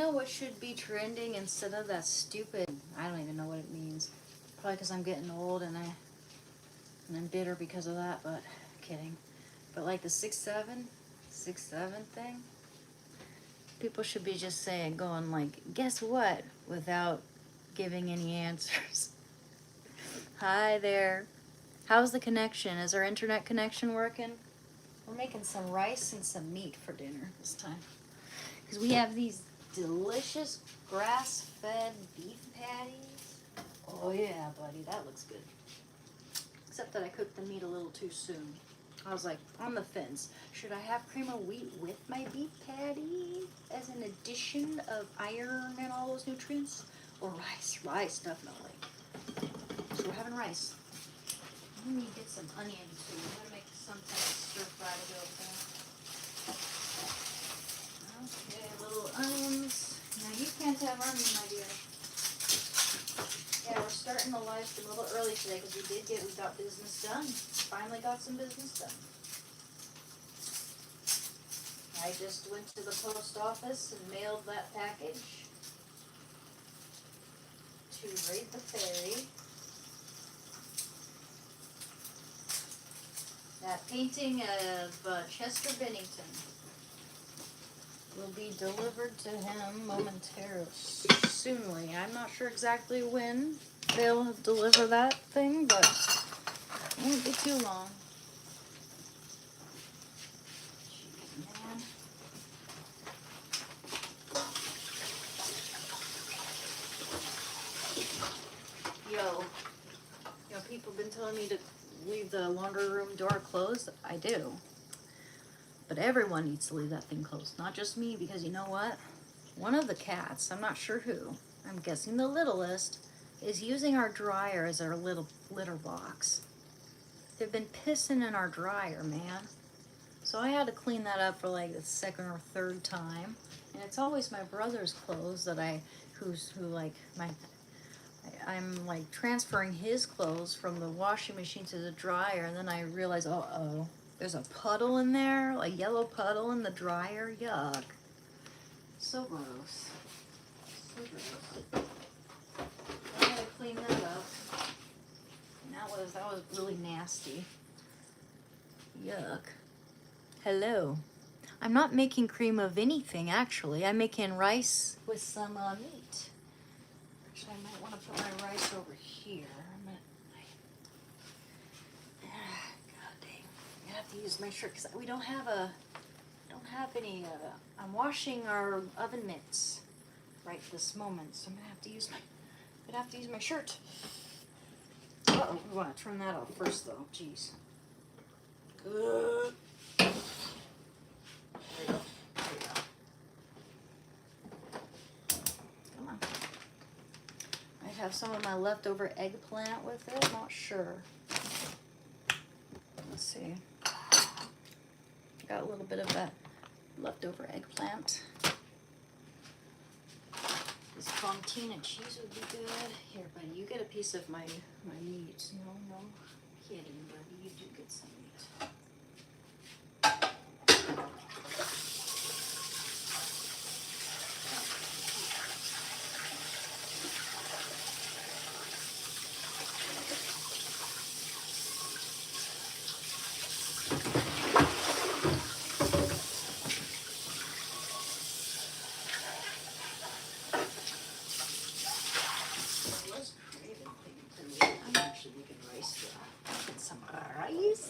know what should be trending instead of that stupid, I don't even know what it means. Probably because I'm getting old and I'm bitter because of that, but kidding. But like the 6'7" thing, people should be just saying, going like, guess what? Without giving any answers. Hi there. How's the connection? Is our internet connection working? We're making some rice and some meat for dinner this time. Because we have these delicious grass-fed beef patties. Oh yeah, buddy, that looks good. Except that I cooked the meat a little too soon. I was like, on the fence. Should I have cream of wheat with my beef patty as an addition of iron and all those nutrients? Or rice? Rice, definitely. So we're having rice. Let me get some onions too. I'm going to make some kind of stir fry to go with that. Okay, little onions. Now you can't have onions, my dear. Yeah, we're starting the live stream a little early today because we got business done. Finally got some business done. I just went to the post office and mailed that package to Raid the Fairy. That painting of Chester Bennington will be delivered to him momentarily, soonly. I'm not sure exactly when they'll deliver that thing, but it won't be too long. Jeez, man. People have been telling me to leave the laundry room door closed. I do. But everyone needs to leave that thing closed, not just me, because you know what? One of the cats, I'm not sure who, I'm guessing the littlest, is using our dryer as our little litter box. They've been pissing in our dryer, man. So I had to clean that up for like the second or third time. And it's always my brother's clothes that I'm like transferring his clothes from the washing machine to the dryer, and then I realize, uh-oh, there's a puddle in there, a yellow puddle in the dryer. Yuck. So gross. So gross. I gotta clean that up. And that was really nasty. Yuck. Hello. I'm not making cream of anything, actually. I'm making rice with some meat. Actually, I might want to put my rice over here. God dang. I have to use my shirt because we don't have any, I'm washing our oven mitts right this moment, so I'm gonna have to use my shirt. Uh-oh, we want to turn that off first though, jeez. There we go. Come on. I have some of my leftover eggplant with it, not sure. Let's see. Got a little bit of that leftover eggplant. This fontina cheese would be good. Here, buddy, you get a piece of my meat. No kidding, buddy. You do get some meat. I'm actually making rice here. Get some rice.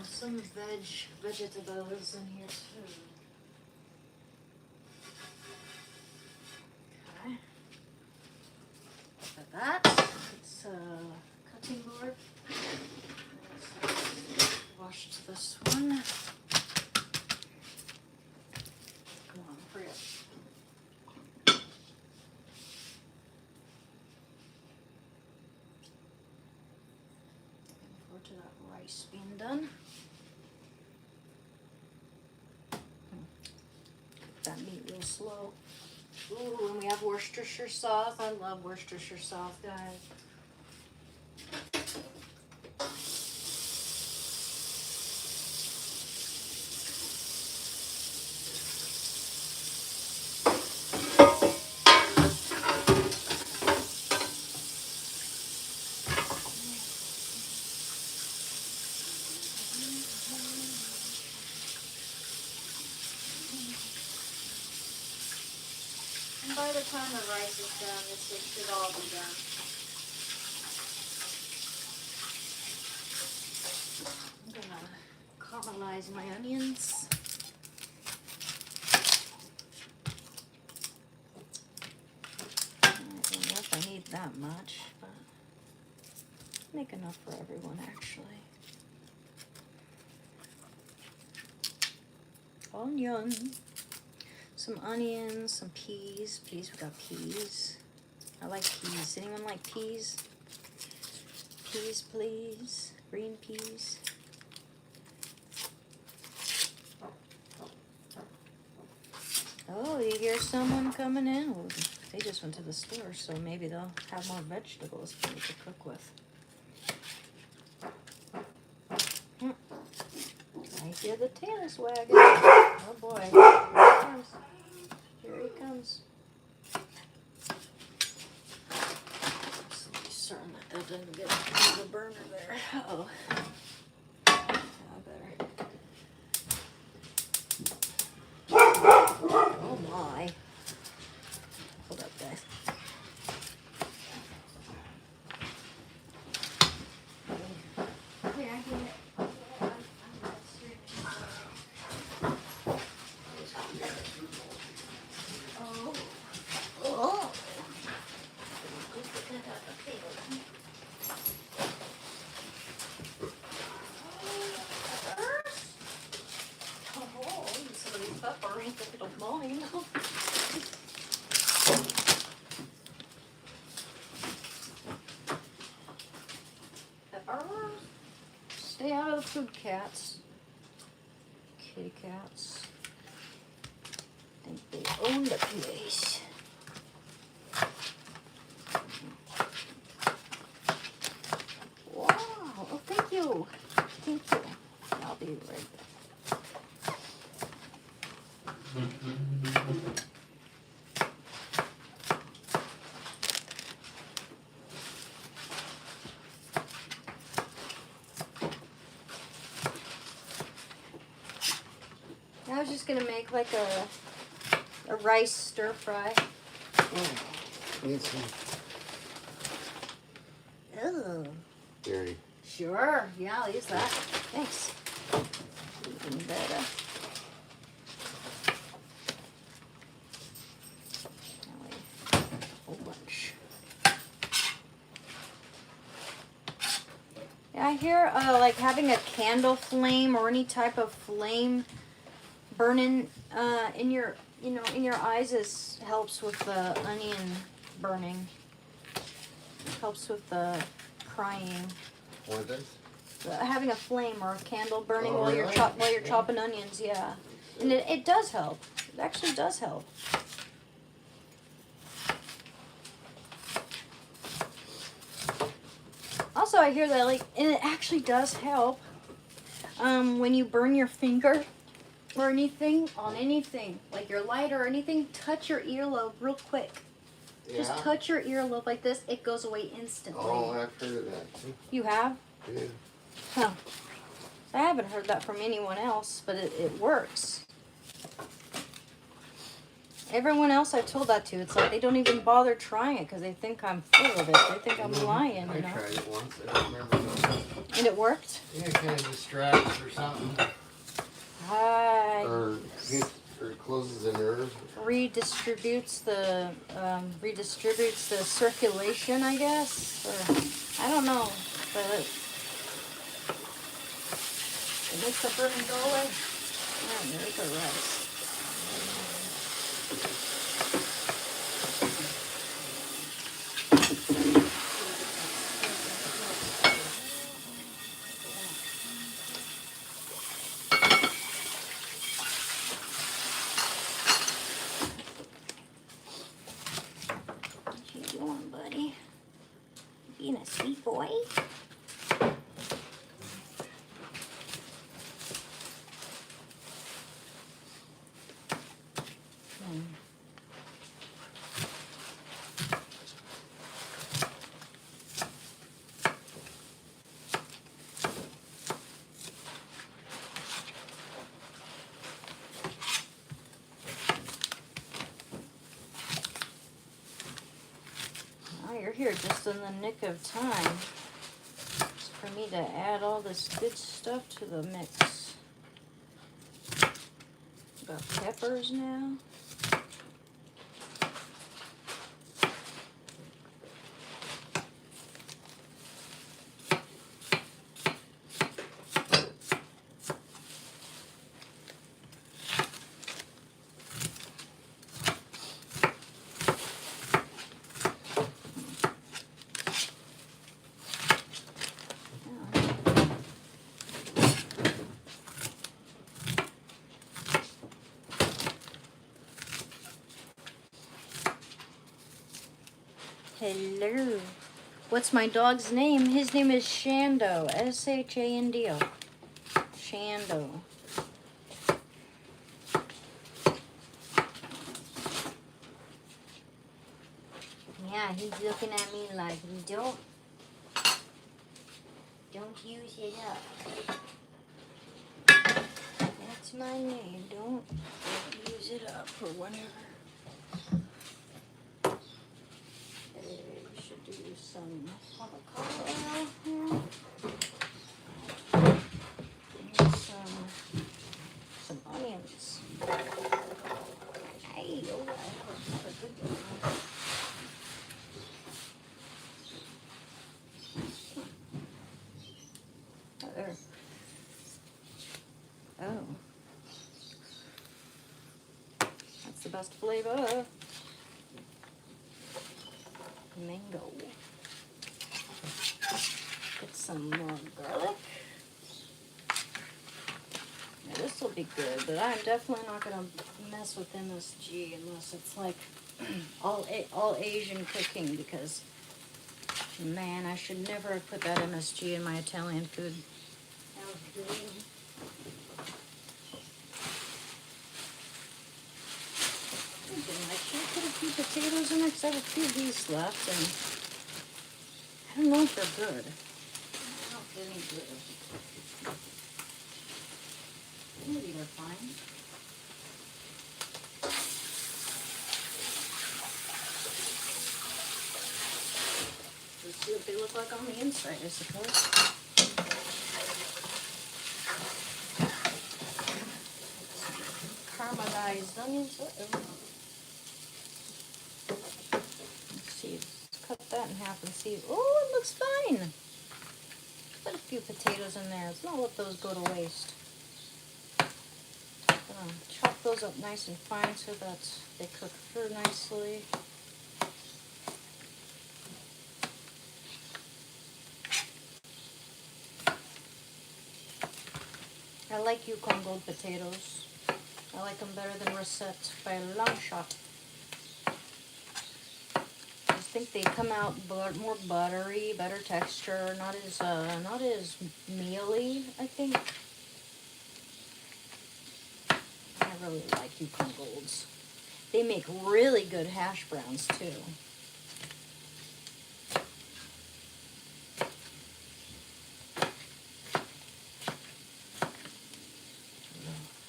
Some vegetables in here too. Okay. Like that. It's a cutting board. Wash this one. Come on, hurry up. Looking forward to that rice being done. That meat real slow. Ooh, and we have Worcestershire sauce. I love Worcestershire sauce, guys. And by the time the rice is done, it should all be done. I'm gonna caramelize my onions. I don't know if I need that much, but make enough for everyone actually. Onion. Some onions, some peas. Peas, we got peas. I like peas. Anyone like peas? Peas, please. Green peas. Oh, you hear someone coming in? Well, they just went to the store, so maybe they'll have more vegetables for me to cook with. I hear the tails wagging. Oh boy, here he comes. Here he comes. So be certain that doesn't get into the burner there. Uh-oh. I better. Oh my. Hold up, guys. Here, I get it. Stay out of the food cats. Kitty cats. I think they own the place. Wow. Oh, thank you. Thank you. I'll be right back. I was just gonna make like a rice stir fry. Oh, need some. Oh. Dirty. Sure. Yeah, I'll use that. Thanks. Even better. A whole bunch. Yeah, I hear like having a candle flame or any type of flame burning in your in your eyes helps with the onion burning. Helps with the crying. What is Having a flame or a candle burning Oh, while really? you're chopping onions, yeah. And it does help. It actually does help. Also, I hear that and it actually does help when you burn your finger or anything on anything, like your light or anything. Touch your earlobe real quick. Yeah. Just touch your earlobe like this. It goes away instantly. Oh, I've heard of that too. You have? Yeah. Huh. I haven't heard that from anyone else, but it works. Everyone else I've told that to, it's like they don't even bother trying it because they think I'm full of it. They think I'm lying, I you know. tried it once. I don't remember though. And it worked? Yeah, it kind of distracts or something. Or closes the nerve. Redistributes the circulation, I guess. Or I don't know, but it makes the burning go away. Oh, there's the rice. What you doing, buddy? Being a sweet boy? Oh, you're here just in the nick of time for me to add all this good stuff to the mix. Got peppers now. Hello. What's my dog's name? His name is Shando. S-H-A-N-D-O. Shando. Yeah, he's looking at me like, don't use it up. That's my name. Don't use it up or whatever. We should do some avocado here. And some onions. Hey, oh, I hope that's a good one. There. Oh. That's the best flavor. Mango. Get some more garlic. Now this will be good, but I'm definitely not gonna mess with MSG unless it's like all Asian cooking, because man, I should never have put that MSG in my Italian food. That was good. I should put a few potatoes in there because I have a few of these left, and I don't know if they're good. I don't feel any good. Maybe they're fine. Let's see what they look like on the inside, I suppose. Caramelized onions. Let's see. Let's cut that in half and see. Oh, it looks fine. Put a few potatoes in there. Let's not let those go to waste. Chop those up nice and fine so that they cook through nicely. I like Yukon Gold potatoes. I like them better than Rosette by a long shot. I just think they come out more buttery, better texture, not as mealy, I think. I really like Yukon Golds. They make really good hash browns too.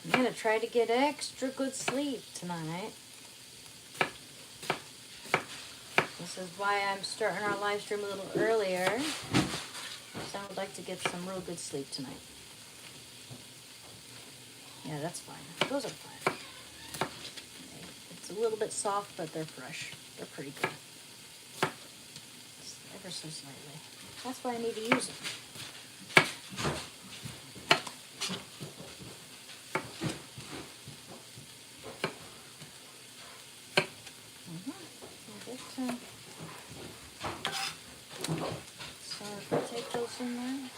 I'm gonna try to get extra good sleep tonight. This is why I'm starting our live stream a little earlier. So I would like to get some real good sleep tonight. Yeah, that's fine. Those are fine. Okay. It's a little bit soft, but they're fresh. They're pretty good. Just ever so slightly. That's why I need to use them. We'll get some potatoes in there.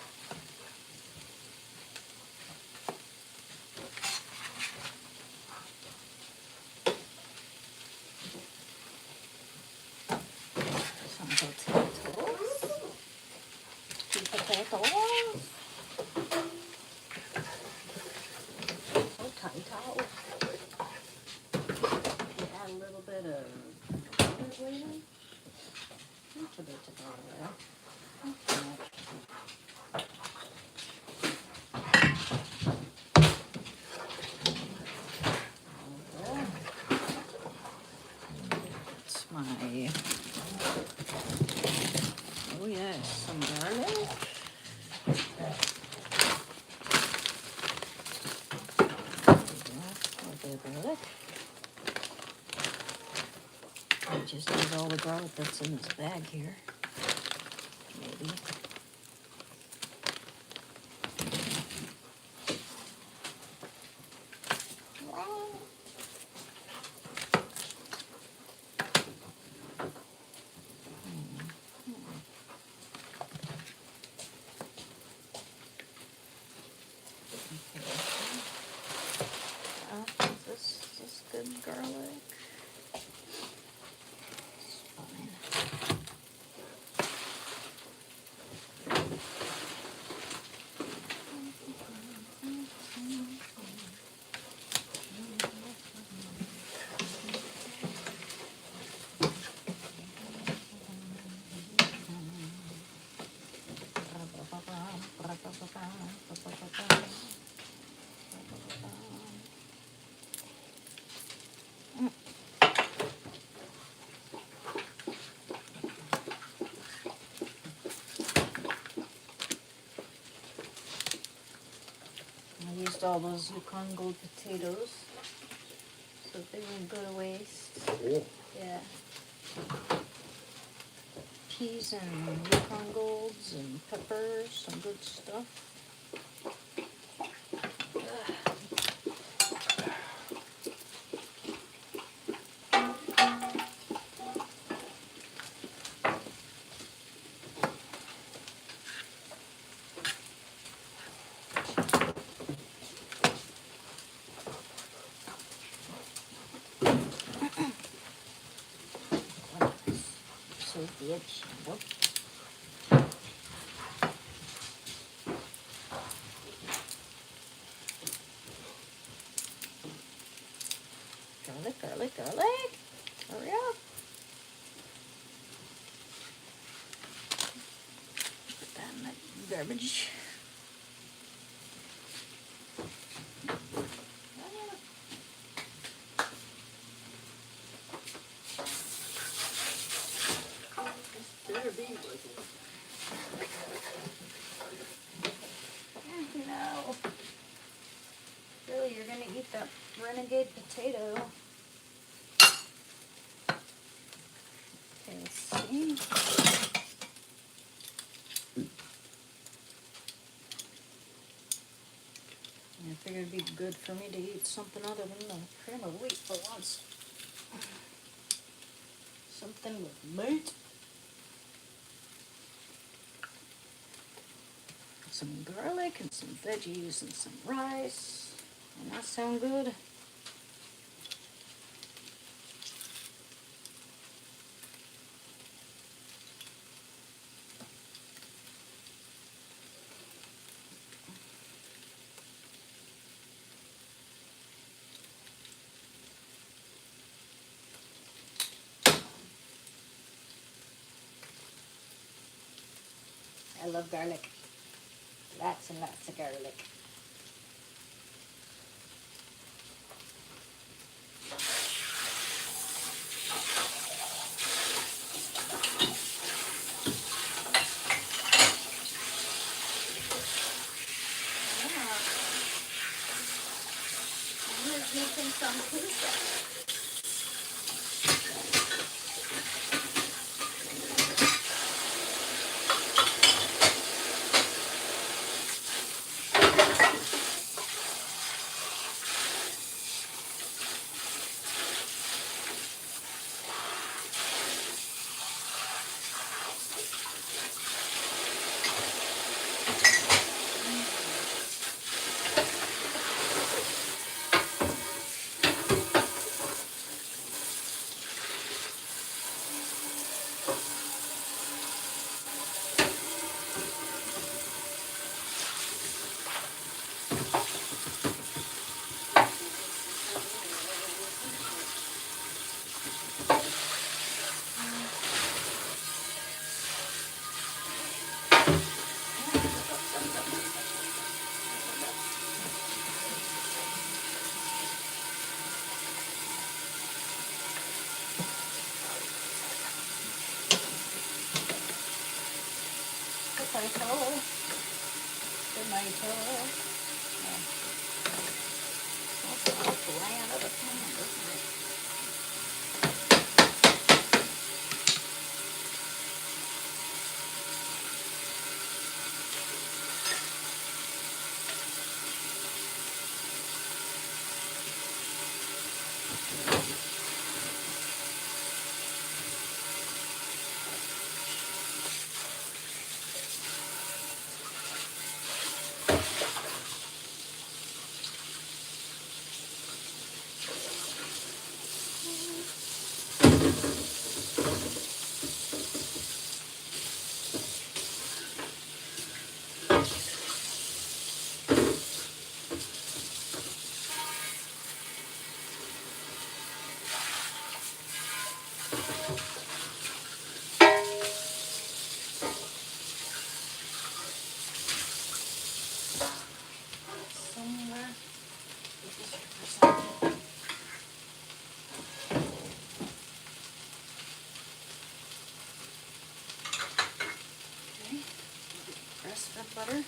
Some potatoes. 2 potatoes. Potato. Add a little bit of garlic later. Not a bit of garlic. Not too much. That's my, oh yes, some garlic. A little bit of garlic. I just need all the garlic that's in this bag here. Maybe. Is this good garlic? It's fine. I used all those Yukon Gold potatoes, so they wouldn't go to waste. Cool. Yeah. Peas and Yukon Golds and peppers, some good stuff. So the edge. Whoop. Garlic, garlic, garlic. Hurry up. Put that in that garbage. Better be with it. No. Really, you're gonna eat that renegade potato. Okay, let's see. I figured it'd be good for me to eat something other than the cream of wheat for once. Something with meat. Some garlic and some veggies and some rice. Doesn't that sound good? I love garlic. Lots and lots of garlic. Tomato. Tomato. Oh. That's all bland of a pan, isn't it? Somewhere. Get this here for a second. Okay. Grass-fed butter.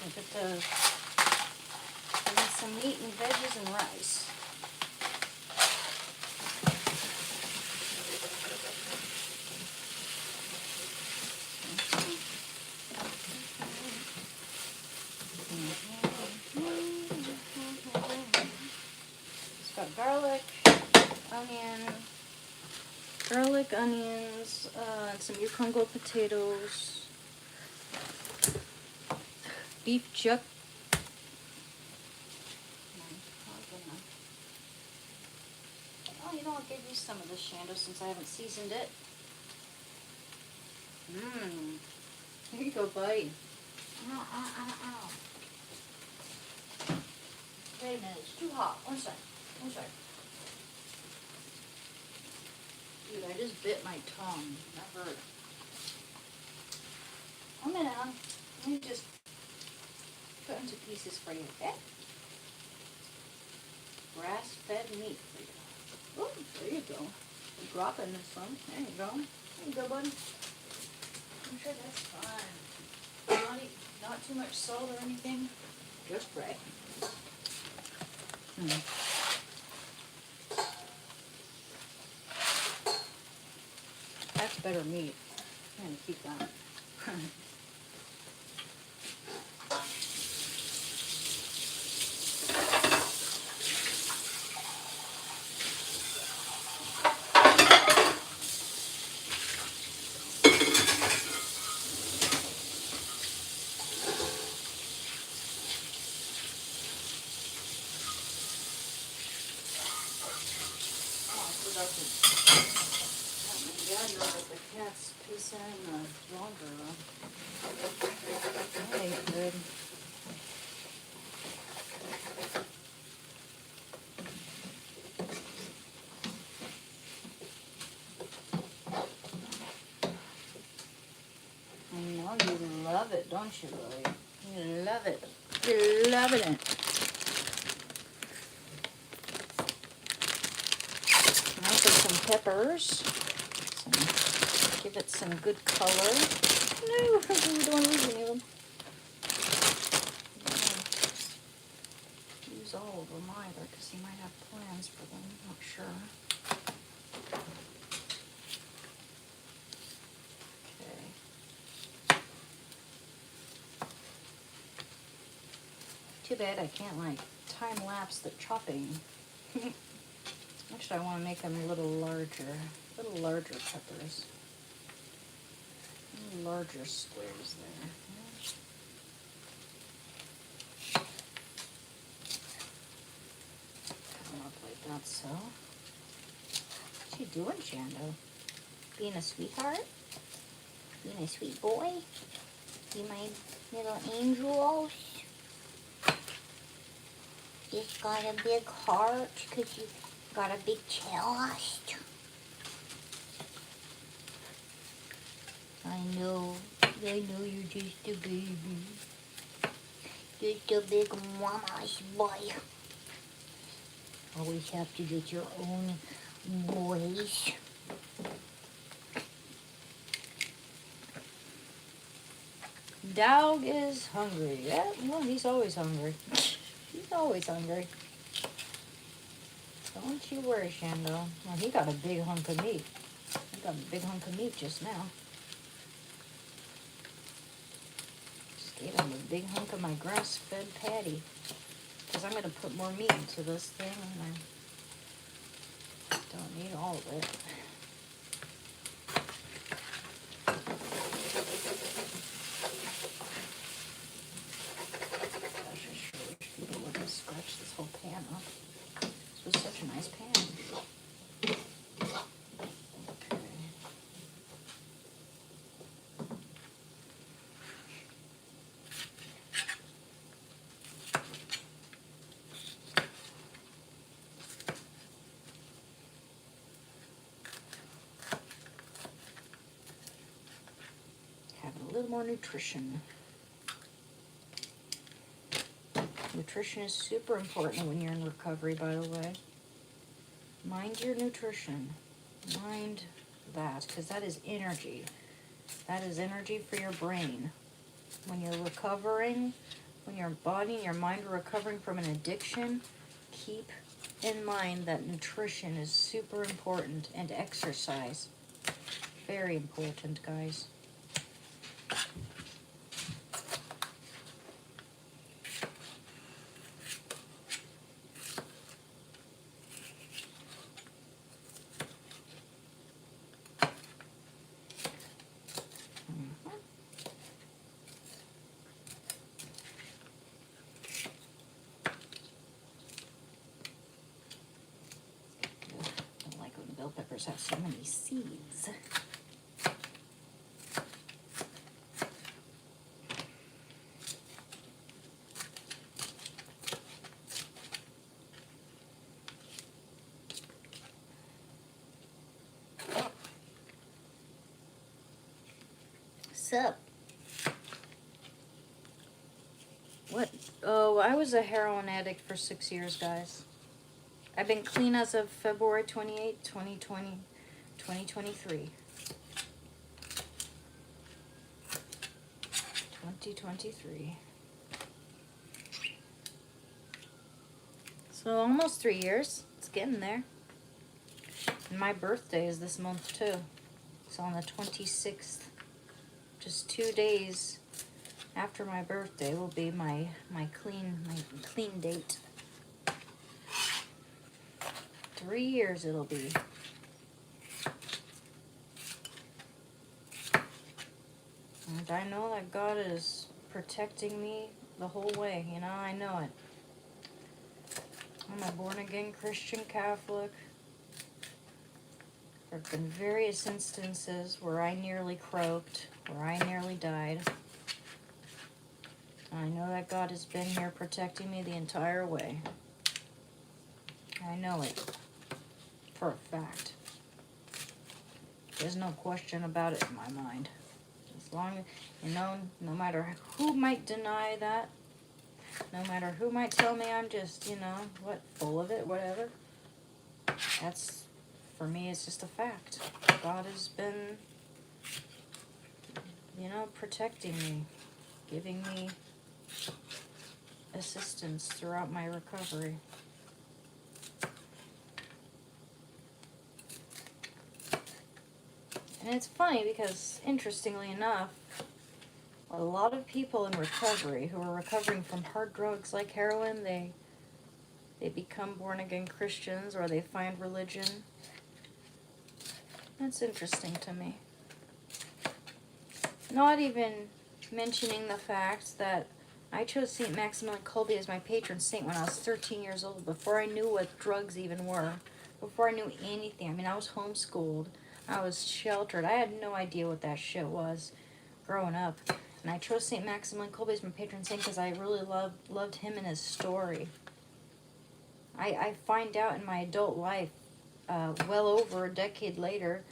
Look at those. I need some meat and veggies and rice. It's got garlic, onions, and some Yukon Gold potatoes, beef chuck. Oh, you know, I'll give you some of this, Shando, since I haven't seasoned it. Here you go, buddy. Ow, ow, ow, ow. Wait a minute, it's too hot. One sec. Dude, I just bit my tongue. That hurt. 1 minute, hon. Let me just cut into pieces for you, okay? Grass-fed meat for you. Oh, there you go. I'm dropping this one. There you go. There you go, buddy. I'm sure that's fine. Not too much salt or anything. Just right. That's better meat. I'm gonna keep that. The cat's pissing in the laundry room. That ain't good. I know you love it, don't you, Lily? You love it. You're loving it. Now for some peppers. Give it some good color. No, we don't lose any of them. Use all of them either, because he might have plans for them. I'm not sure. Okay. Too bad I can't like time lapse the chopping. Actually, I want to make them a little larger peppers. Larger squares there. Come up like that, so. What you doing, Shando? Being a sweetheart? Being a sweet boy? Be my little angels? Just got a big heart because you got a big chest. I know you're just a baby. Just a big mama's boy. Always have to get your own voice. Dog is hungry. Yeah, well, he's always hungry. He's always hungry. Don't you worry, Shando. Well, he got a big hunk of meat. He got a big hunk of meat just now. Just gave him a big hunk of my grass-fed patty. Because I'm going to put more meat into this thing, and I don't need all of it. Gosh, I sure wish people wouldn't scratch this whole pan up. This was such a nice pan. Okay. Having a little more nutrition. Nutrition is super important when you're in recovery, by the way. Mind your nutrition. Mind that, because that is energy. That is energy for your brain. When you're recovering, when your body and your mind are recovering from an addiction, keep in mind that nutrition is super important, and exercise. Very important, guys. Don't like when bell peppers have so many seeds. Sup? What? Oh, I was a heroin addict for 6 years, guys. I've been clean as of February 28, 2020, 2023. 2023. So almost 3 years. It's getting there. And my birthday is this month too. It's on the 26th. Just 2 days after my birthday will be my clean date. 3 years it'll be. And I know that God is protecting me the whole way, you know, I know it. I'm a born-again Christian Catholic. There have been various instances where I nearly croaked, where I nearly died. I know that God has been here protecting me the entire way. I know it for a fact. There's no question about it in my mind. As long as, you know, no matter who might deny that, no matter who might tell me I'm just, you know, what, full of it, whatever. That's, for me, it's just a fact. God has been, you know, protecting me, giving me assistance throughout my recovery. And it's funny because, interestingly enough, a lot of people in recovery who are recovering from hard drugs like heroin, they become born-again Christians, or they find religion. That's interesting to me. Not even mentioning the fact that I chose St. Maximilian Kolbe as my patron saint when I was 13 years old, before I knew what drugs even were, before I knew anything. I mean, I was homeschooled. I was sheltered. I had no idea what that shit was growing up. And I chose St. Maximilian Kolbe as my patron saint because I really loved him and his story. I find out in my adult life, well over a decade later,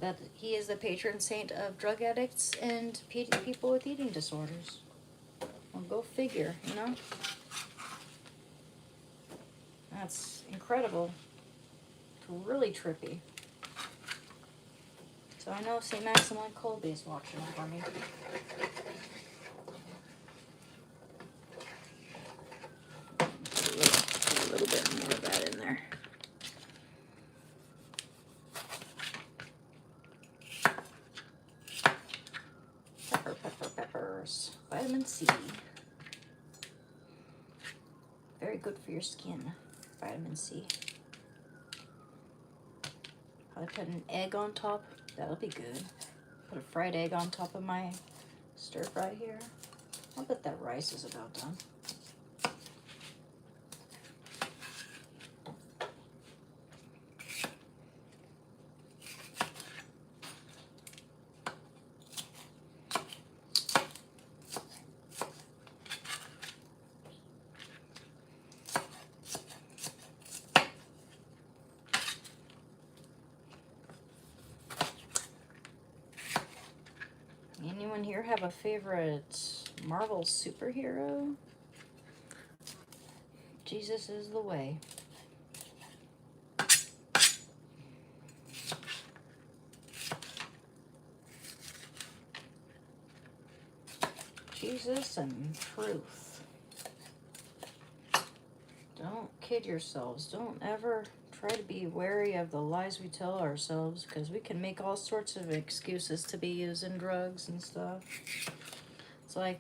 that he is the patron saint of drug addicts and people with eating disorders. Well, go figure, you know? That's incredible. It's really trippy. So I know St. Maximilian Colby is watching for me. Put a little bit more of that in there. Peppers. Vitamin C. Very good for your skin. Vitamin C. I put an egg on top. That'll be good. Put a fried egg on top of my stir fry here. I'll bet that rice is about done. Anyone here have a favorite Marvel superhero? Jesus is the way. Jesus and truth. Don't kid yourselves. Don't ever try to be wary of the lies we tell ourselves, because we can make all sorts of excuses to be using drugs and stuff. It's like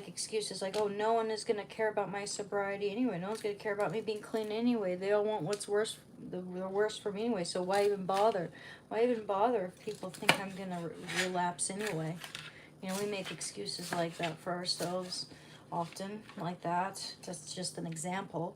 excuses like, oh, no one is going to care about my sobriety anyway. No one's going to care about me being clean anyway. They all want what's worse, the worst for me anyway. So why even bother? Why even bother if people think I'm going to relapse anyway? You know, we make excuses like that for ourselves often, like that. That's just an example.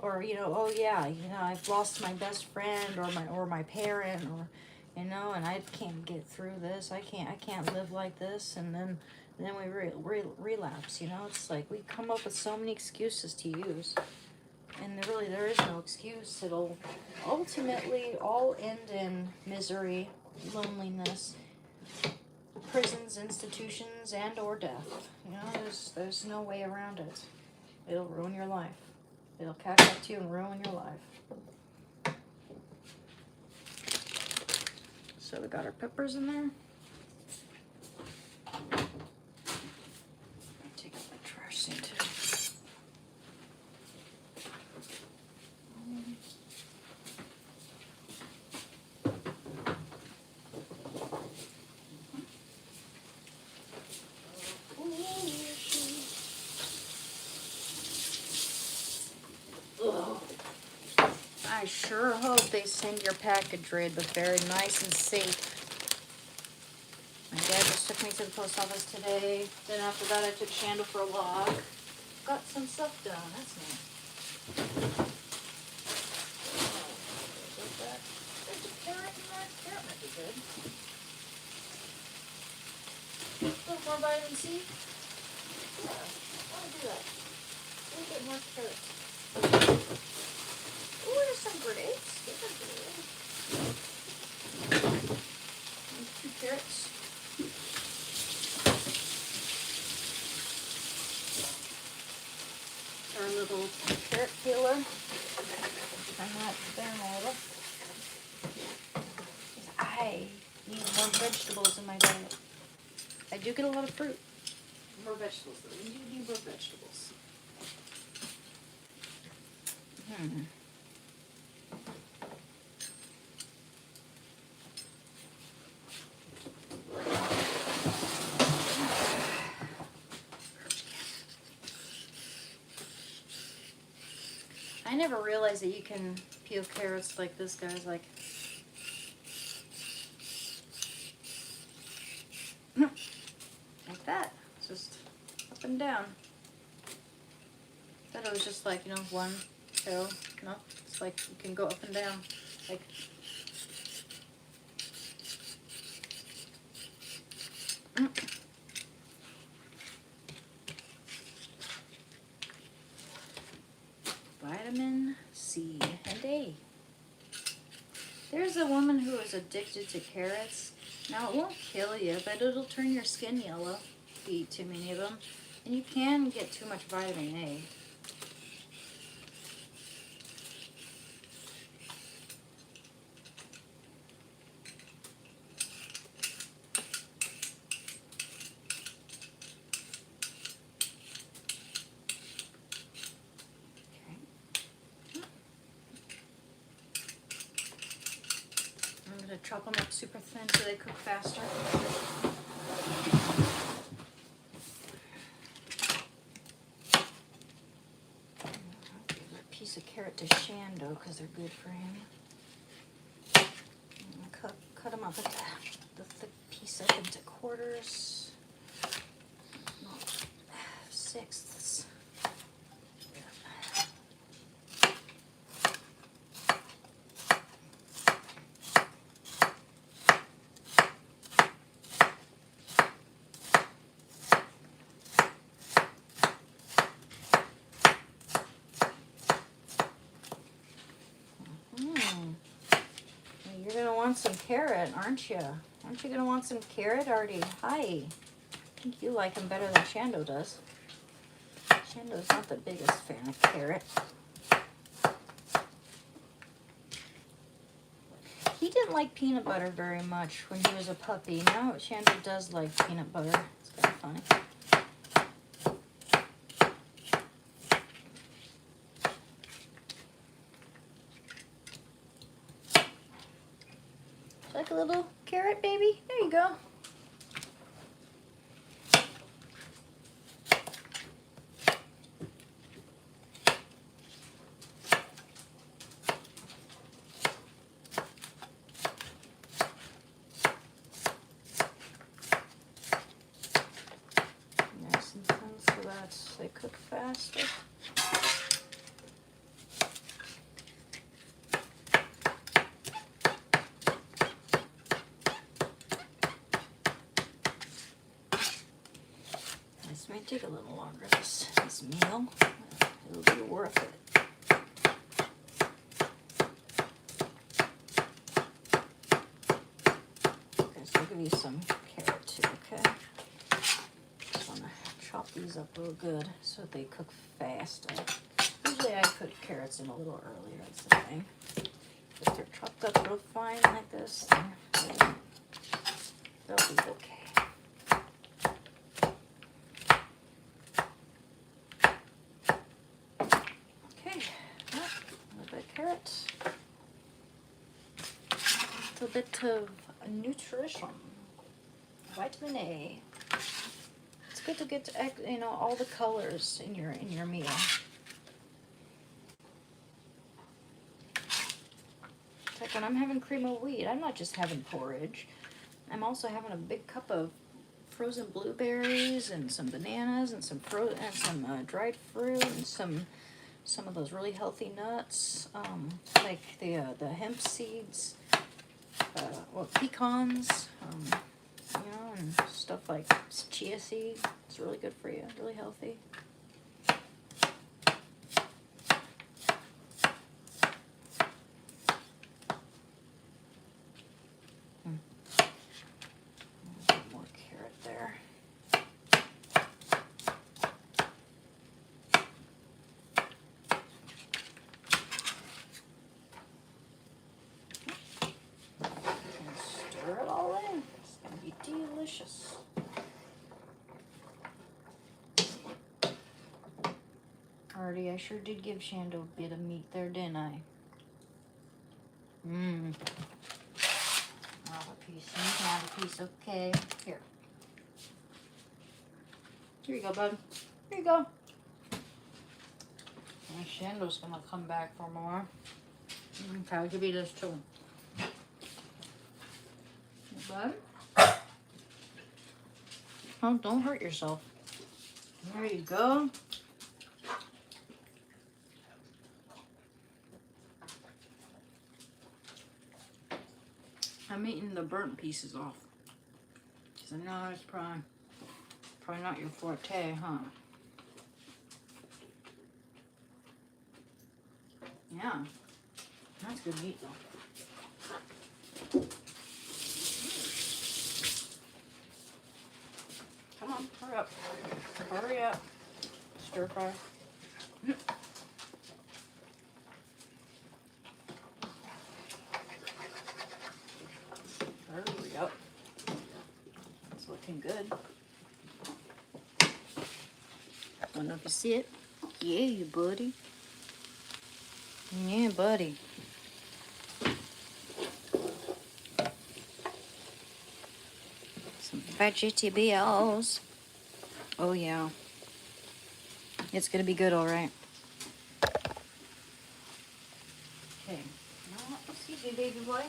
Or, you know, oh yeah, you know, I've lost my best friend or my parent, or, you know, and I can't get through this. I can't live like this. And then we relapse, you know. It's like we come up with so many excuses to use. And there is no excuse. It'll ultimately all end in misery, loneliness, prisons, institutions, and or death. You know, there's no way around it. It'll ruin your life. It'll catch up to you and ruin your life. So we got our peppers in there. Take out my trash scene too. I sure hope they send your package right, but very nice and safe. My dad just took me to the post office today. Then after that, I took Shanda for a walk. Got some stuff done. That's nice. There's a carrot in there. Carrot might be good. A little more vitamin C. Yeah, I want to do that. A little bit more carrots. Ooh, there's some grapes. Those are good. 2 carrots. Our little carrot peeler. I'm not there over. I need more vegetables in my diet. I do get a lot of fruit. More vegetables, though. We do need more vegetables. I never realized that you can peel carrots like this, guys. Like that. Just up and down. I thought it was just like, you know, 1, 2. No, it's like you can go up and down. Like. Vitamin C and A. There's a woman who is addicted to carrots. Now, it won't kill you, but it'll turn your skin yellow if you eat too many of them. And you can get too much vitamin A. chop them up super thin so they cook faster. I'll give a piece of carrot to Shando because they're good for him. Cut them up at the thick piece up into quarters, not sixths. You're gonna want some carrot, aren't you? Aren't you gonna want some carrot, Artie? Hi. I think you like him better than Shando does. Shando's not the biggest fan of carrot. He didn't like peanut butter very much when he was a puppy. Now Shando does like peanut butter. It's kind of funny. Like a little carrot, baby? There you go. Nice and thin so that they cook faster. This may take a little longer, this meal. It'll be worth it. Okay, so I'll give you some carrot too, okay? Just want to chop these up real good so that they cook faster. Usually I put carrots in a little earlier, that's the thing. If they're chopped up real fine like this, then they'll be okay. Carrot, a little bit of nutrition, vitamin A. It's good to get all the colors in your meal. It's like when I'm having cream of wheat, I'm not just having porridge. I'm also having a big cup of frozen blueberries and some bananas and some dried fruit and some of those really healthy nuts, like the hemp seeds, pecans, and stuff like chia seeds. It's really good for you, really healthy. A bit more carrot there. Stir it all in. It's going to be delicious. Already, I sure did give Shando a bit of meat there, didn't I? I'll have a piece. You can have a piece. Okay. Here. Here you go, bud. Here you go. And Shando's going to come back for more. Okay, I'll give you this too. Bud? Oh, don't hurt yourself. There you go. I'm eating the burnt pieces off. Because I know it's probably not your forte, huh? Yeah. That's good meat though. Come on, hurry up. Hurry up. Stir fry. Hurry up. It's looking good. Don't know if you see it. Yeah, buddy. Yeah, buddy. Some vegetables. Oh yeah. It's gonna be good, all right. Okay. Now, excuse me, baby boy.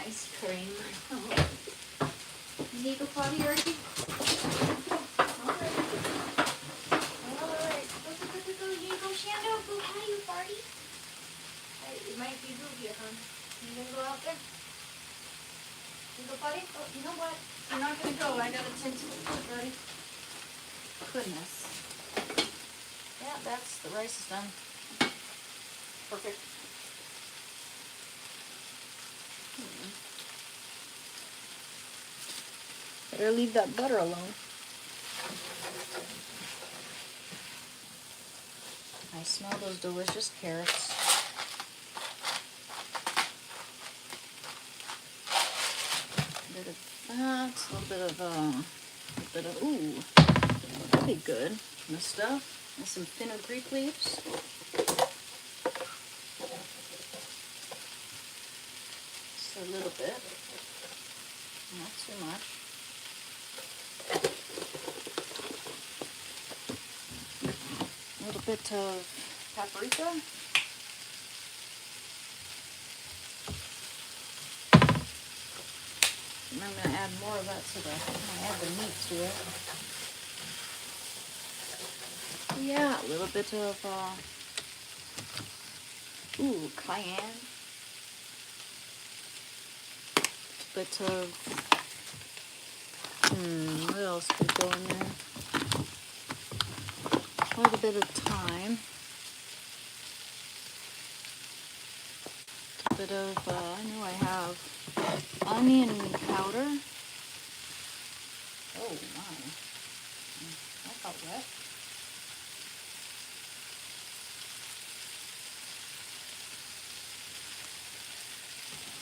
Ice cream. You need to go potty already? Alright. Go. You need to go, Shando. Go potty, you party. It might be Ruby, huh? You gonna go out there? You go potty? Oh, you know what? You're not gonna go. I gotta tend to the food, buddy. Goodness. Yeah, that's the rice is done. Perfect. Better leave that butter alone. I smell those delicious carrots. A bit of that, a little bit of, ooh, that'd be good. And stuff, and some fenugreek leaves. Just a little bit, not too much. A little bit of paprika. And I'm going to add more of that to I'm going to add the meat to it. Yeah, a little bit of, cayenne. A bit of, what else could go in there? Quite a bit of thyme. A bit of, I know I have onion powder. Oh my, that got wet.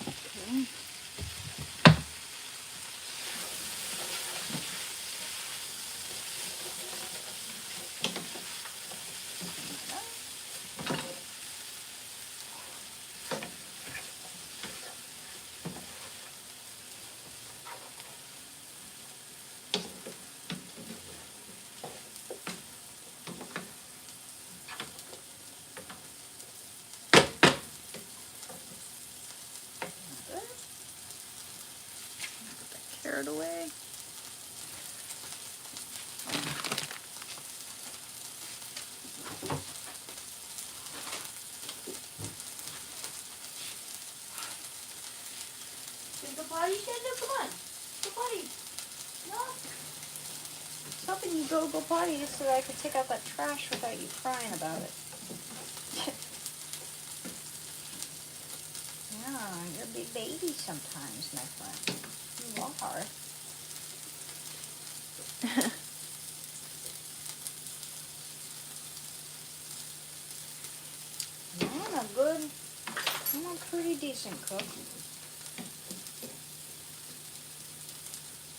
Okay. Carrot away. Go potty, Shanda, come on. Go potty. No. I was hoping you'd go potty just so that I could take out that trash without you crying about it. Yeah, you're a big baby sometimes, my friend. You are. I'm a pretty decent cook.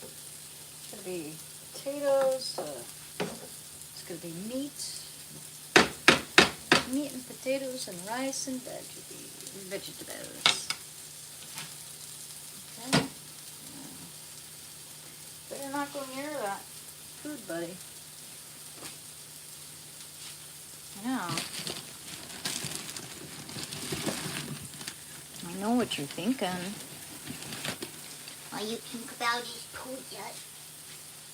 It's gonna be potatoes, it's gonna be meat and potatoes and rice and vegetables. Okay. Better not go near that food, buddy. Yeah. I know what you're thinking. All you think about is Pooja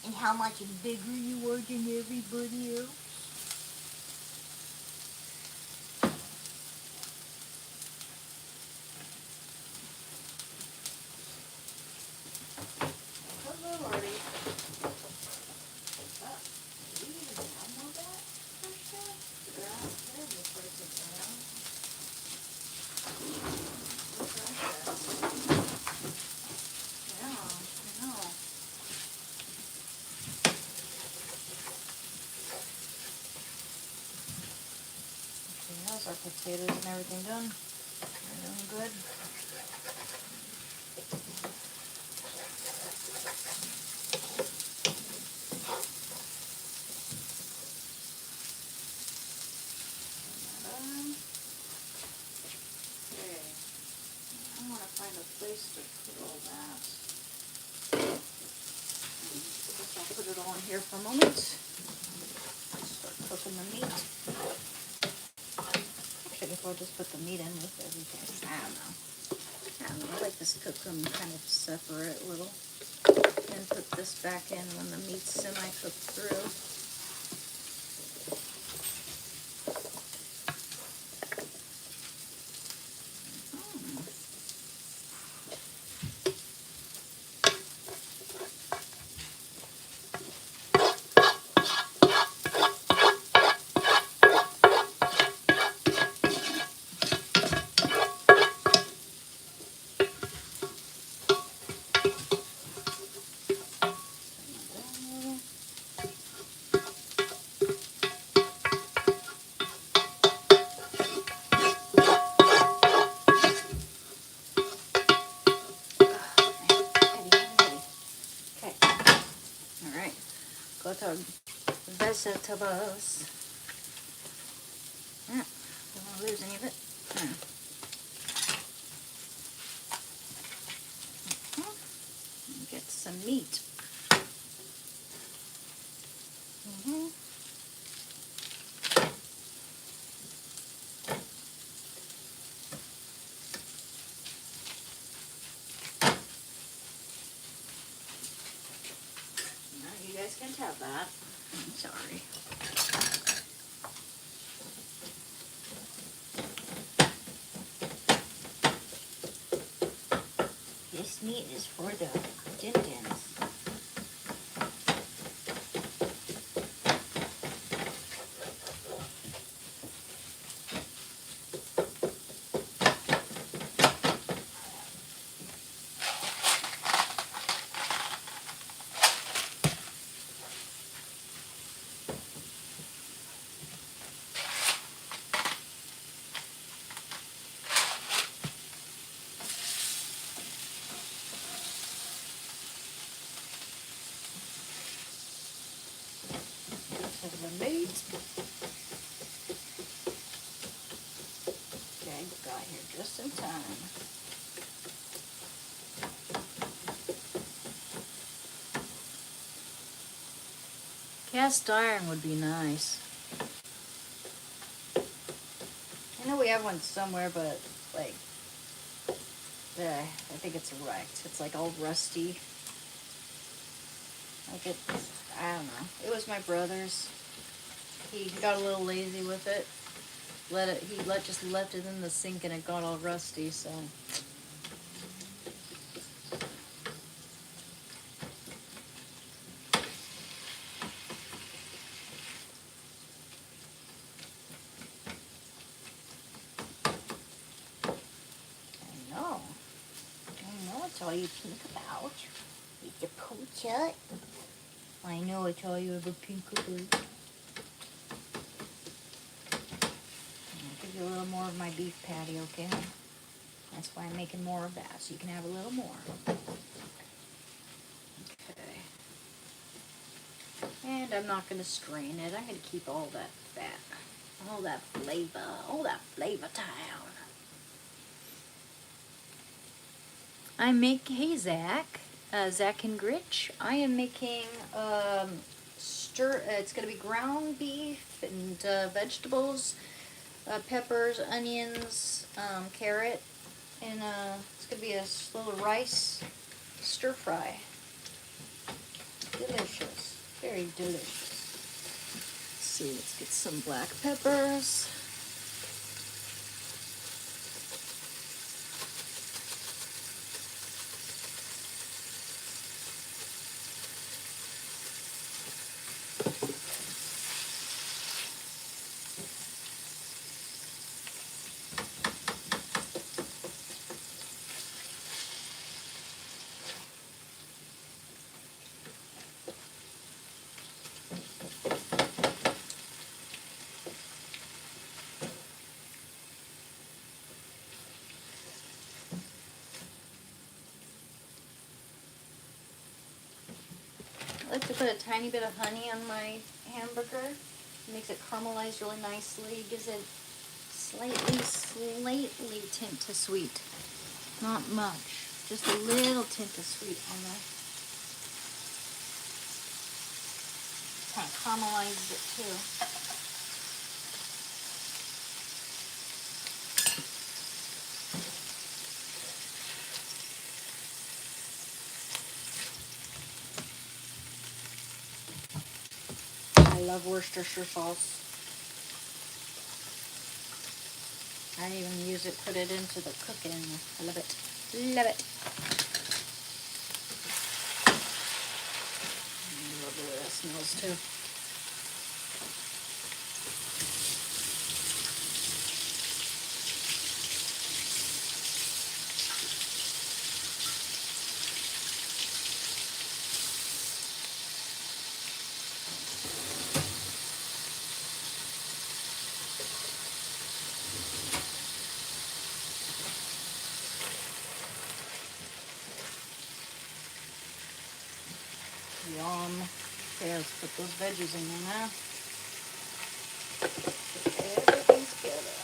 and how much bigger you are than everybody else. Hello, Marty. Do you even have more of that? everything done. Everything good. Okay. I want to find a place to put all that. I guess I'll put it all in here for a moment. Start cooking the meat. Actually, I guess I'll just put the meat in with everything. I don't know. I like this cook them kind of separate a little. And put this back in when the meat's semi-cooked through. Okay. Alright. Go to vegetables. Don't want to lose any of it. Get some meat. You guys can have that. I'm sorry. This meat is for the din-dins. The meat. Okay, got here just in time. Cast iron would be nice. I know we have one somewhere, but like, I think it's wrecked. It's like all rusty. Like it, I don't know. It was my brother's. He got a little lazy with it. Just left it in the sink and it got all rusty. So. I know it's all you think about. Eat the poachet. I know it's all you ever think about. I'll give you a little more of my beef patty, okay? That's why I'm making more of that, so you can have a little more. Okay. And I'm not going to strain it. I'm going to keep all that fat, all that flavor town. Hey Zach, Zach and Gritch. I am making it's going to be ground beef and vegetables, peppers, onions, carrot, and it's going to be a little rice stir fry. Delicious. Very delicious. Let's see, let's get some black peppers. I put a tiny bit of honey on my hamburger. It makes it caramelize really nicely. Gives it slightly tint to sweet. Not much. Just a little tint of sweet on there. Kind of caramelizes it too. I love Worcestershire sauce. I even use it, put it into the cooking. I love it. Love it. I love the way that smells too. Yum. Okay, let's put those veggies in there now. Put everything together.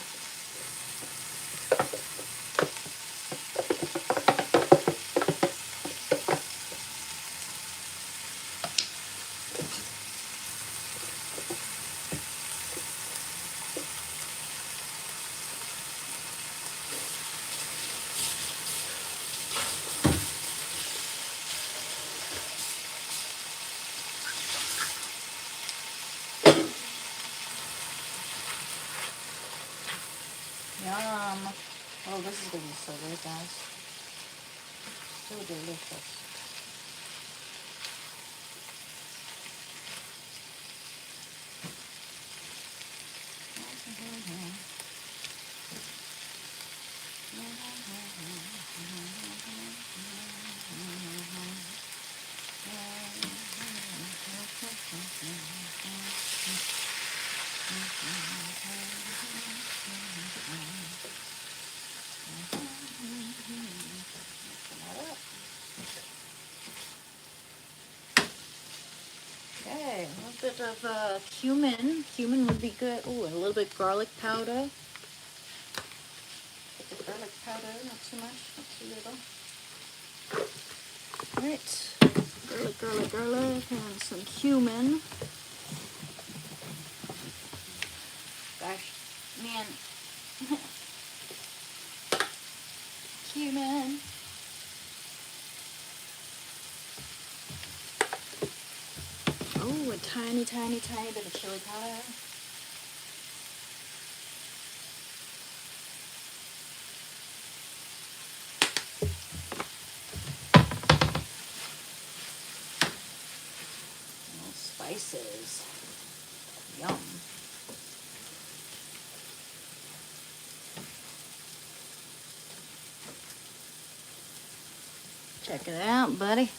Yum. Oh, this is going to be so good, guys. So delicious. Okay, a little bit of cumin. Cumin would be good. Oh, a little bit garlic powder. Put the garlic powder, not too much, not too little. Alright, garlic, and some cumin. Gosh, man. Cumin. Oh, a tiny bit of chili powder. And spices. Yum. Check it out, buddy.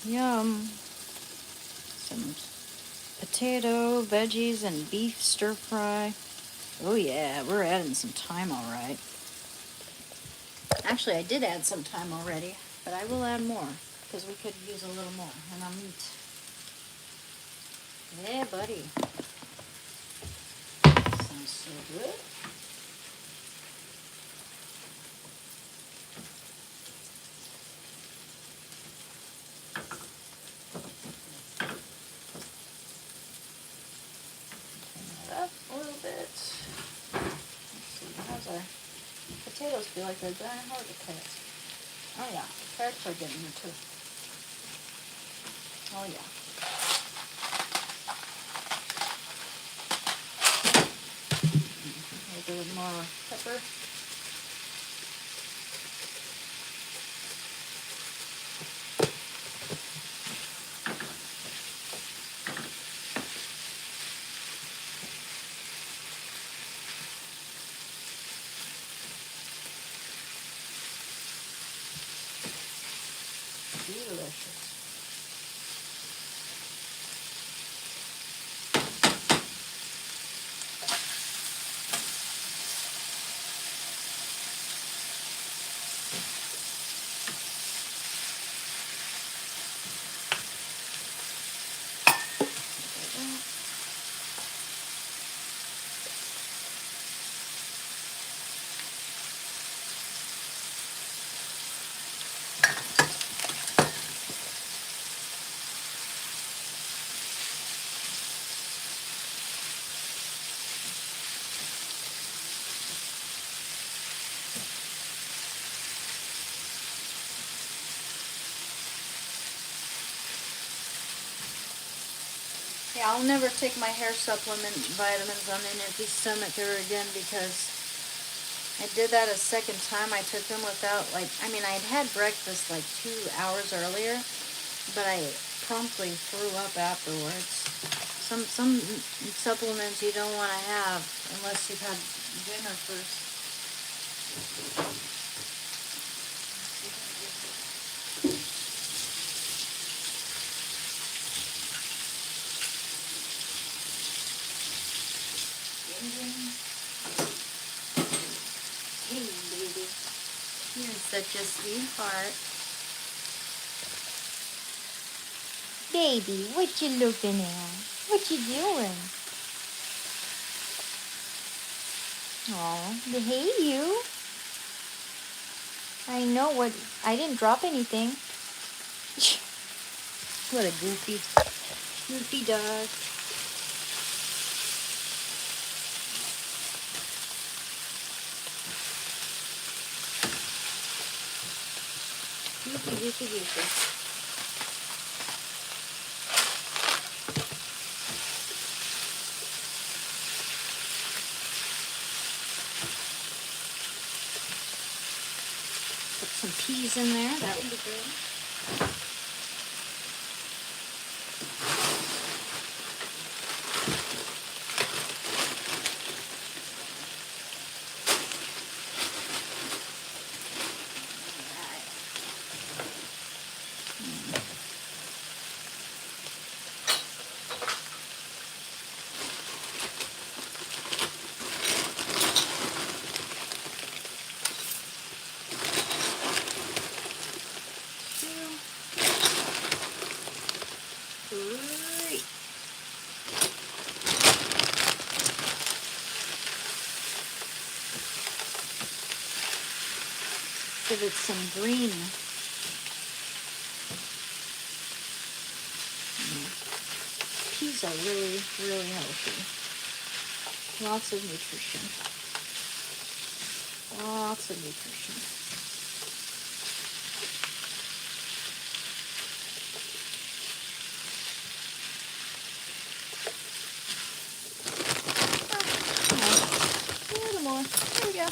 Yum. Some potato, veggies, and beef stir fry. Oh yeah, we're adding some thyme, all right. Actually, I did add some thyme already, but I will add more because we could use a little more in our meat. Yeah, buddy. Sounds so good. Up a little bit. Let's see, how's our potatoes feel like they're dying hard to cut. Oh yeah, carrots are getting there too. Oh yeah. A little bit more pepper. Delicious. Yeah, I'll never take my hair supplement vitamins on an empty stomach ever again because I did that a second time. I took them without, like, I mean, I had had breakfast like 2 hours earlier, but I promptly threw up afterwards. Some supplements you don't want to have unless you've had dinner first. Hey, baby. You're such a sweetheart. Baby, what you looking at? What you doing? Oh, hey you. I know what, I didn't drop anything. What a goofy dog. Goofy. Put some peas in there. That would be good. Great. Give it some green. Peas are really healthy. Lots of nutrition. Lots of nutrition. A little more. There we go.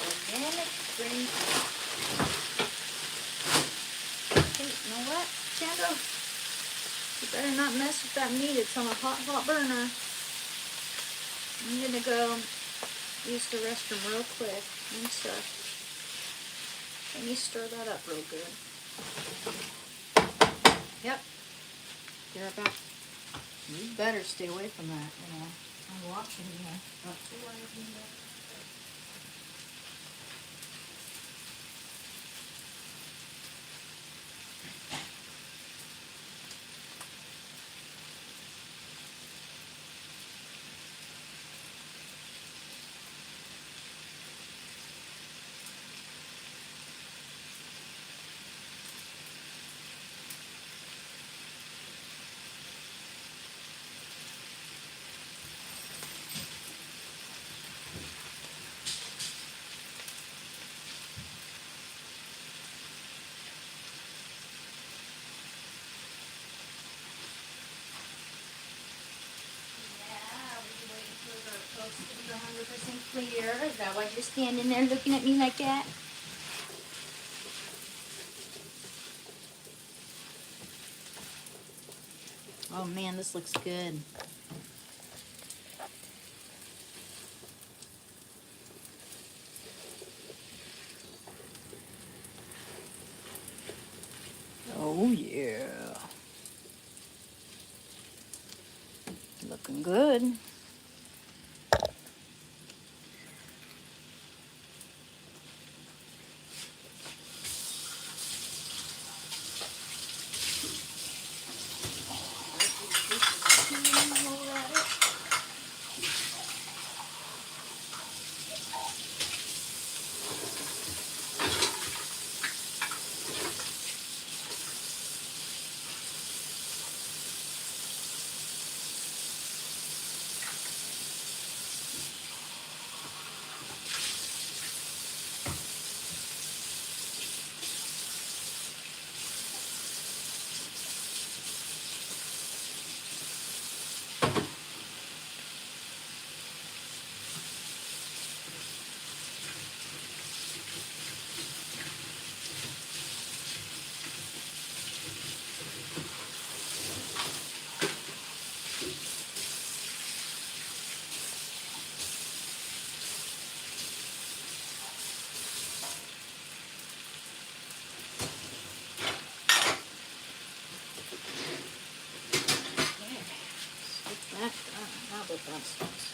Organic green. Hey, you know what, Chango? You better not mess with that meat. It's on a hot burner. I'm gonna go use the restroom real quick and stuff. Let me stir that up real good. Yep. You're about. You better stay away from that. You know, I'm watching you. Not too away from you. Supposed to be 100% clear. Is that why you're standing there looking at me like that? Oh man, this looks good. Oh yeah. Looking good.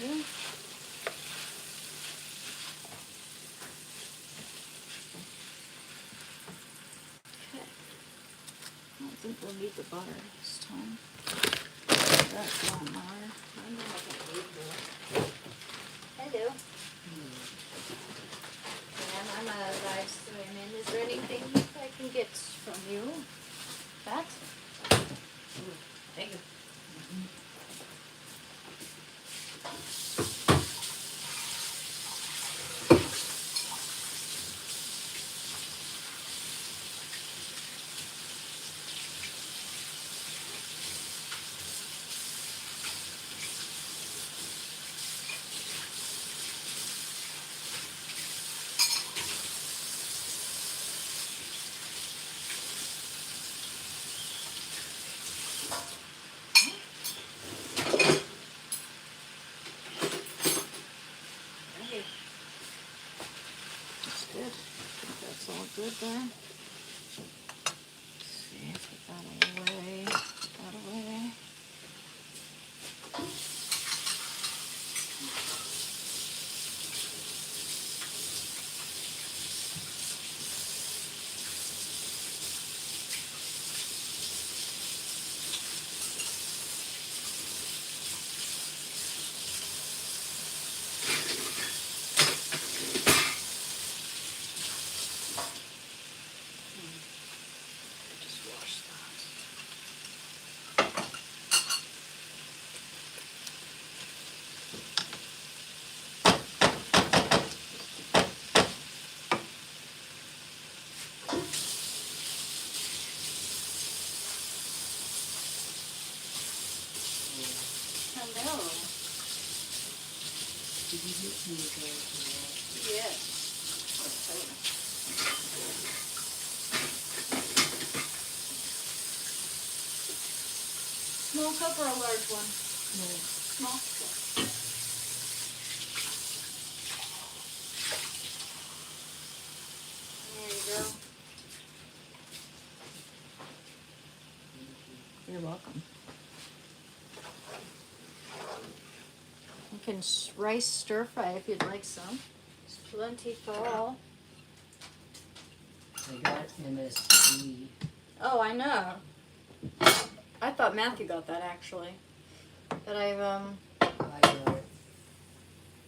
See? Okay. I don't think we'll need the butter this time. That don't matter. I know I can leave the... Hello. And I'm a live streaming. Is there anything I can get from you? That? Thank you. Okay. That's good. I think that's all good there. Let's see, put that away. Put that away. Just wash that. Hello. Did you get some of the Yes. Small cup or a large one? No. Small. There you go. You're welcome. You can rice stir fry if you'd like some. There's plenty for all. I got MSG. Oh, I know. I thought Matthew got that actually. But I got it.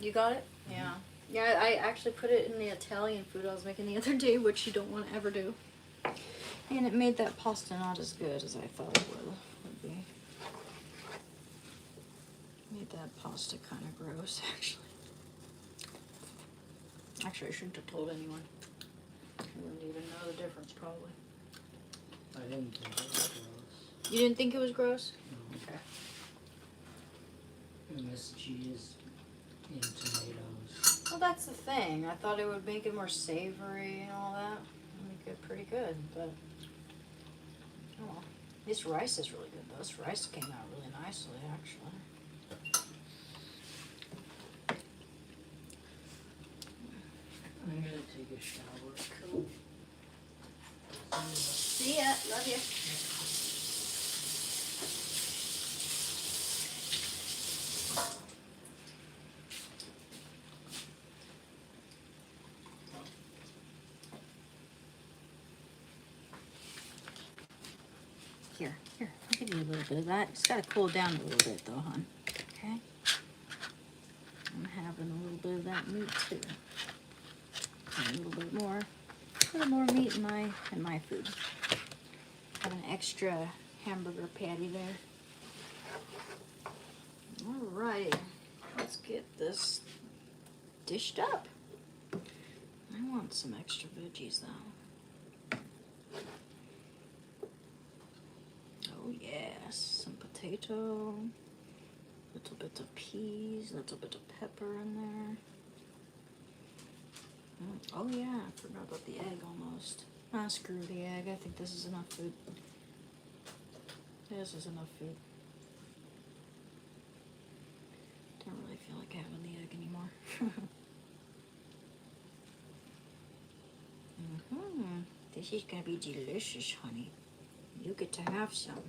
You got it? Yeah. Yeah, I actually put it in the Italian food I was making the other day, which you don't want to ever do. And it made that pasta not as good as I thought it would be. Made that pasta kind of gross, actually. Actually, I shouldn't have told anyone. I wouldn't even know the difference, probably. I didn't think it was gross. You didn't think it was gross? No. Okay. MSG is in tomatoes. Well, that's the thing. I thought it would make it more savory and all that. Make it pretty good, but oh well. This rice is really good though. This rice came out really nicely, actually. I'm gonna take a shower. Cool. See ya. Love you. Here, I'll give you a little bit of that. It's got to cool down a little bit though, hon. Okay? I'm having a little bit of that meat too. And a little bit more meat in my food. Have an extra hamburger patty there. Alright, let's get this dished up. I want some extra veggies though. Oh yes, some potato, little bit of peas, little bit of pepper in there. Oh yeah, I forgot about the egg almost. Ah, screw the egg. I think this is enough food. This is enough food. Don't really feel like having the egg anymore. This is gonna be delicious, honey. You get to have some.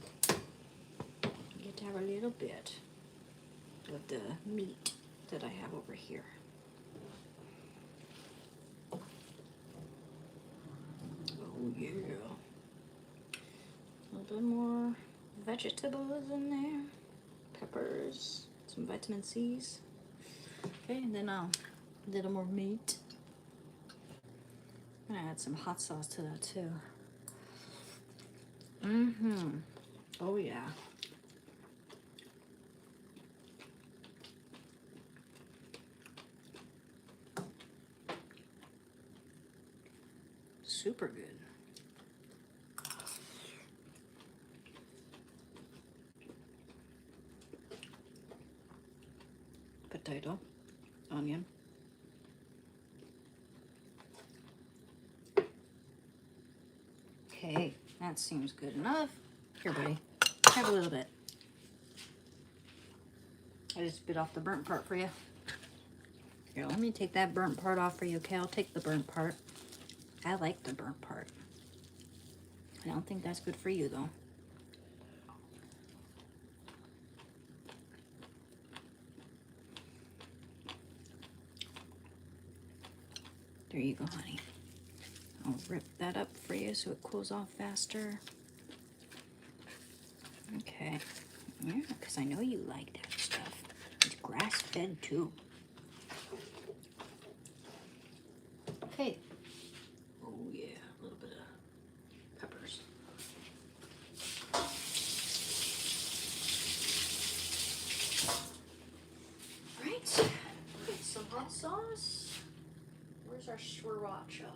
You get to have a little bit of the meat. did I have over here? Oh yeah. A little bit more vegetables in there. Peppers, some vitamin C's. Okay, and then a little more meat. I'm gonna add some hot sauce to that too. Oh yeah. Super good. Potato, onion. Okay, that seems good enough. Here, buddy, have a little bit. I just bit off the burnt part for you. Here, let me take that burnt part off for you, okay? I'll take the burnt part. I like the burnt part. I don't think that's good for you, though. There you go, honey. I'll rip that up for you so it cools off faster. Okay. Yeah, because I know you like that stuff. It's grass-fed, too. Okay. Oh, yeah. A little bit of peppers. Right. Get some hot sauce. Where's our sriracha?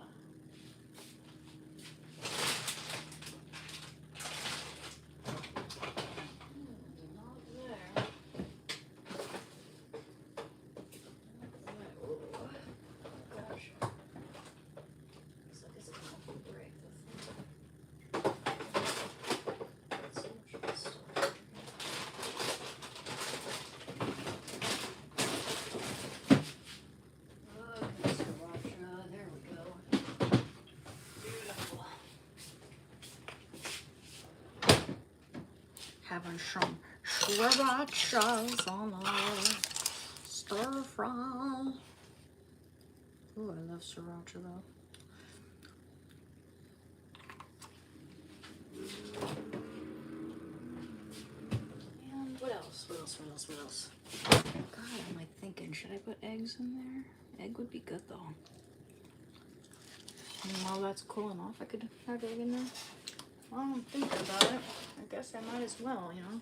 Having some srirachas on our stir fry. Oh, I love sriracha though. And what else? What else? What else? What else? God, am I thinking? Should I put eggs in there? Egg would be good though. And while that's cooling off, I could have egg in there. Well, I'm thinking about it. I guess I might as well, you know.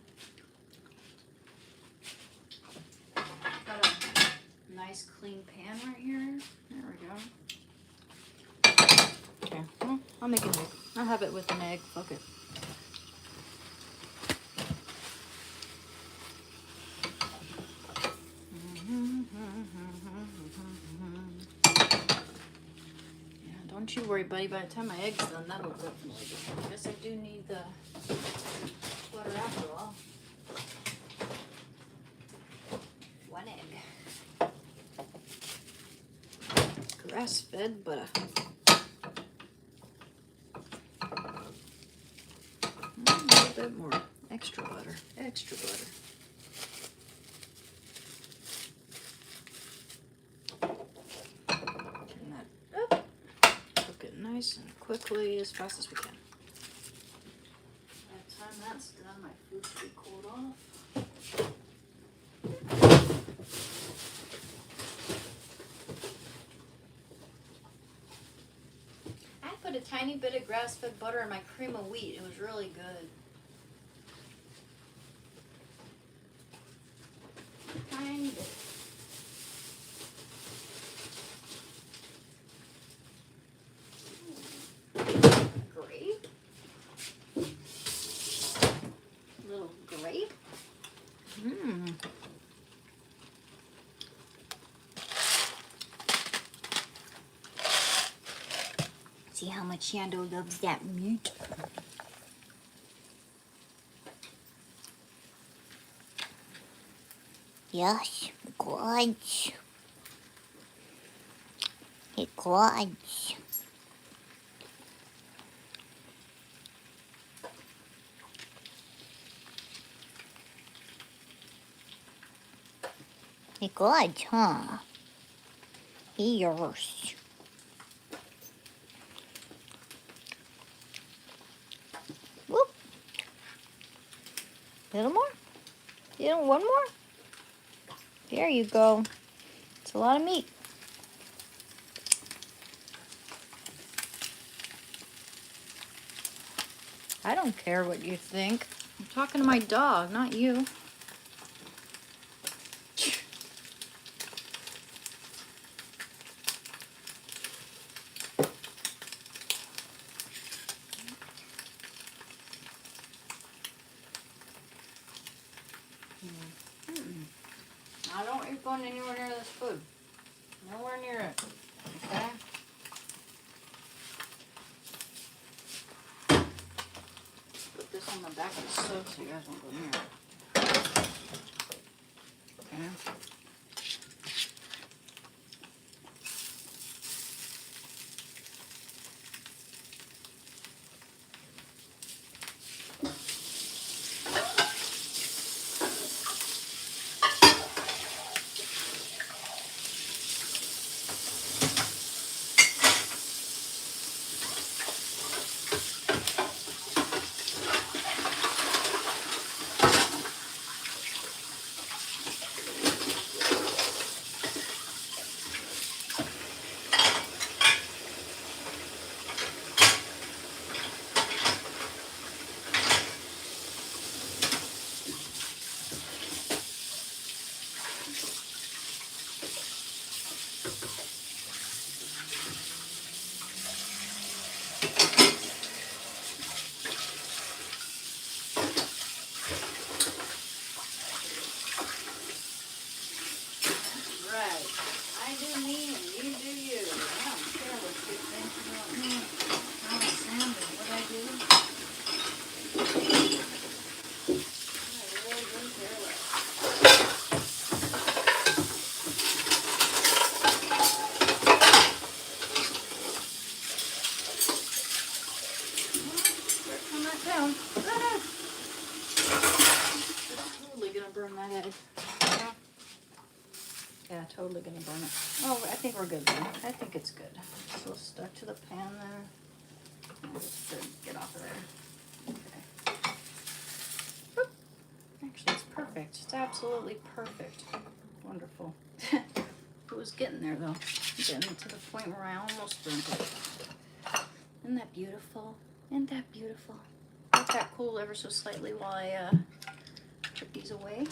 Got a nice clean pan right here. There we go. Okay, well, I'll make an egg. I'll have it with an egg. Fuck it. Yeah, don't you worry, buddy. By the time my egg's done, that'll definitely be. I guess I do need the butter after all. One egg. Grass-fed butter. A little bit more. Extra butter. Extra butter. Turn that up. Cook it nice and quickly, as fast as we can. By the time that's done, my food should be cooled off. I put a tiny bit of grass-fed butter in my cream of wheat. It was really good. Tiny bit. Grape. Little grape. Mmm. See how much Shando loves that meat. Yes, good. It's good. He good, huh? Ears. Whoop. A little more? One more? There you go. It's a lot of meat. I don't care what you think. I'm talking to my dog, not you. I don't want you going anywhere near this food. Nowhere near it. Okay? Put this on the back of the stove so you guys won't go near it. Okay? Right. I do me and you do you. I don't care what you think about me. Oh, Sandy, what'd I do? I really do care less. Turn that down. Totally gonna burn that egg. Yeah, totally gonna burn it. Oh, I think we're good then. I think it's good. So stuck to the pan there. I'll just get off of there. Okay. Whoop. Actually, it's perfect. It's absolutely perfect. Wonderful. It was getting there though. Getting to the point where I almost burnt it. Isn't that beautiful? Isn't that beautiful? Let that cool ever so slightly while I put these away.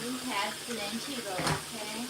You have plenty though, okay?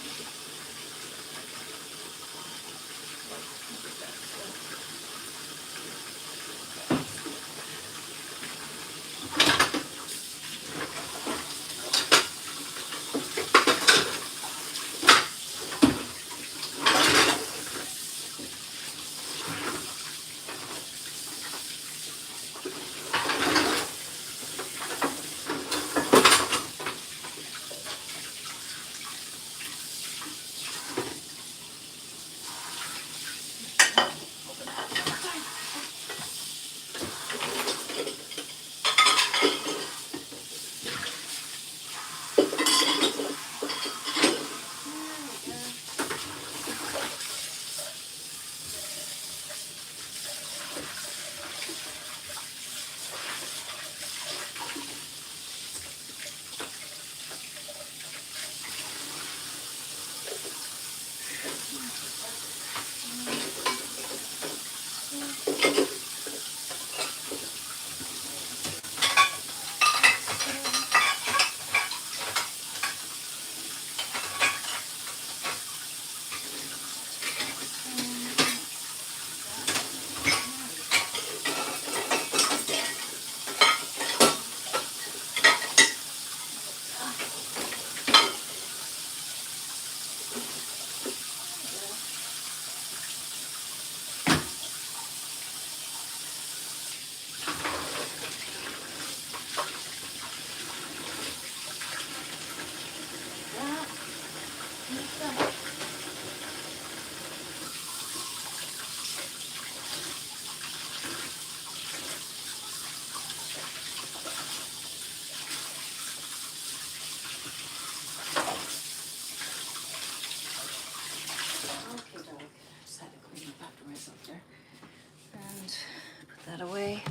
that away.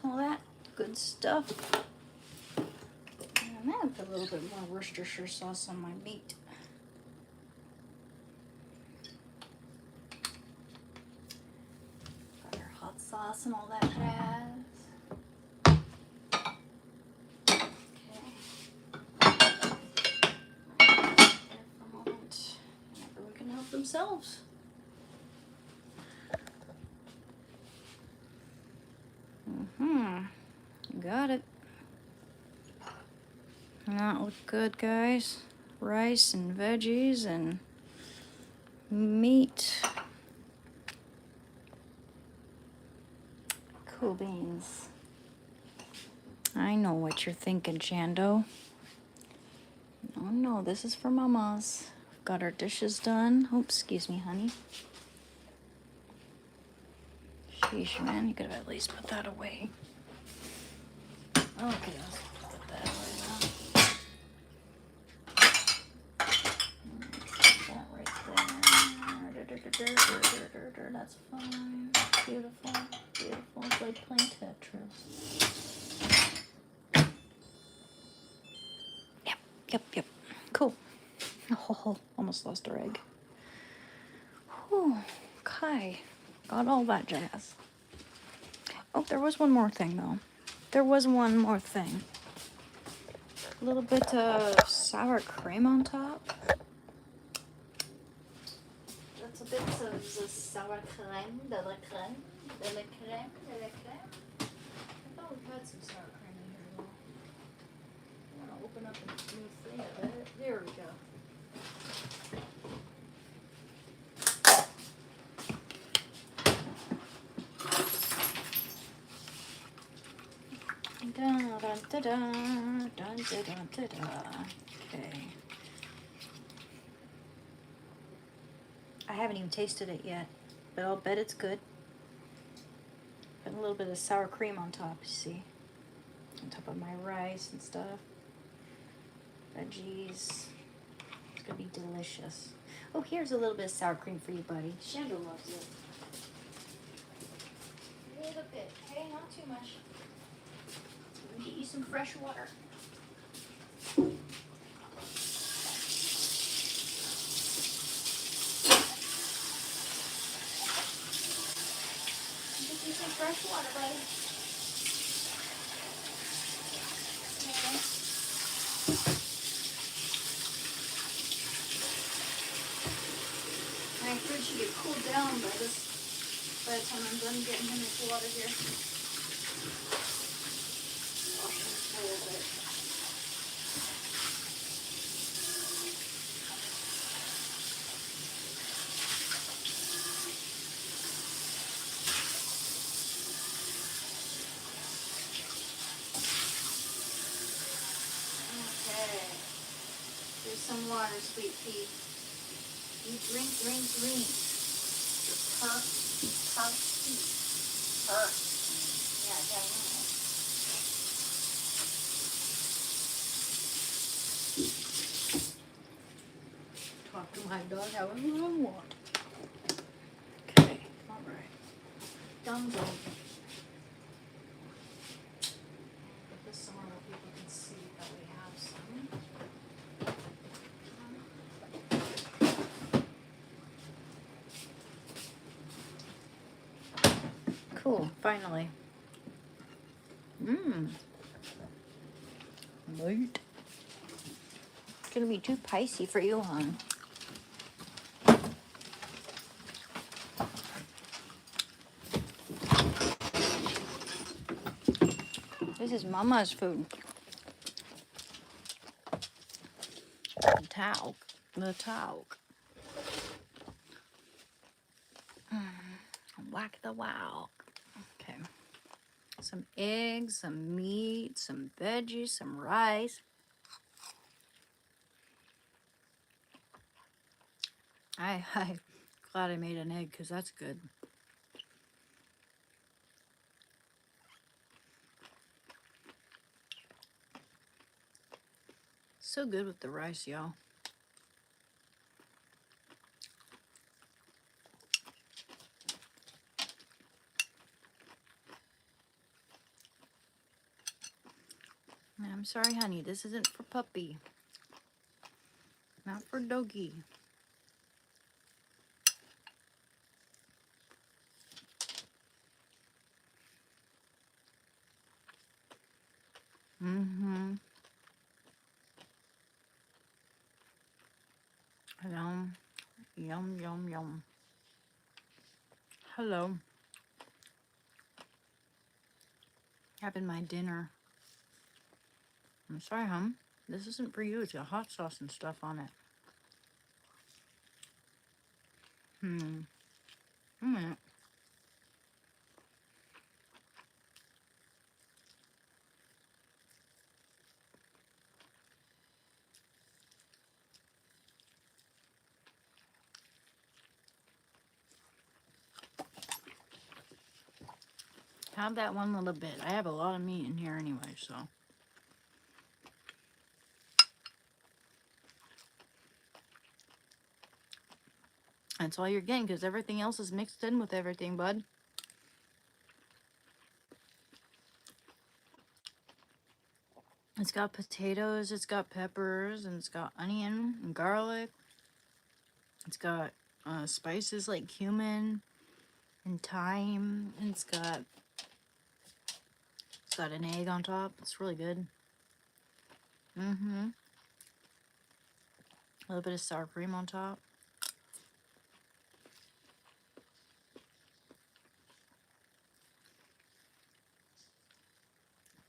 All that good stuff. And I'm gonna put a little bit more Worcestershire sauce on my meat. Got our hot sauce and all that jazz. There for a moment. And everyone can help themselves. Got it. That look good, guys. Rice and veggies and meat. Cool beans. I know what you're thinking, Chando. Oh no, this is for Mama's. Got our dishes done. Oh, excuse me, honey. Sheesh, man, you could have at least put that away. Okay, let's put that away now. That right there. That's fine. Beautiful, beautiful. It's like playing Tetris. Yep. Cool. Oh, almost lost our egg. Whew. Okay. Got all that jazz. Oh, there was one more thing, though. A little bit of sour cream on top. That's a bit of the sour creme, de la creme. I thought we had some sour cream in here, though. I want to open up a new thing of it. There we go. Okay. I haven't even tasted it yet, but I'll bet it's good. Put a little bit of sour cream on top, you see. On top of my rice and stuff. Veggies. It's gonna be delicious. Oh, here's a little bit of sour cream for you, buddy. Shando loves it. A little bit, okay? Not too much. Let me get you some fresh water. Get you some fresh water, buddy. Okay. My fridge should get cooled down by the time I'm done getting him his water here. Wash him a little bit. Okay. Here's some water, sweet pea. You drink. Purr. Yeah, definitely. Talk to my dog however I want. Okay, alright. Done. Put this somewhere where people can see that we have some. Cool, finally. Right. It's gonna be too spicy for you, hon. This is Mama's food. The talc. Whack the wow. Okay. Some eggs, some meat, some veggies, some rice. I'm glad I made an egg because that's good. So good with the rice, y'all. I'm sorry, honey. This isn't for puppy. Not for doggy. Mm-hmm. Yum. Yum, yum, yum. Hello. Having my dinner. I'm sorry, hon. This isn't for you. It's got hot sauce and stuff on it. Mm. Have that one little bit. I have a lot of meat in here anyway, so. That's all you're getting because everything else is mixed in with everything, bud. It's got potatoes, it's got peppers, and it's got onion and garlic. It's got spices like cumin and thyme, and it's got an egg on top. It's really good. A little bit of sour cream on top.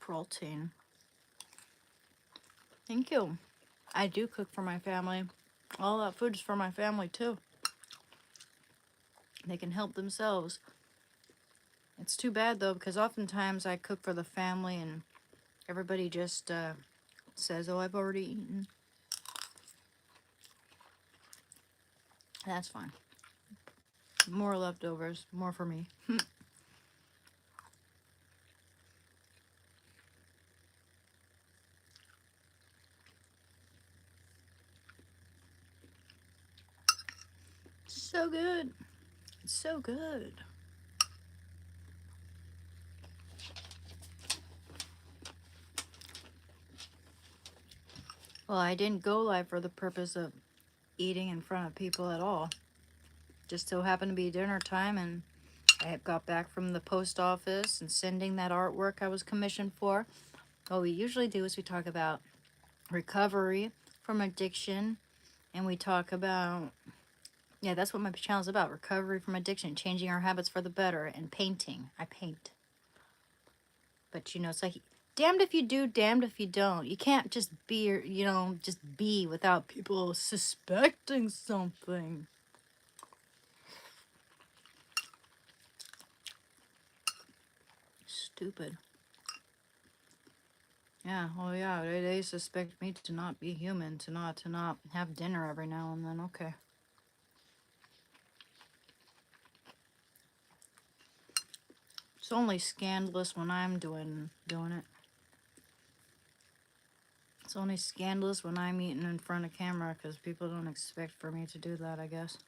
Protein. Thank you. I do cook for my family. All that food is for my family too. They can help themselves. It's too bad though, because oftentimes I cook for the family and everybody just says, oh, I've already eaten. That's fine. More leftovers, more for me. So good. It's so good. Well, I didn't go live for the purpose of eating in front of people at all. Just so happened to be dinner time, and I got back from the post office and sending that artwork I was commissioned for. What we usually do is we talk about recovery from addiction, and we talk about, yeah, that's what my channel is about, recovery from addiction, changing our habits for the better, and painting. I paint. But, you know, it's like, damned if you do, damned if you don't. You can't just be, you know, just be without people suspecting something. Stupid. Yeah, well, yeah, they suspect me to not be human, to not have dinner every now and then. Okay. It's only scandalous when I'm doing it. It's only scandalous when I'm eating in front of camera because people don't expect for me to do that, I guess.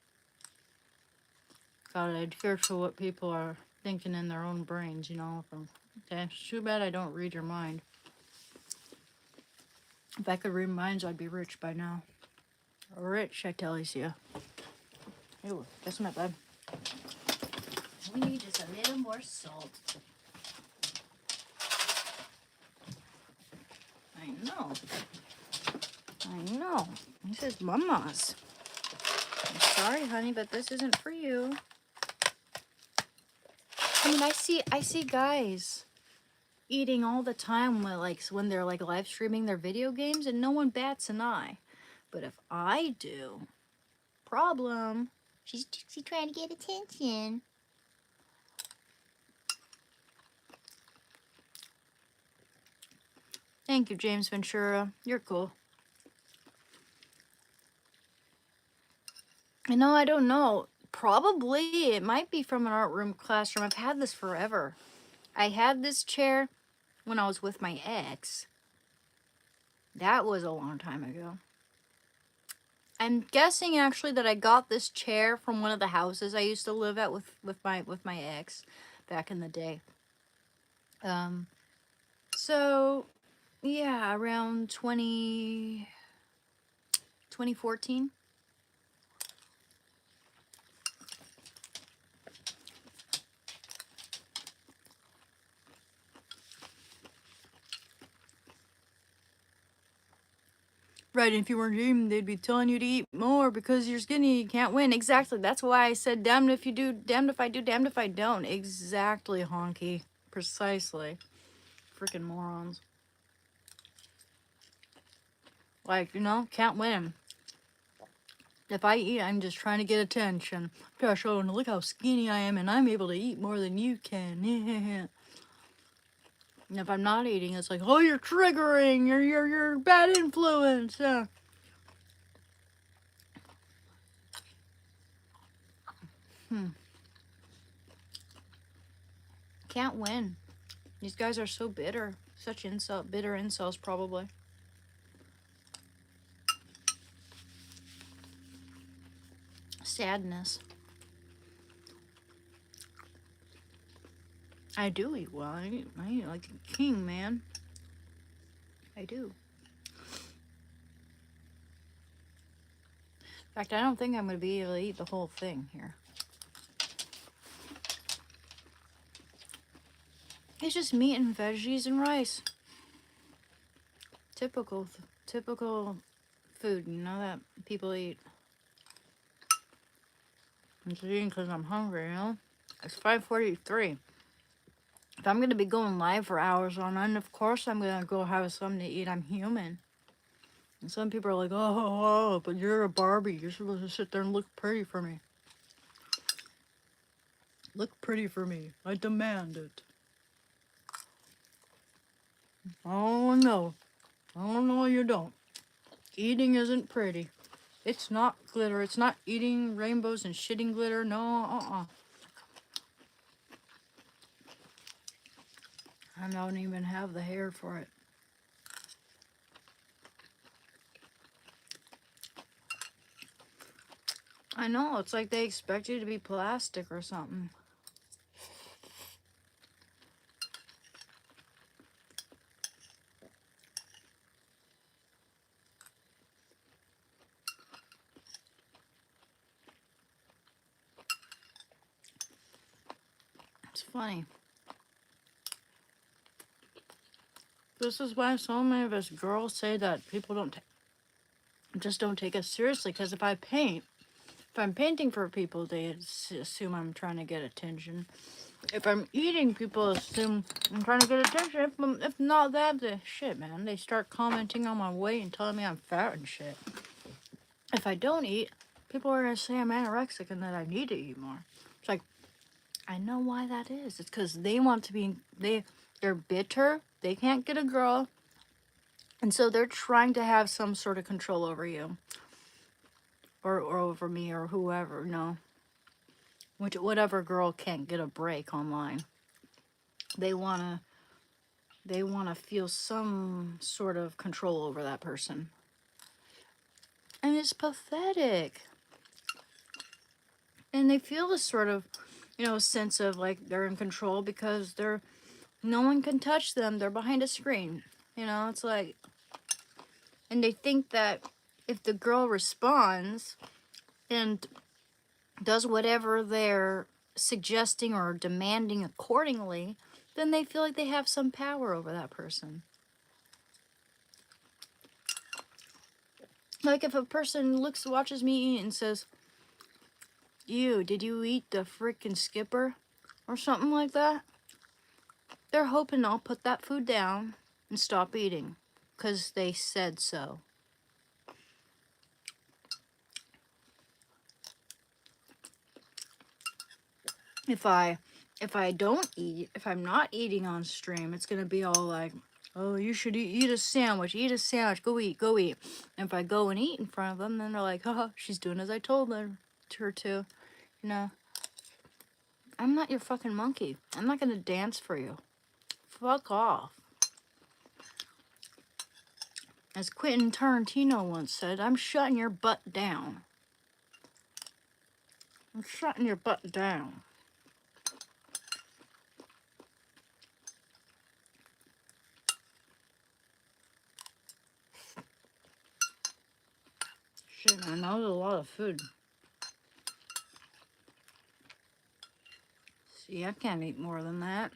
Gotta adhere to what people are thinking in their own brains, you know. Okay, it's too bad I don't read your mind. If I could read minds, I'd be rich by now. Rich, I tell you. Ew, that's not bad. We need just a little more salt. I know. This is Mama's. I'm sorry, honey, but this isn't for you. I mean, I see guys eating all the time when they're like live streaming their video games, and no one bats an eye. But if I do, problem. She's trying to get attention. Thank you, James Ventura. You're cool. No, I don't know. Probably it might be from an art room classroom. I've had this forever. I had this chair when I was with my ex. That was a long time ago. I'm guessing actually that I got this chair from one of the houses I used to live at with my ex back in the day. So Yeah, around 2014. Right, if you weren't eating, they'd be telling you to eat more because you're skinny, you can't win. Exactly, that's why I said damned if you do, damned if I do, damned if I don't. Exactly, honky. Precisely. Freaking morons. Like, you know, can't win. If I eat, I'm just trying to get attention. Gosh, show look how skinny I am and I'm able to eat more than you can. And if I'm not eating, it's like, oh, you're triggering, you're bad influence. Can't win. These guys are so bitter. Such bitter incels, probably. Sadness. I do eat well. I eat like a king, man. I do. In fact, I don't think I'm going to be able to eat the whole thing here. It's just meat and veggies and rice. Typical food, you know, that people eat. I'm just eating because I'm hungry, you know? It's 5:43. If I'm going to be going live for hours on end, of course I'm going to go have something to eat. I'm human. And some people are like, oh, but you're a Barbie. You're supposed to sit there and look pretty for me. Look pretty for me. I demand it. Oh, no. Oh, no, you don't. Eating isn't pretty. It's not glitter. It's not eating rainbows and shitting glitter. No, I don't even have the hair for it. I know, it's like they expect you to be plastic or something. It's funny. This is why so many of us girls say that people just don't take us seriously. Because if I'm painting for people, they assume I'm trying to get attention. If I'm eating, people assume I'm trying to get attention. If not that, shit, man. They start commenting on my weight and telling me I'm fat and shit. If I don't eat, people are going to say I'm anorexic and that I need to eat more. It's like, I know why that is. It's because they want to be, they're bitter. They can't get a girl. And so they're trying to have some sort of control over you. Or over me or whoever, whatever girl can't get a break online. They wanna feel some sort of control over that person. And it's pathetic. And they feel this sort of, sense of like they're in control because no one can touch them. They're behind a screen. It's like, and they think that if the girl responds and does whatever they're suggesting or demanding accordingly, then they feel like they have some power over that person. Like if a person watches me eat and says, did you eat the frickin' skipper? Or something like that. They're hoping I'll put that food down and stop eating. 'Cause they said so. If I don't eat, if I'm not eating on stream, it's gonna be all like, oh, you should eat a sandwich, go eat. And if I go and eat in front of them, then they're like, haha, she's doing as I told her to. I'm not your fucking monkey. I'm not gonna dance for you. Fuck off. As Quentin Tarantino once said, I'm shutting your butt down. I'm shutting your butt down. And that was a lot of food. See, I can't eat more than that.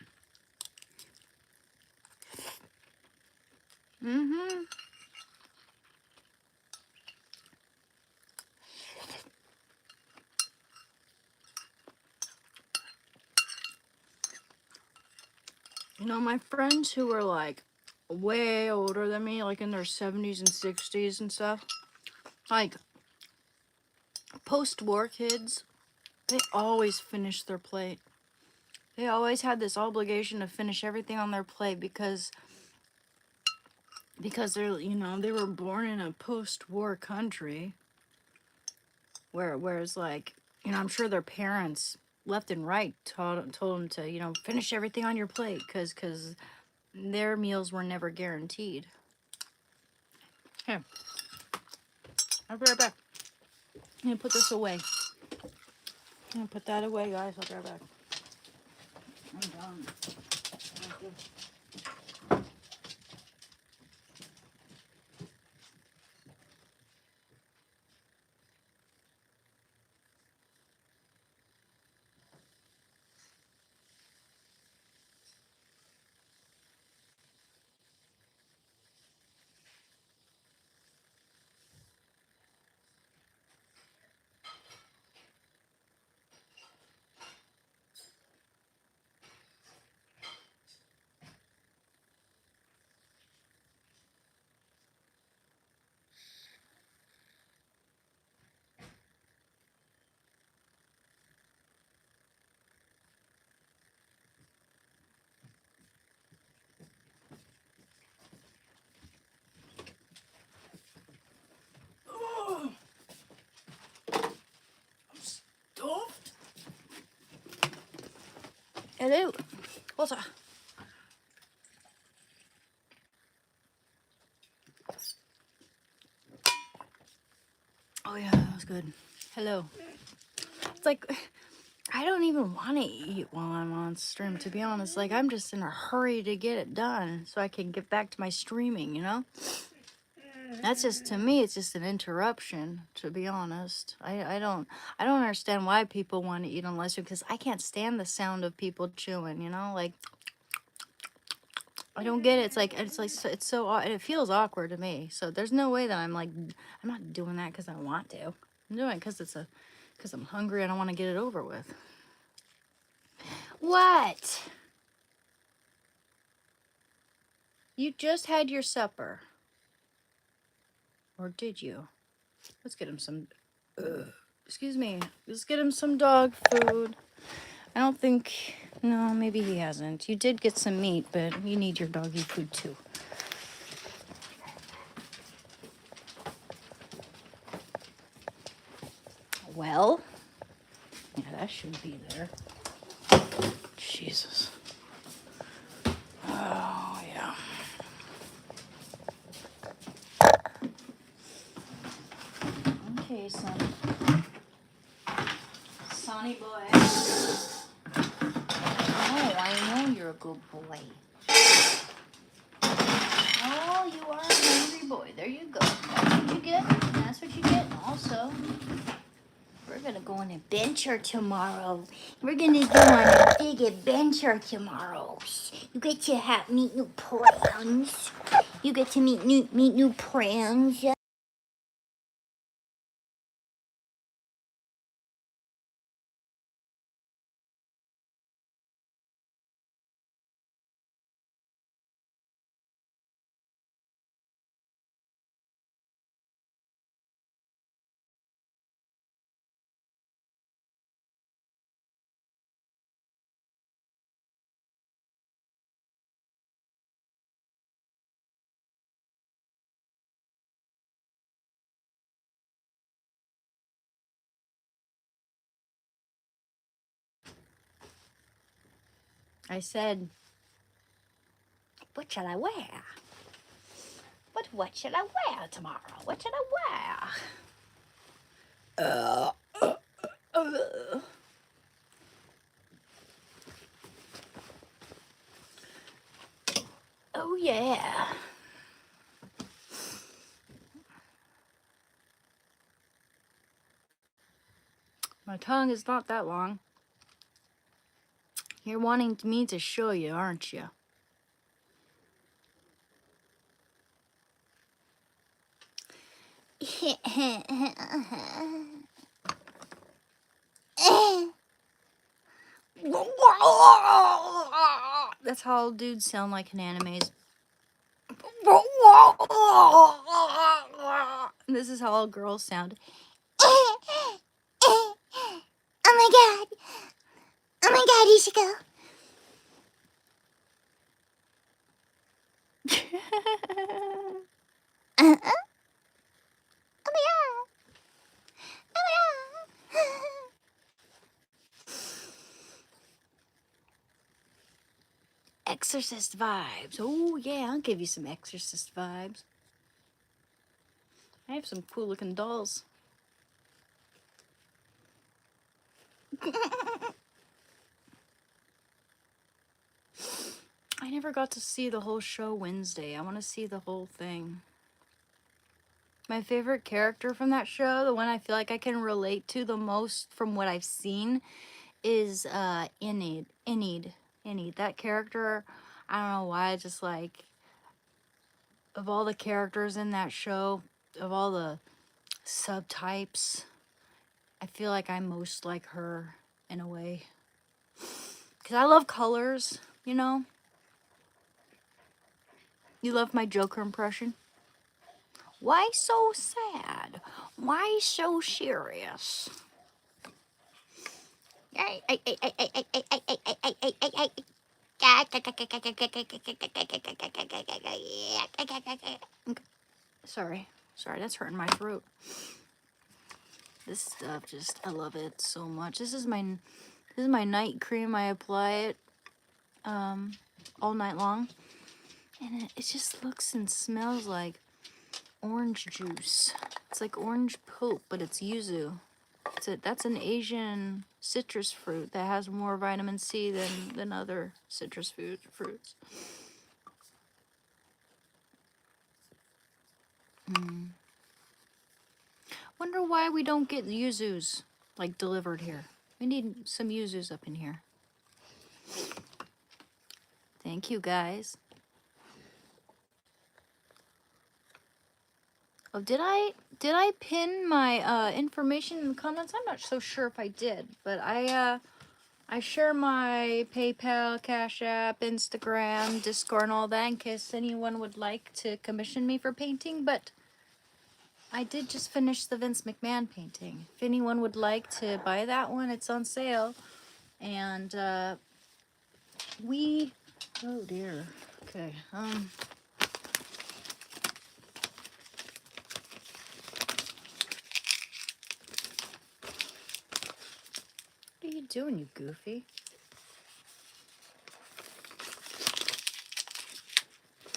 Mm-hmm. You know, my friends who were like way older than me, like in their 70s and 60s and stuff, like post-war kids, they always finished their plate. They always had this obligation to finish everything on their plate because they're, you know, they were born in a post-war country whereas like, you know, I'm sure their parents left and right told them to, you know, finish everything on your plate because their meals were never guaranteed. Here, I'll be right back. I'm gonna put this away. I'm gonna put that away, guys. I'll be right back. I'm done. Thank you. Oh, I'm stuffed. Hello. What's that? Oh yeah, that was good. Hello. It's like I don't even want to eat while I'm on stream, to be honest. Like I'm just in a hurry to get it done so I can get back to my streaming, you know? That's just, to me, it's just an interruption, to be honest. I don't understand why people want to eat on live stream because I can't stand the sound of people chewing, you know? Like I don't get it. It's so it feels awkward to me. So there's no way that I'm not doing that because I want to. I'm doing it because I'm hungry and I want to get it over with. What? You just had your supper. Or did you? Let's get him some excuse me. Let's get him some dog food. I don't think, no, maybe he hasn't. You did get some meat, but you need your doggy food too. Well, yeah, that should be there. Jesus. Oh, yeah. Okay, Sonny. Sonny boy. Oh, I know you're a good boy. Oh, you are a hungry boy. There you go. That's what you get. That's what you get. And also, we're gonna go on an adventure tomorrow. We're gonna go on a big adventure tomorrow. You get to meet new friends. You get to meet new friends. I said, what shall I wear? What should I wear tomorrow? What should I wear? Oh yeah. My tongue is not that long. You're wanting me to show you, aren't you? That's how all dudes sound like in animes. This is how all girls sound. Oh my god. Oh my god, you should go. Oh my god. Oh my god. Exorcist vibes. Oh yeah, I'll give you some exorcist vibes. I have some cool looking dolls. I never got to see the whole show Wednesday. I want to see the whole thing. My favorite character from that show, the one I feel like I can relate to the most from what I've seen, is Enid. That character, I don't know why, I just like, of all the characters in that show, of all the subtypes, I feel like I'm most like her in a way. Because I love colors, you know? You love my Joker impression? Why so sad? Why so serious? Sorry, that's hurting my throat. This stuff just, I love it so much. This is my night cream. I apply it all night long, and it just looks and smells like orange juice. It's like orange pulp, but it's yuzu. That's an Asian citrus fruit that has more vitamin C than other citrus fruits. Wonder why we don't get yuzus like delivered here. We need some yuzus up in here. Thank you guys. Oh, did I pin my information in the comments? I'm not so sure if I did, but I share my PayPal, Cash App, Instagram, Discord, and all that in case anyone would like to commission me for painting. But I did just finish the Vince McMahon painting. If anyone would like to buy that one, it's on sale. And oh dear. Okay. What are you doing, you goofy?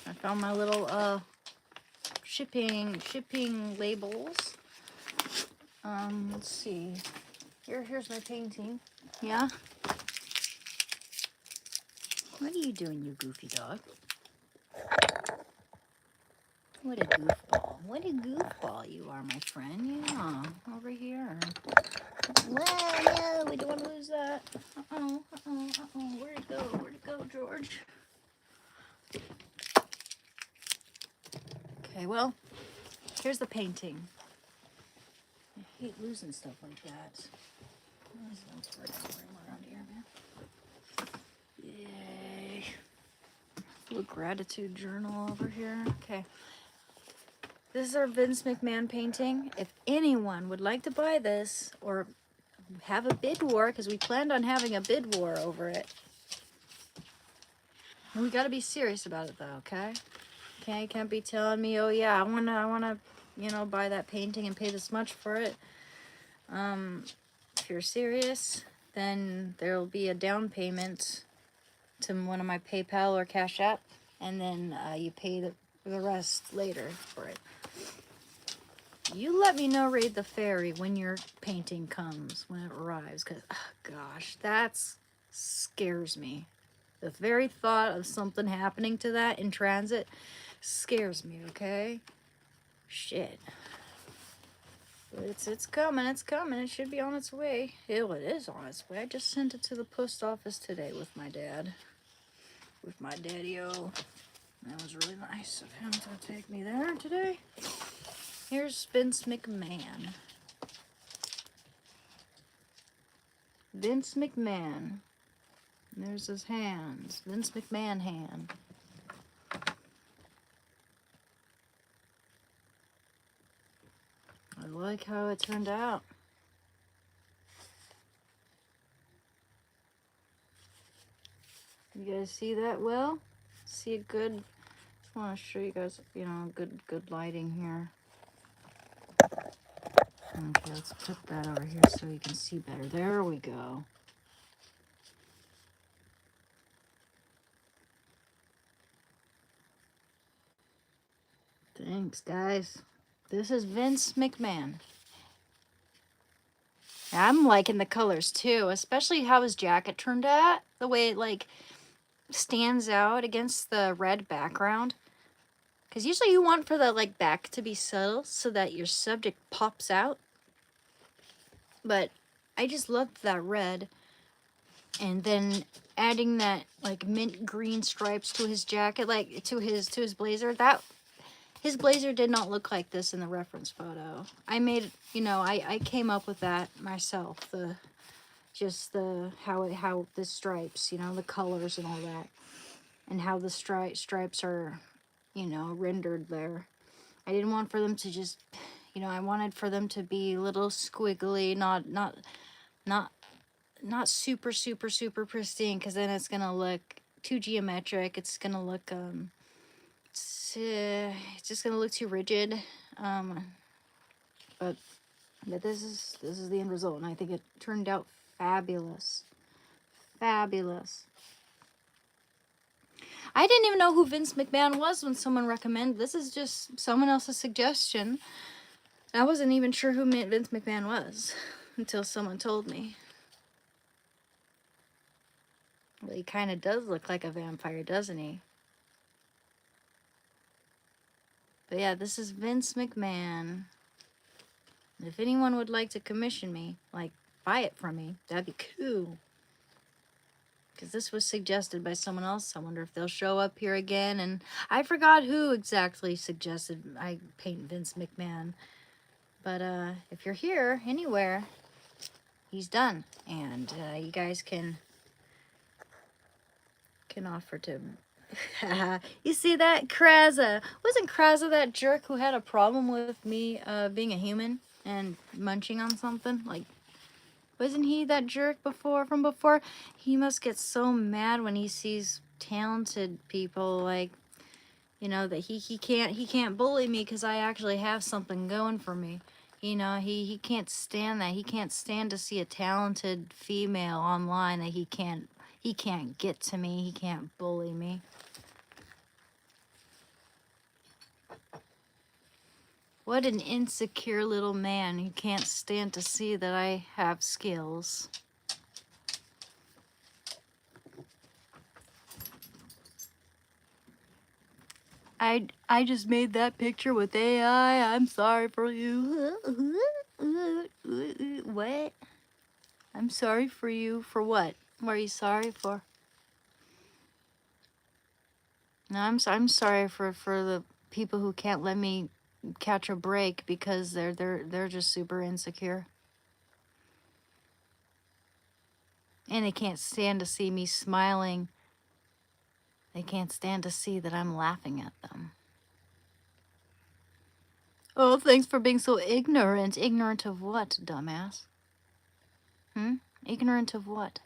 I found my little shipping labels. Let's see. Here's my painting. Yeah. What are you doing, you goofy dog? What a goofball. What a goofball you are, my friend. Yeah. Over here. Well, no, we don't want to lose that. Where'd it go, George? Okay, well, here's the painting. I hate losing stuff like that. Around here, man. Yay. Little gratitude journal over here. Okay. This is our Vince McMahon painting. If anyone would like to buy this or have a bid war, because we planned on having a bid war over it. And we got to be serious about it though, okay? Okay, you can't be telling me, oh yeah, I wanna, buy that painting and pay this much for it. If you're serious, then there'll be a down payment to one of my PayPal or Cash App, and then you pay the rest later for it. You let me know, Raid the Fairy, when your painting comes, when it arrives, because, gosh, that scares me. The very thought of something happening to that in transit scares me, okay? Shit. But it's coming, it's coming. It should be on its way. Ew, it is on its way. I just sent it to the post office today with my dad. With my daddy-o. That was really nice of him to take me there today. Here's Vince McMahon. Vince McMahon. There's his hands. Vince McMahon hand. I like how it turned out. You guys see that well? See it good? Just want to show you guys, you know, good lighting here. Okay, let's put that over here so you can see better. There we go. Thanks, guys. This is Vince McMahon. I'm liking the colors too, especially how his jacket turned out. The way it like stands out against the red background. Because usually you want for the like back to be subtle so that your subject pops out. But I just loved that red. And then adding that like mint green stripes to his jacket, like to his blazer. That his blazer did not look like this in the reference photo. I made, you know, I came up with that myself. The how the stripes, you know, the colors and all that, and how the stripes are, you know, rendered there. I didn't want for them to just, you know, I wanted for them to be a little squiggly, not super pristine, because then it's gonna look too geometric. It's gonna look it's just gonna look too rigid. But this is the end result, and I think it turned out fabulous. Fabulous. I didn't even know who Vince McMahon was when someone recommended. This is just someone else's suggestion. I wasn't even sure who Vince McMahon was until someone told me. Well, he kind of does look like a vampire, doesn't he? But yeah, this is Vince McMahon. If anyone would like to commission me, like buy it from me, that'd be cool. Because this was suggested by someone else. I wonder if they'll show up here again. And I forgot who exactly suggested I paint Vince McMahon. But if you're here, anywhere, he's done. And you guys can offer to... You see that? Kraza. Wasn't Kraza that jerk who had a problem with me being a human and munching on something? Like, wasn't he that jerk from before? He must get so mad when he sees talented people, like, you know, that he can't bully me because I actually have something going for me. You know, he can't stand that. He can't stand to see a talented female online that he can't get to me. He can't bully me. What an insecure little man who can't stand to see that I have skills. I just made that picture with AI. I'm sorry for you. What? I'm sorry for you. For what? What are you sorry for? No, I'm sorry for the people who can't let me catch a break because they're just super insecure. And they can't stand to see me smiling. They can't stand to see that I'm laughing at them. Oh, thanks for being so ignorant. Ignorant of what, dumbass? Ignorant of what?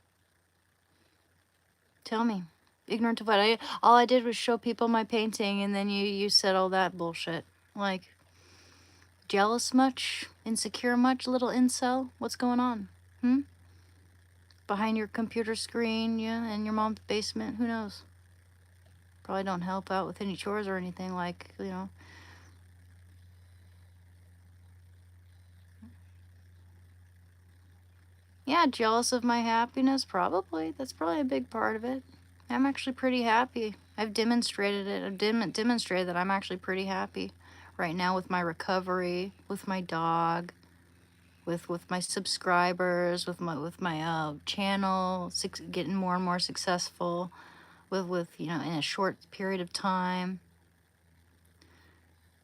Tell me. Ignorant of what? All I did was show people my painting, and then you said all that bullshit. Like, jealous much? Insecure much, little incel? What's going on? Behind your computer screen, yeah, in your mom's basement? Who knows? Probably don't help out with any chores or anything, like, you know. Yeah, jealous of my happiness? Probably. That's probably a big part of it. I'm actually pretty happy. I've demonstrated it. I've demonstrated that I'm actually pretty happy right now with my recovery, with my dog. with my subscribers, with my channel, getting more and more successful, with you know, in a short period of time.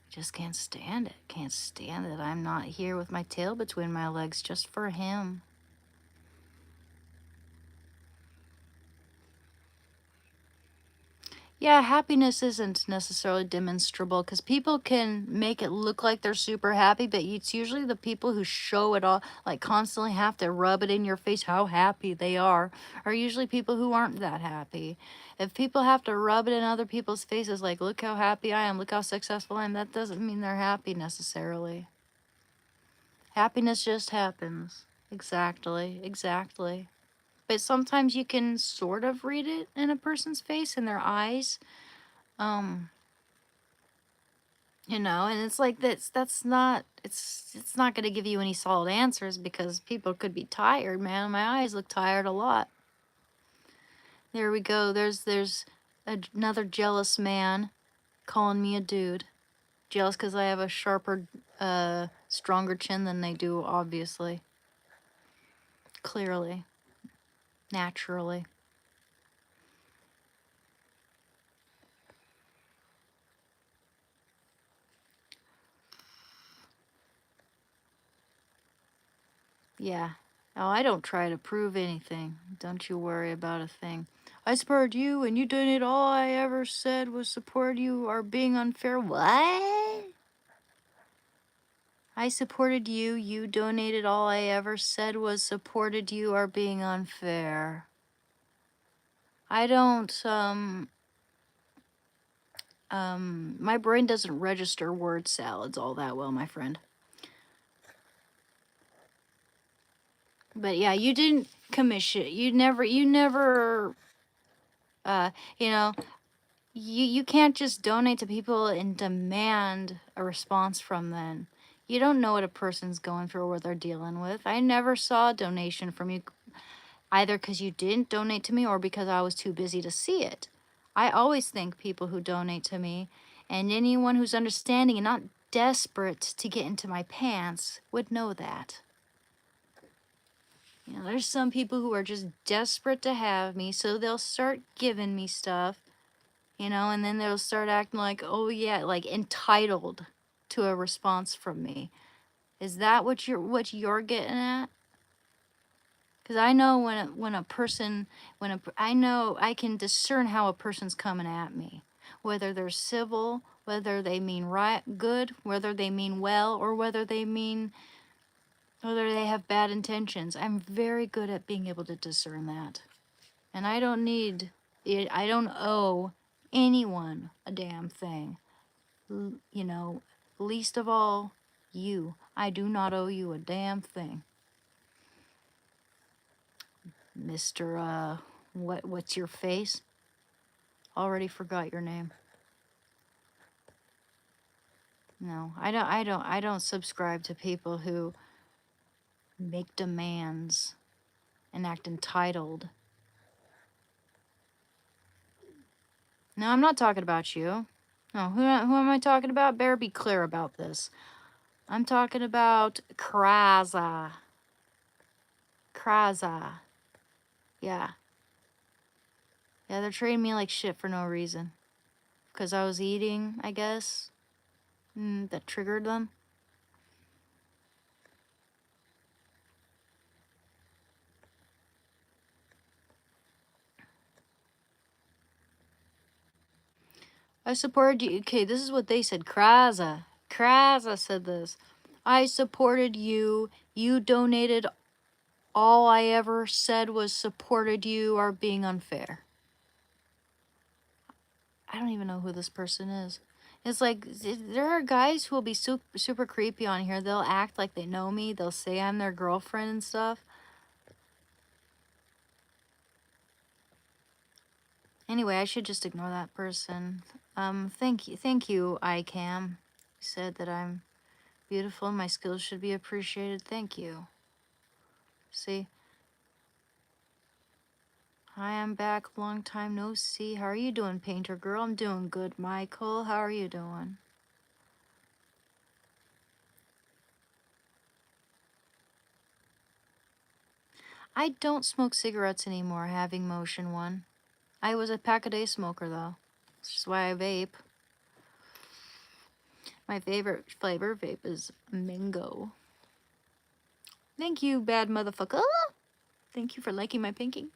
Just can't stand it. Can't stand that I'm not here with my tail between my legs just for him. Yeah, happiness isn't necessarily demonstrable because people can make it look like they're super happy, but it's usually the people who show it all, like constantly have to rub it in your face how happy they are usually people who aren't that happy. If people have to rub it in other people's faces, like, look how happy I am, look how successful I am, that doesn't mean they're happy necessarily. Happiness just happens. Exactly, exactly. But sometimes you can sort of read it in a person's face, in their eyes. Um, you know, and it's like that's not it's not going to give you any solid answers because people could be tired, man. My eyes look tired a lot. There we go. There's another jealous man calling me a dude. Jealous because I have a sharper, stronger chin than they do, obviously. Clearly. Naturally. Yeah. Oh, I don't try to prove anything. Don't you worry about a thing. I support you and you did all I ever said was support you are being unfair. What? I supported you. You donated all I ever said was supported you are being unfair. I don't, my brain doesn't register word salads all that well, my friend. But yeah, you didn't commission, you never, uh, you know, you can't just donate to people and demand a response from them. You don't know what a person's going through or what they're dealing with. I never saw a donation from you either because you didn't donate to me or because I was too busy to see it. I always thank people who donate to me, and anyone who's understanding and not desperate to get into my pants would know that. You know, there's some people who are just desperate to have me, so they'll start giving me stuff, you know, and then they'll start acting like, oh yeah, like entitled to a response from me. Is that what you're getting at? Because I know when a person, I know I can discern how a person's coming at me, whether they're civil, whether they mean right, good, whether they mean well, or whether they have bad intentions. I'm very good at being able to discern that, and I don't need it. I don't owe anyone a damn thing. You know, least of all you. I do not owe you a damn thing. Mr. What's your face? Already forgot your name. No, I don't subscribe to people who make demands and act entitled. No, I'm not talking about you. No, who am I talking about? Better be clear about this. I'm talking about Kraza. Kraza. Yeah. Yeah, they're treating me like shit for no reason. Because I was eating, I guess. That triggered them. I supported you. Okay, this is what they said. Kraza. Kraza said this. I supported you. You donated. All I ever said was supported you are being unfair. I don't even know who this person is. It's like, there are guys who will be super, super creepy on here. They'll act like they know me. They'll say I'm their girlfriend and stuff. Anyway, I should just ignore that person. Thank you, iCam. You said that I'm beautiful and my skills should be appreciated. Thank you. See? Hi, I'm back. Long time no see. How are you doing, Painter Girl? I'm doing good, Michael. How are you doing? I don't smoke cigarettes anymore, having motion one. I was a pack-a-day smoker, though. That's just why I vape. My favorite flavor vape is mango. Thank you, bad motherfucker. Thank you for liking my painting.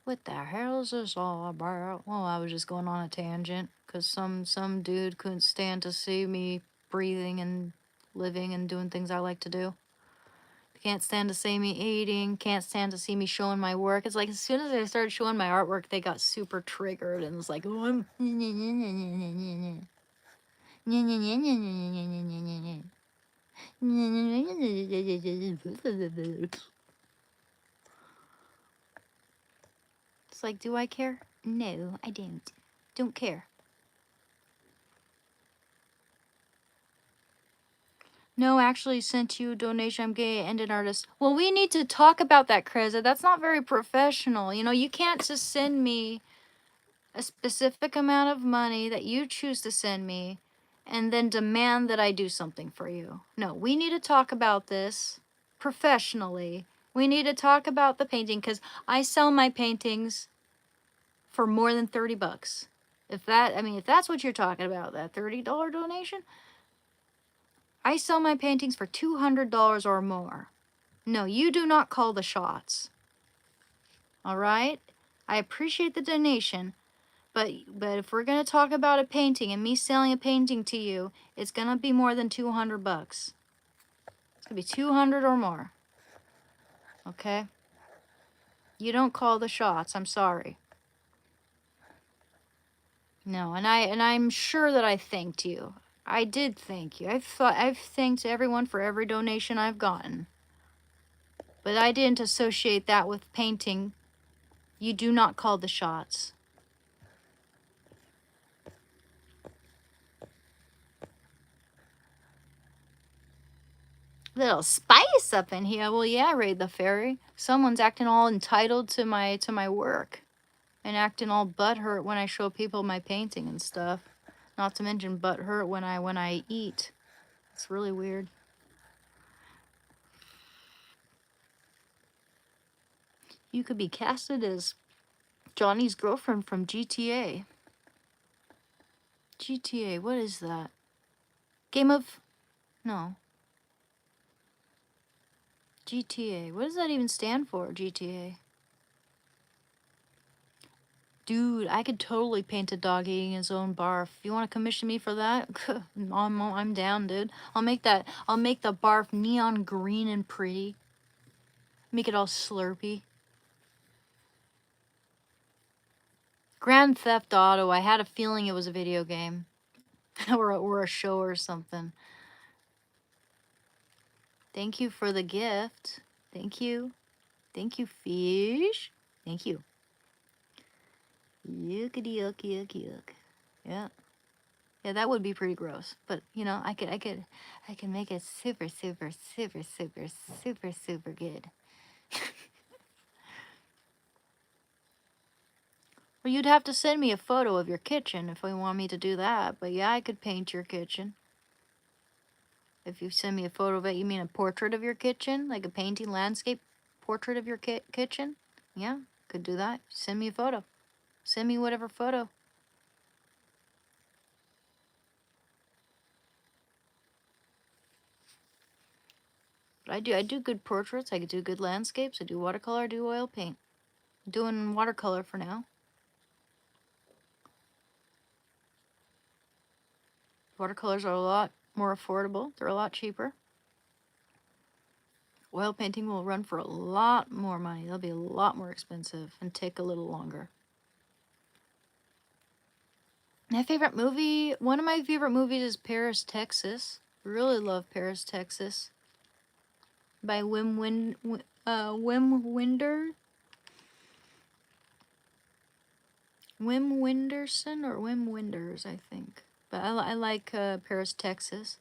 What the hell is this all about? Well, I was just going on a tangent because some dude couldn't stand to see me breathing and living and doing things I like to do. Can't stand to see me eating. Can't stand to see me showing my work. It's like as soon as I started showing my artwork, they got super triggered and it's like, oh, I'm. It's like, do I care? No, I don't. Don't care. No, actually sent you a donation. I'm gay and an artist. Well, we need to talk about that, Kreza. That's not very professional. You know, you can't just send me a specific amount of money that you choose to send me and then demand that I do something for you. No, we need to talk about this professionally. We need to talk about the painting because I sell my paintings for more than 30 bucks. If that's what you're talking about, that $30 donation, I sell my paintings for $200 or more. No, you do not call the shots. All right? I appreciate the donation, but if we're going to talk about a painting and me selling a painting to you, it's going to be more than 200 bucks. It's going to be 200 or more. Okay? You don't call the shots. I'm sorry. No, and I'm sure that I thanked you. I did thank you. I've thanked everyone for every donation I've gotten. But I didn't associate that with painting. You do not call the shots. Little spice up in here. Well, yeah, Raid the Fairy. Someone's acting all entitled to my work. And acting all butthurt when I show people my painting and stuff. Not to mention butthurt when I eat. It's really weird. You could be casted as Johnny's girlfriend from GTA. GTA, what is that? Game of... No. GTA. What does that even stand for, GTA? Dude, I could totally paint a dog eating his own barf. You want to commission me for that? I'm down, dude. I'll make the barf neon green and pretty. Make it all slurpy. Grand Theft Auto. I had a feeling it was a video game. or a show or something. Thank you for the gift. Thank you. Thank you, fish. Thank you. Yuckity yuck yuck yuck. Yeah. Yeah, that would be pretty gross. But you know, I can make it super super super super super super good. Well, you'd have to send me a photo of your kitchen if you want me to do that. But yeah, I could paint your kitchen. If you send me a photo of it, you mean a portrait of your kitchen? Like a painting landscape portrait of your kitchen? Yeah, could do that. Send me a photo. Send me whatever photo. But I do good portraits. I could do good landscapes. I do watercolor. I do oil paint. I'm doing watercolor for now. Watercolors are a lot more affordable. They're a lot cheaper. Oil painting will run for a lot more money. They'll be a lot more expensive and take a little longer. My favorite movie, one of my favorite movies is Paris, Texas. Really love Paris, Texas. By Wim Wenders, or Wim Wenders, I think. But I like Paris, Texas.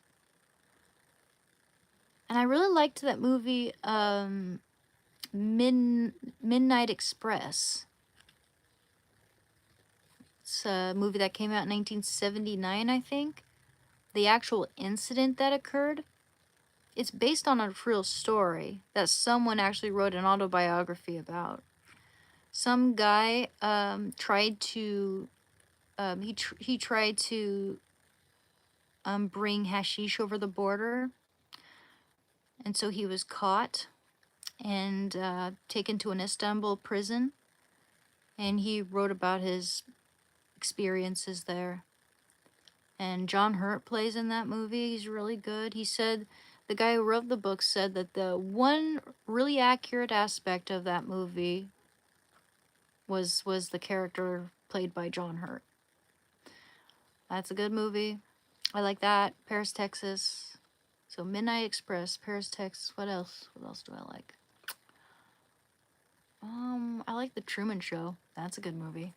And I really liked that movie, Midnight Express. It's a movie that came out in 1979, I think. The actual incident that occurred it's based on a real story that someone actually wrote an autobiography about. Some guy tried to he tried to bring hashish over the border, and so he was caught and taken to an Istanbul prison, and he wrote about his experiences there. And John Hurt plays in that movie. He's really good. He said, the guy who wrote the book said that the one really accurate aspect of that movie was the character played by John Hurt. That's a good movie. I like that. Paris, Texas. So Midnight Express, Paris, Texas. What else? What else do I like? I like The Truman Show. That's a good movie.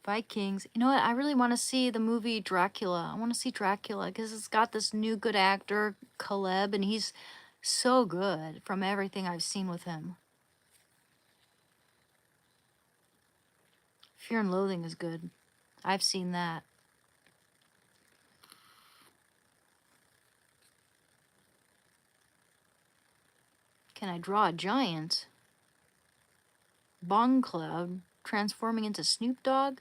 Vikings. You know what? I really want to see the movie Dracula. I want to see Dracula because it's got this new good actor, Caleb, and he's so good from everything I've seen with him. Fear and Loathing is good. I've seen that. Can I draw a giant? Bong Cloud transforming into Snoop Dogg?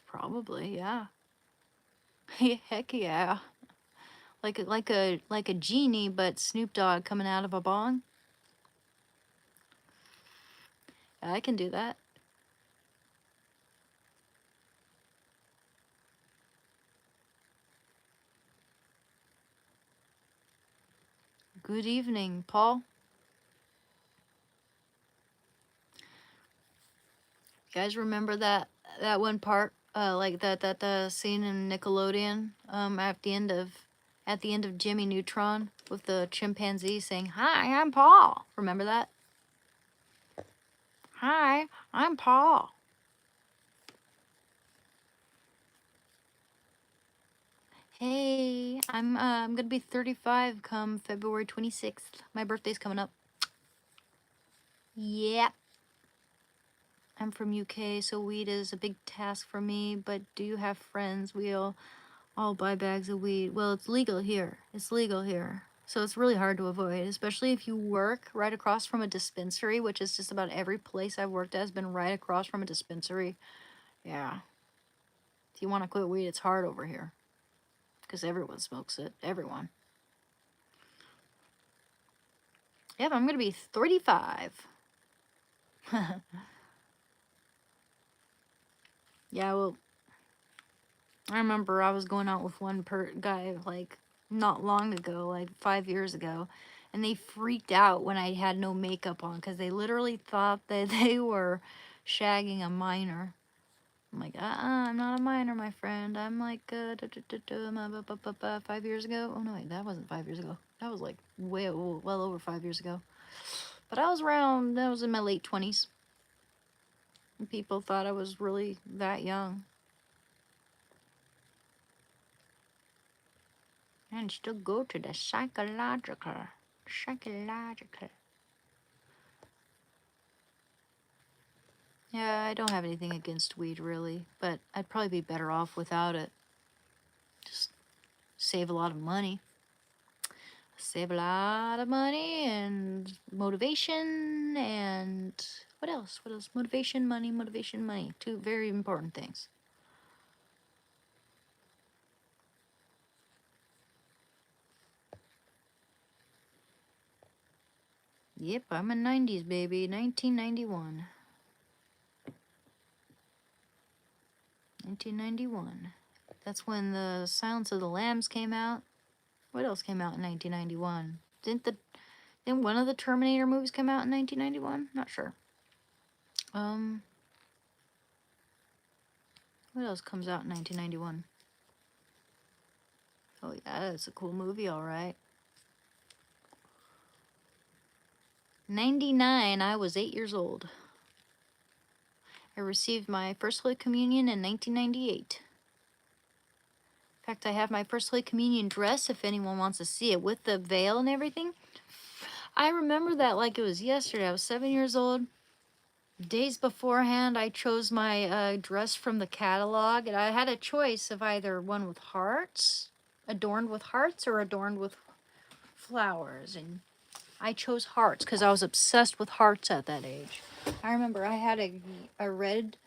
Probably, yeah. Heck yeah. Like a genie, but Snoop Dogg coming out of a bong. I can do that. Good evening, Paul. You guys remember that one part, like that scene in Nickelodeon, at the end of Jimmy Neutron with the chimpanzee saying, "Hi, I'm Paul." Remember that? Hi, I'm Paul. Hey, I'm gonna be 35 come February 26th. My birthday's coming up. Yeah. I'm from UK, so weed is a big task for me, but do you have friends? We'll buy bags of weed. Well, it's legal here. It's legal here. So it's really hard to avoid, especially if you work right across from a dispensary, which is just about every place I've worked at has been right across from a dispensary. Yeah. If you want to quit weed, it's hard over here. Because everyone smokes it. Everyone. Yep, I'm going to be 35. Yeah, well, I remember I was going out with one guy, like, not long ago, like 5 years ago, and they freaked out when I had no makeup on because they literally thought that they were shagging a minor. I'm like, I'm not a minor, my friend. I'm like, 5 years ago. Oh no, wait, that wasn't 5 years ago. That was like well over 5 years ago. But I was in my late 20s. And people thought I was really that young. And still go to the psychological. Yeah, I don't have anything against weed really, but I'd probably be better off without it. Just save a lot of money. Save a lot of money and motivation and what else? What else? Motivation, money. Two very important things. Yep, I'm a 90s baby. 1991. 1991. That's when the Silence of the Lambs came out. What else came out in 1991? Didn't one of the Terminator movies come out in 1991? Not sure. What else comes out in 1991? Oh yeah, it's a cool movie, all right. 99, I was 8 years old. I received my first Holy Communion in 1998. In fact, I have my first Holy Communion dress if anyone wants to see it, with the veil and everything. I remember that like it was yesterday. I was 7 years old. days beforehand, I chose my dress from the catalog, and I had a choice of either one with hearts, adorned with hearts, or adorned with flowers. And I chose hearts because I was obsessed with hearts at that age. I remember I had a red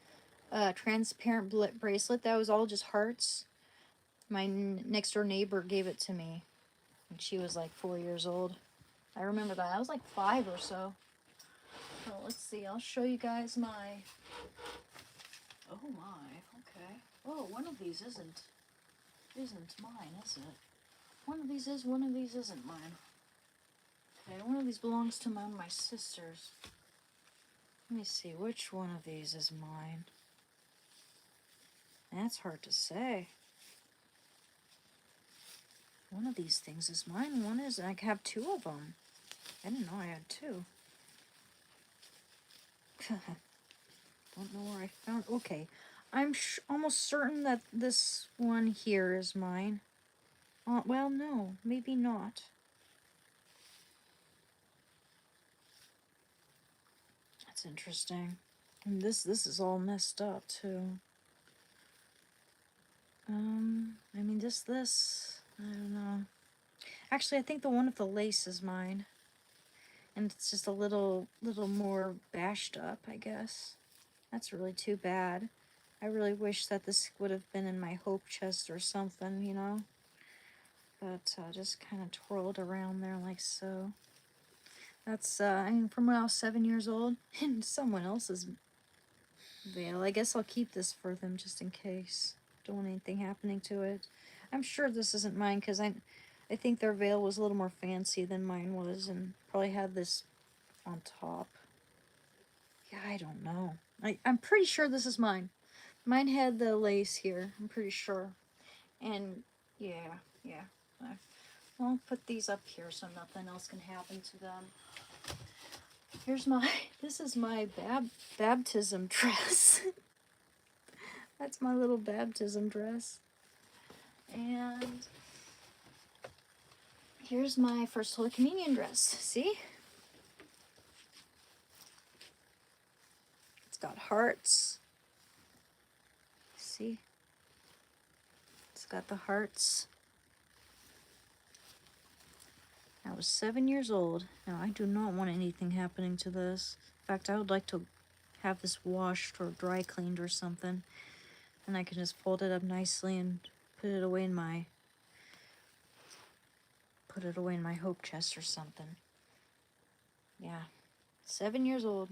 transparent bracelet that was all just hearts. My next door neighbor gave it to me, and she was like 4 years old. I remember that. I was like 5 or so. So let's see. I'll show you guys my. Oh my. Okay. Oh, one of these isn't mine, is it? One of these is. One of these isn't mine. Okay. One of these belongs to one of my sisters. Let me see. Which one of these is mine? That's hard to say. One of these things is mine. One is. I have 2 of them. I didn't know I had 2. Don't know where I found. Okay, I'm almost certain that this one here is mine. Well, no, maybe not. That's interesting. And this is all messed up too. I mean this. I don't know. Actually, I think the one with the lace is mine, and it's just a little more bashed up, I guess. That's really too bad. I really wish that this would have been in my hope chest or something, you know. But just kind of twirled around there like so. That's, I mean, from when I was 7 years old, in someone else's veil. I guess I'll keep this for them just in case. Don't want anything happening to it. I'm sure this isn't mine because I think their veil was a little more fancy than mine was and probably had this on top. Yeah, I don't know. I'm pretty sure this is mine. Mine had the lace here. I'm pretty sure. And yeah. I'll put these up here so nothing else can happen to them. This is my baptism dress. That's my little baptism dress. And here's my first Holy Communion dress. See? It's got hearts. See? It's got the hearts. I was 7 years old. Now, I do not want anything happening to this. In fact, I would like to have this washed or dry cleaned or something. And I can just fold it up nicely and put it away in my hope chest or something. Yeah. 7 years old.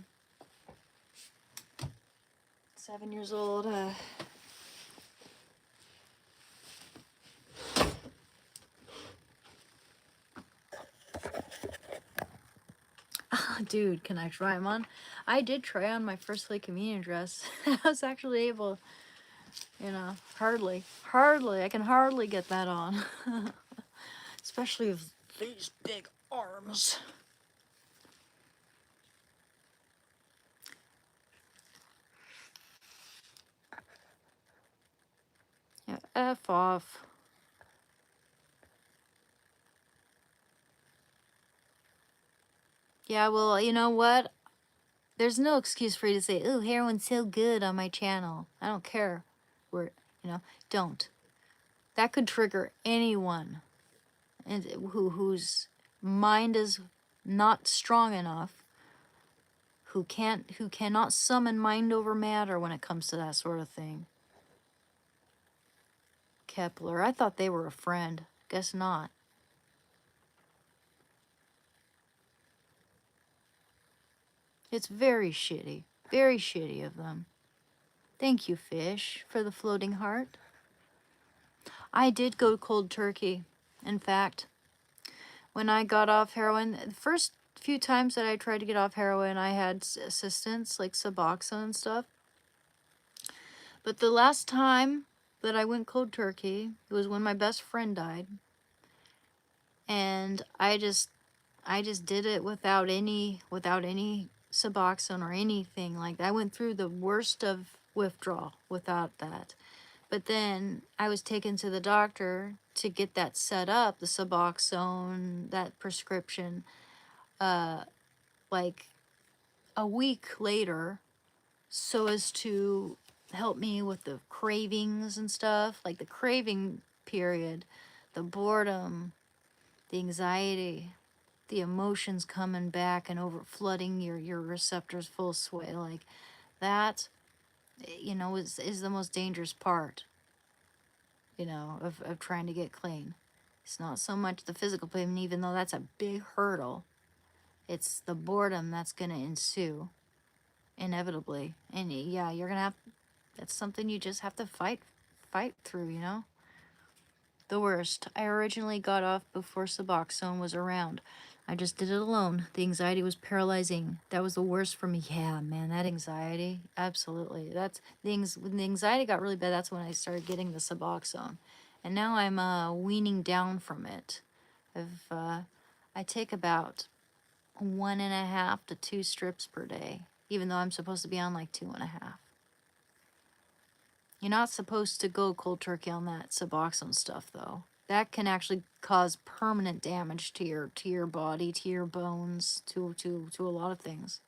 7 years old. Dude, can I try them on? I did try on my first Holy Communion dress. I was actually able, you know, hardly. I can hardly get that on. Especially with these big arms. Yeah, F off. Yeah, well, you know what? There's no excuse for you to say, "Oh, heroin's so good" on my channel. I don't care. Don't. That could trigger anyone and whose mind is not strong enough, who cannot summon mind over matter when it comes to that sort of thing. Kepler, I thought they were a friend. Guess not. It's very shitty of them. Thank you, fish, for the floating heart. I did go cold turkey. In fact, when I got off heroin, the first few times that I tried to get off heroin, I had assistance, like Suboxone and stuff. But the last time that I went cold turkey, it was when my best friend died. And I just did it without any Suboxone or anything like that. I went through the worst of withdrawal without that. But then I was taken to the doctor to get that set up, the Suboxone, that prescription, like a week later, so as to help me with the cravings and stuff, like the craving period, the boredom, the anxiety, the emotions coming back and over flooding your receptors full sway, like that, you know, is the most dangerous part, you know, of trying to get clean. It's not so much the physical pain, even though that's a big hurdle. It's the boredom that's going to ensue inevitably. And yeah, you're going to have, that's something you just have to fight through, you know? The worst. I originally got off before Suboxone was around. I just did it alone. The anxiety was paralyzing. That was the worst for me. Yeah, man, that anxiety. Absolutely. That's when the anxiety got really bad, that's when I started getting the Suboxone. And now I'm weaning down from it. I take about 1.5 to 2 strips per day, even though I'm supposed to be on like 2.5. You're not supposed to go cold turkey on that Suboxone stuff, though. That can actually cause permanent damage to your body, to your bones, to a lot of things.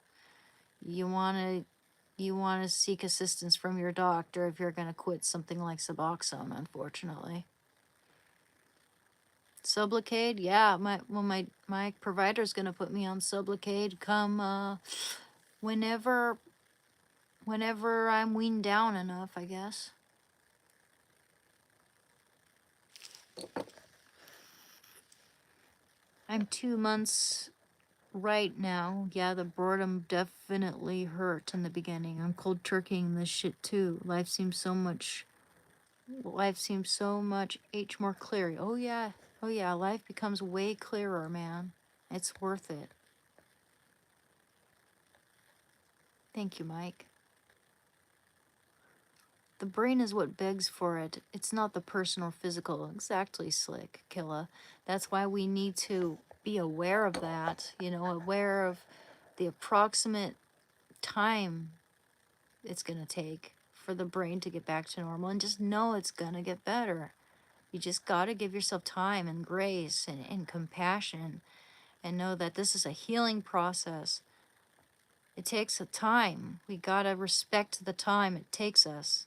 You wanna seek assistance from your doctor if you're gonna quit something like Suboxone, unfortunately. Sublocade, yeah, my provider's gonna put me on Sublocade come whenever I'm weaned down enough, I guess. I'm 2 months right now. Yeah, the boredom definitely hurt in the beginning. I'm cold turkeying this shit too. Life seems so much more clear. Oh yeah. Oh yeah, life becomes way clearer, man. It's worth it. Thank you, Mike. The brain is what begs for it. It's not the personal or physical. Exactly, Slick Killa. That's why we need to be aware of that, you know, aware of the approximate time it's going to take for the brain to get back to normal, and just know it's going to get better. You just got to give yourself time and grace and compassion, and know that this is a healing process. It takes a time. We got to respect the time it takes us.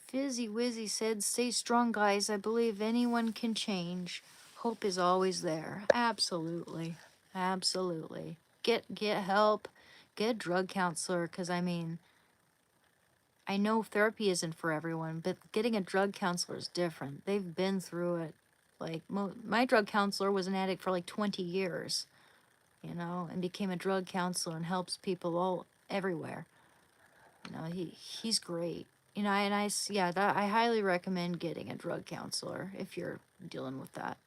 Fizzy Wizzy said, "Stay strong, guys. I believe anyone can change. Hope is always there." Absolutely. Absolutely. Get help. Get a drug counselor, because I mean, I know therapy isn't for everyone, but getting a drug counselor is different. They've been through it. Like, my drug counselor was an addict for like 20 years, you know, and became a drug counselor and helps people all everywhere. You know, he's great. You know, yeah, that I highly recommend getting a drug counselor if you're dealing with that.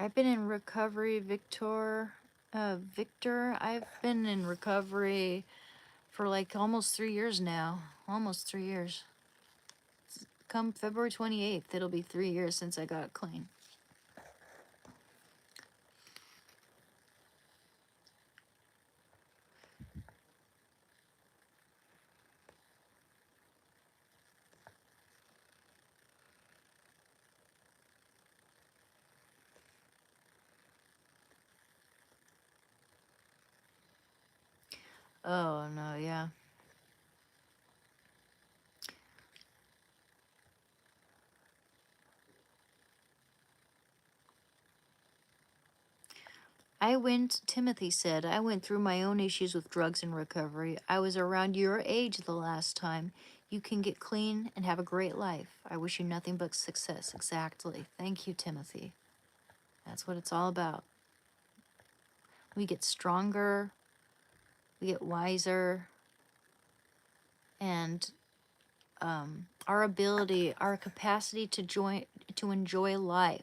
I've been in recovery, Victor. I've been in recovery for like almost 3 years now. Almost 3 years. Come February 28th, it'll be 3 years since I got clean. Oh, no, yeah. Timothy said, "I went through my own issues with drugs and recovery. I was around your age the last time. You can get clean and have a great life. I wish you nothing but success." Exactly. Thank you, Timothy. That's what it's all about. We get stronger, we get wiser, and our capacity to enjoy life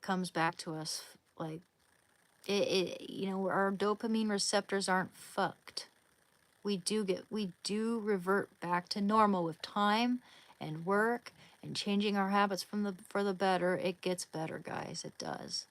comes back to us. Like, you know, our dopamine receptors aren't fucked. We do revert back to normal with time and work and changing our habits for the better. It gets better, guys. It does.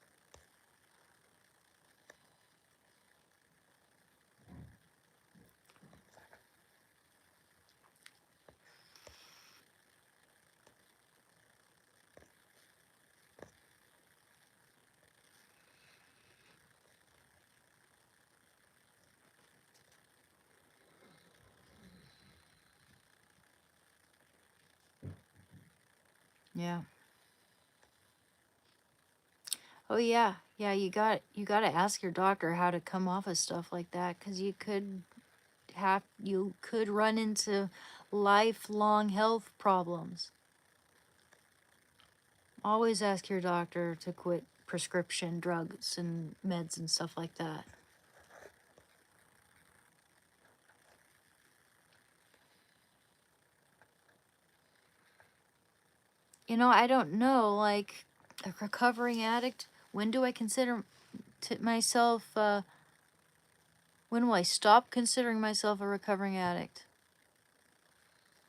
Yeah. Oh yeah. Yeah, you got to ask your doctor how to come off of stuff like that, cuz you could run into lifelong health problems. Always ask your doctor to quit prescription drugs and meds and stuff like that. I don't know, like a recovering addict, when do I consider myself when will I stop considering myself a recovering addict?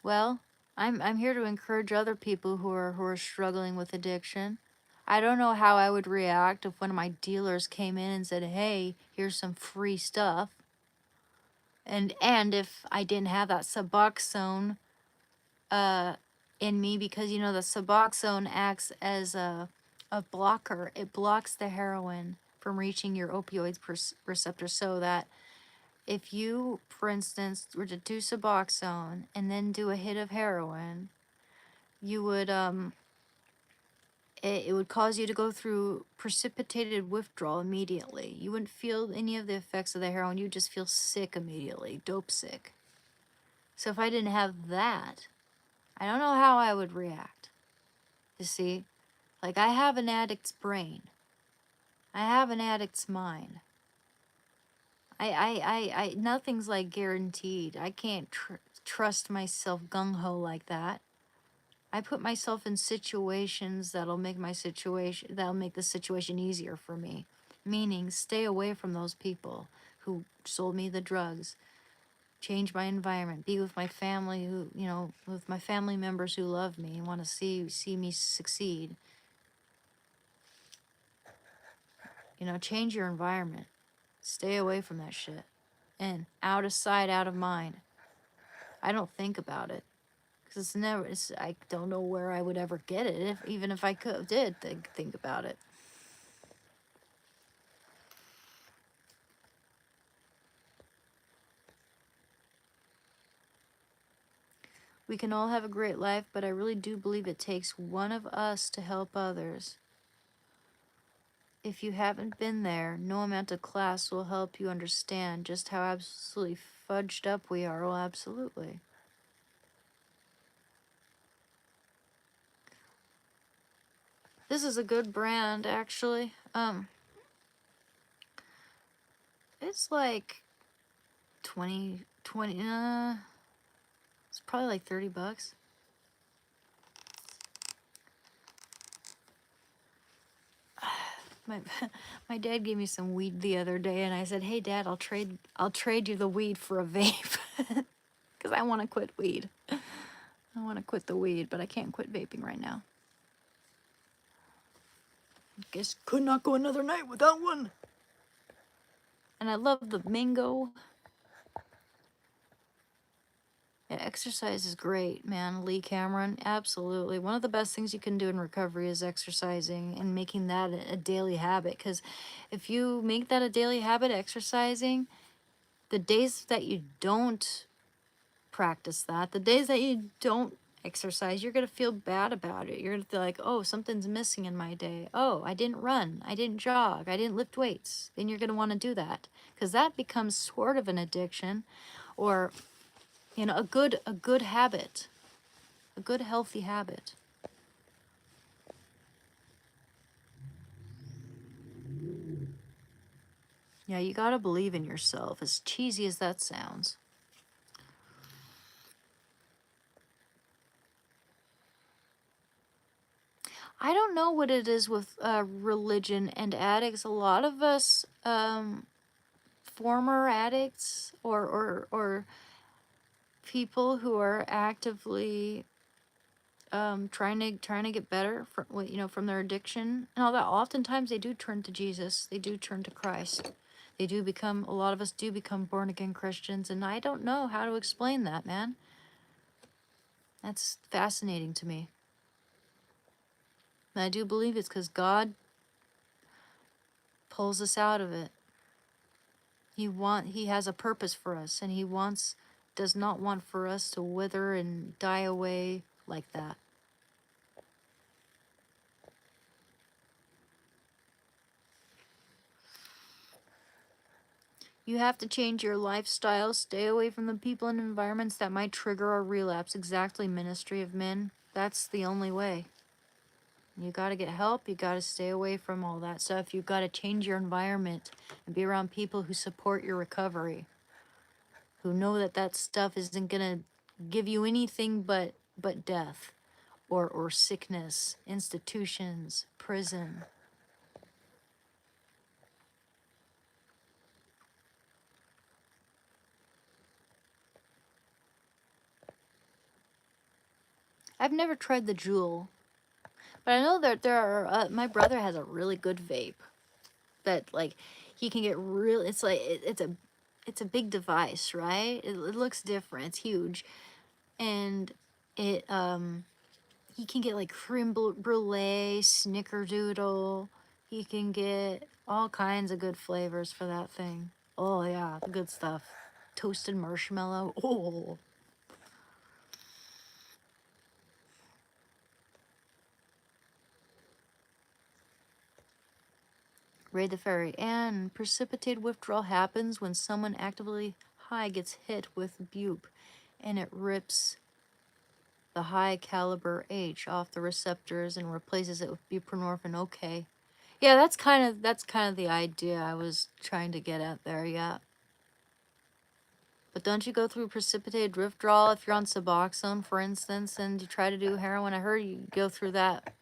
Well, I'm here to encourage other people who are struggling with addiction. I don't know how I would react if one of my dealers came in and said, "Hey, here's some free stuff." And if I didn't have that Suboxone uh in me, because the Suboxone acts as a blocker. It blocks the heroin from reaching your opioid receptor, so that if you, for instance, were to do Suboxone and then do a hit of heroin, you would it would cause you to go through precipitated withdrawal immediately. You wouldn't feel any of the effects of the heroin. You just feel sick immediately, dope sick. So if I didn't have that, I don't know how I would react. You see, like, I have an addict's brain. I have an addict's mind. Nothing's like guaranteed. I can't trust myself gung ho like that. I put myself in situations that'll make the situation easier for me. Meaning, stay away from those people who sold me the drugs. Change my environment. Be with my family with my family members who love me and want to see me succeed. Change your environment. Stay away from that shit. And out of sight, out of mind. I don't think about it. Because I don't know where I would ever get it, even if I did think about it. We can all have a great life, but I really do believe it takes one of us to help others. If you haven't been there, no amount of class will help you understand just how absolutely fudged up we are. Well, absolutely. This is a good brand, actually. It's like 20, it's probably like $30. My my dad gave me some weed the other day, and I said, "Hey, Dad, I'll trade you the weed for a vape, because I want to quit weed. I want to quit the weed, but I can't quit vaping right now. Guess could not go another night without one." And I love the mango. Yeah, exercise is great, man. Lee Cameron, absolutely. One of the best things you can do in recovery is exercising and making that a daily habit. Because if you make that a daily habit, exercising, the days that you don't practice that, the days that you don't exercise, you're going to feel bad about it. You're going to feel like, oh, something's missing in my day. Oh, I didn't run. I didn't jog. I didn't lift weights. Then you're going to want to do that, because that becomes sort of an addiction, or a good habit, a good healthy habit. Yeah, you got to believe in yourself, as cheesy as that sounds. I don't know what it is with religion and addicts. A lot of us former addicts, or people who are actively trying to get better from their addiction and all that, oftentimes they do turn to Jesus. They do turn to Christ. A lot of us do become born again Christians, and I don't know how to explain that, man. That's fascinating to me. And I do believe it's because God pulls us out of it. He has a purpose for us, and does not want for us to wither and die away like that. You have to change your lifestyle, stay away from the people and environments that might trigger a relapse. Exactly, Ministry of Men. That's the only way. You got to get help. You got to stay away from all that stuff. You got to change your environment and be around people who support your recovery, who know that that stuff isn't going to give you anything but death or sickness, institutions, prison. I've never tried the Juul, but I know that there are. My brother has a really good vape that like he can get real. It's like it's a big device, right? It looks different. It's huge, and it he can get like creme brulee, snickerdoodle. He can get all kinds of good flavors for that thing. Oh yeah, the good stuff. Toasted marshmallow. Oh. Raid the Fairy. And precipitated withdrawal happens when someone actively high gets hit with bupe and it rips the high caliber H off the receptors and replaces it with buprenorphine. Okay. Yeah, that's kind of the idea I was trying to get at there, yeah. But don't you go through precipitated withdrawal if you're on Suboxone, for instance, and you try to do heroin? I heard you go through that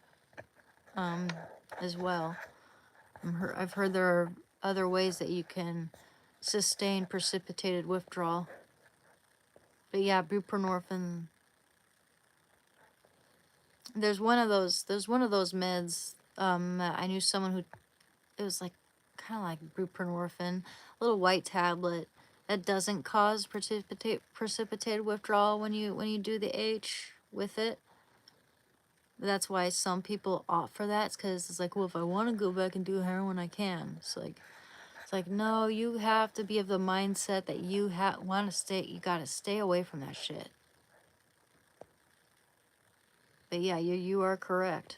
as well. I've heard there are other ways that you can sustain precipitated withdrawal. But yeah, buprenorphine. There's one of those meds. I knew someone who it was like kind of like buprenorphine, a little white tablet that doesn't cause precipitated withdrawal when you do the H with it. That's why some people opt for that. It's because it's like, well, if I want to go back and do heroin, I can. It's like, no, you have to be of the mindset that you want to stay. You got to stay away from that shit. But yeah, you are correct.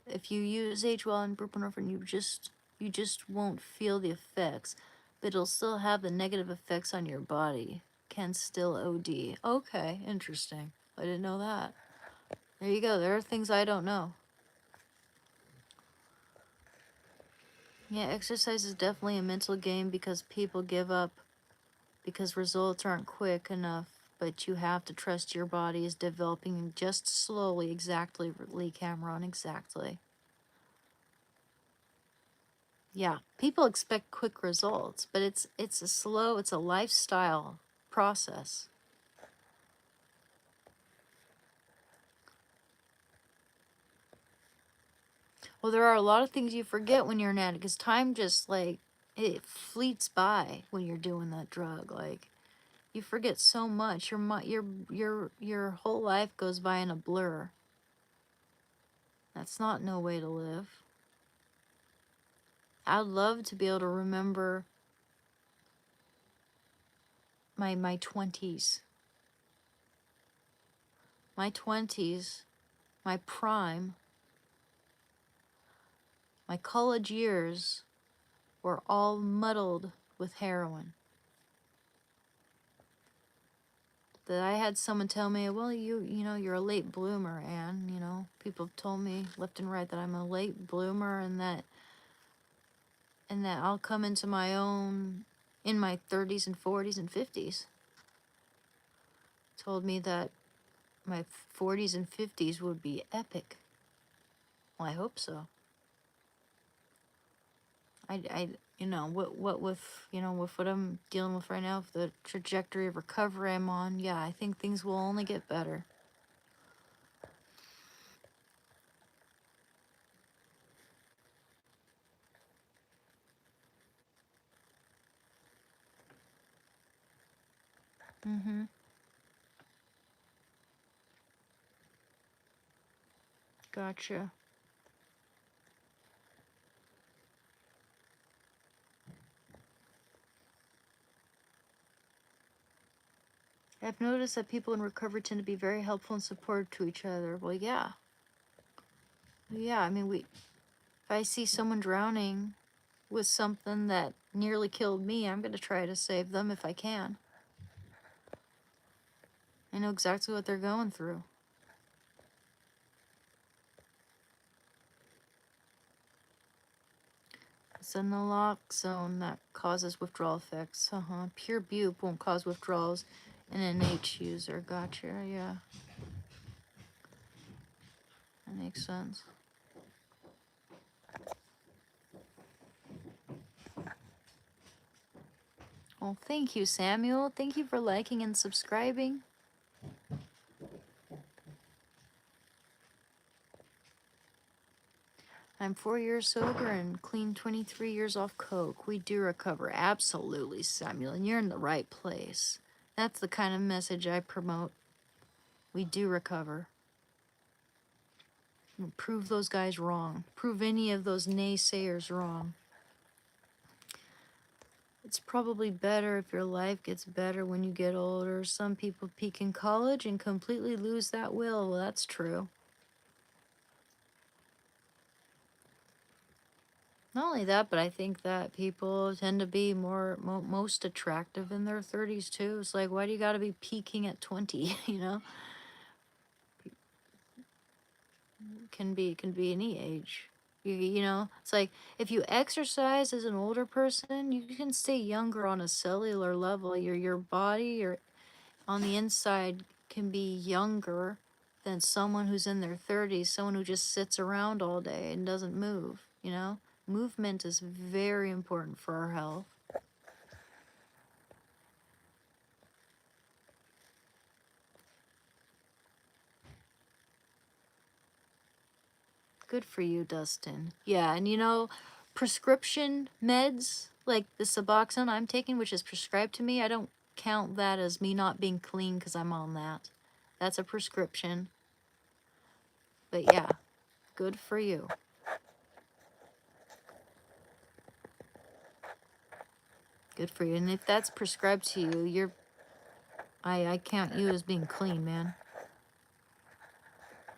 If you use H-well and buprenorphine, you just won't feel the effects, but it'll still have the negative effects on your body. Can still OD. Okay, interesting. I didn't know that. There you go. There are things I don't know. Yeah, exercise is definitely a mental game because people give up because results aren't quick enough, but you have to trust your body is developing just slowly. Exactly, Lee Cameron, exactly. Yeah, people expect quick results, but it's a lifestyle process. Well, there are a lot of things you forget when you're an addict because time just like it fleets by when you're doing that drug. Like you forget so much. Your whole life goes by in a blur. That's not no way to live. I'd love to be able to remember my 20s. My 20s, my prime, my college years were all muddled with heroin. That I had someone tell me, well, you know, you're a late bloomer, Anne. You know, people have told me left and right that I'm a late bloomer and that I'll come into my own in my 30s and 40s and 50s. Told me that my 40s and 50s would be epic. Well, I hope so. You know, what with, you know, with what I'm dealing with right now, with the trajectory of recovery I'm on, yeah, I think things will only get better. Mm-hmm. Gotcha. I've noticed that people in recovery tend to be very helpful and supportive to each other. Well, yeah. Yeah, I mean, if I see someone drowning with something that nearly killed me. I'm gonna try to save them if I can. I know exactly what they're going through. It's a naloxone that causes withdrawal effects. Pure bupe won't cause withdrawals in an H user. Gotcha, yeah. That makes sense. Well, thank you, Samuel. Thank you for liking and subscribing. I'm 4 years sober and clean 23 years off coke. We do recover. Absolutely, Samuel. And you're in the right place. That's the kind of message I promote. We do recover. Prove those guys wrong. Prove any of those naysayers wrong. It's probably better if your life gets better when you get older. Some people peak in college and completely lose that will. Well, that's true. Not only that, but I think that people tend to be most attractive in their 30s too. It's like, why do you got to be peaking at 20? You know, can be any age. You know, it's like if you exercise as an older person, you can stay younger on a cellular level. Your body, your on the inside can be younger than someone who's in their 30s, someone who just sits around all day and doesn't move, you know? Movement is very important for our health. Good for you, Dustin. Yeah, and you know, prescription meds like the Suboxone I'm taking, which is prescribed to me, I don't count that as me not being clean because I'm on that. That's a prescription. But yeah, good for you. Good for you. And if that's prescribed to you, I count you as being clean, man.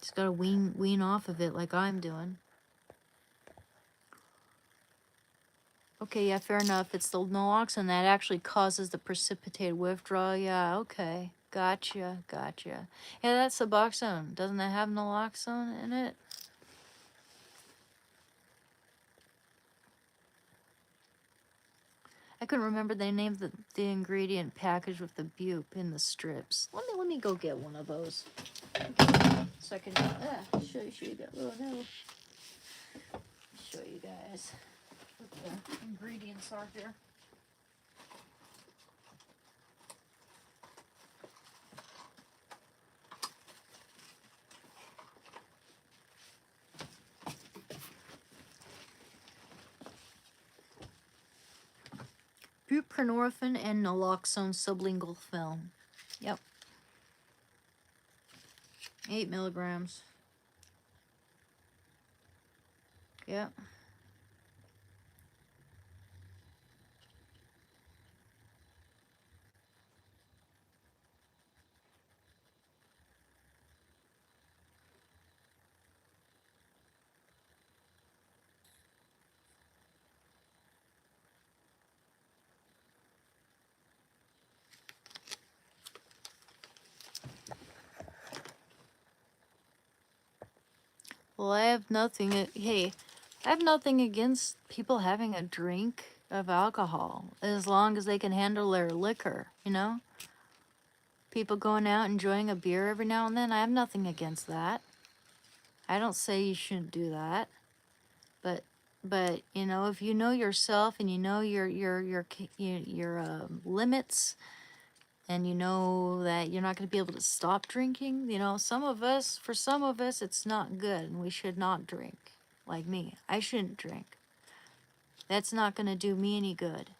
Just gotta wean off of it like I'm doing. Okay, yeah, fair enough. It's the naloxone that actually causes the precipitated withdrawal. Yeah, okay. Gotcha. Yeah, that's Suboxone. Doesn't that have naloxone in it? I couldn't remember the name of the ingredient package with the bupe in the strips. Let me go get one of those. So I can show you guys. Oh no. Show you guys what the ingredients are here. Buprenorphine and naloxone sublingual film. Yep. 8 milligrams. Yep. Well, I have nothing. Hey, I have nothing against people having a drink of alcohol as long as they can handle their liquor, you know? People going out enjoying a beer every now and then, I have nothing against that. I don't say you shouldn't do that. But you know, if you know yourself and you know your limits, and you know that you're not going to be able to stop drinking, you know, for some of us, it's not good and we should not drink. Like me, I shouldn't drink. That's not going to do me any good.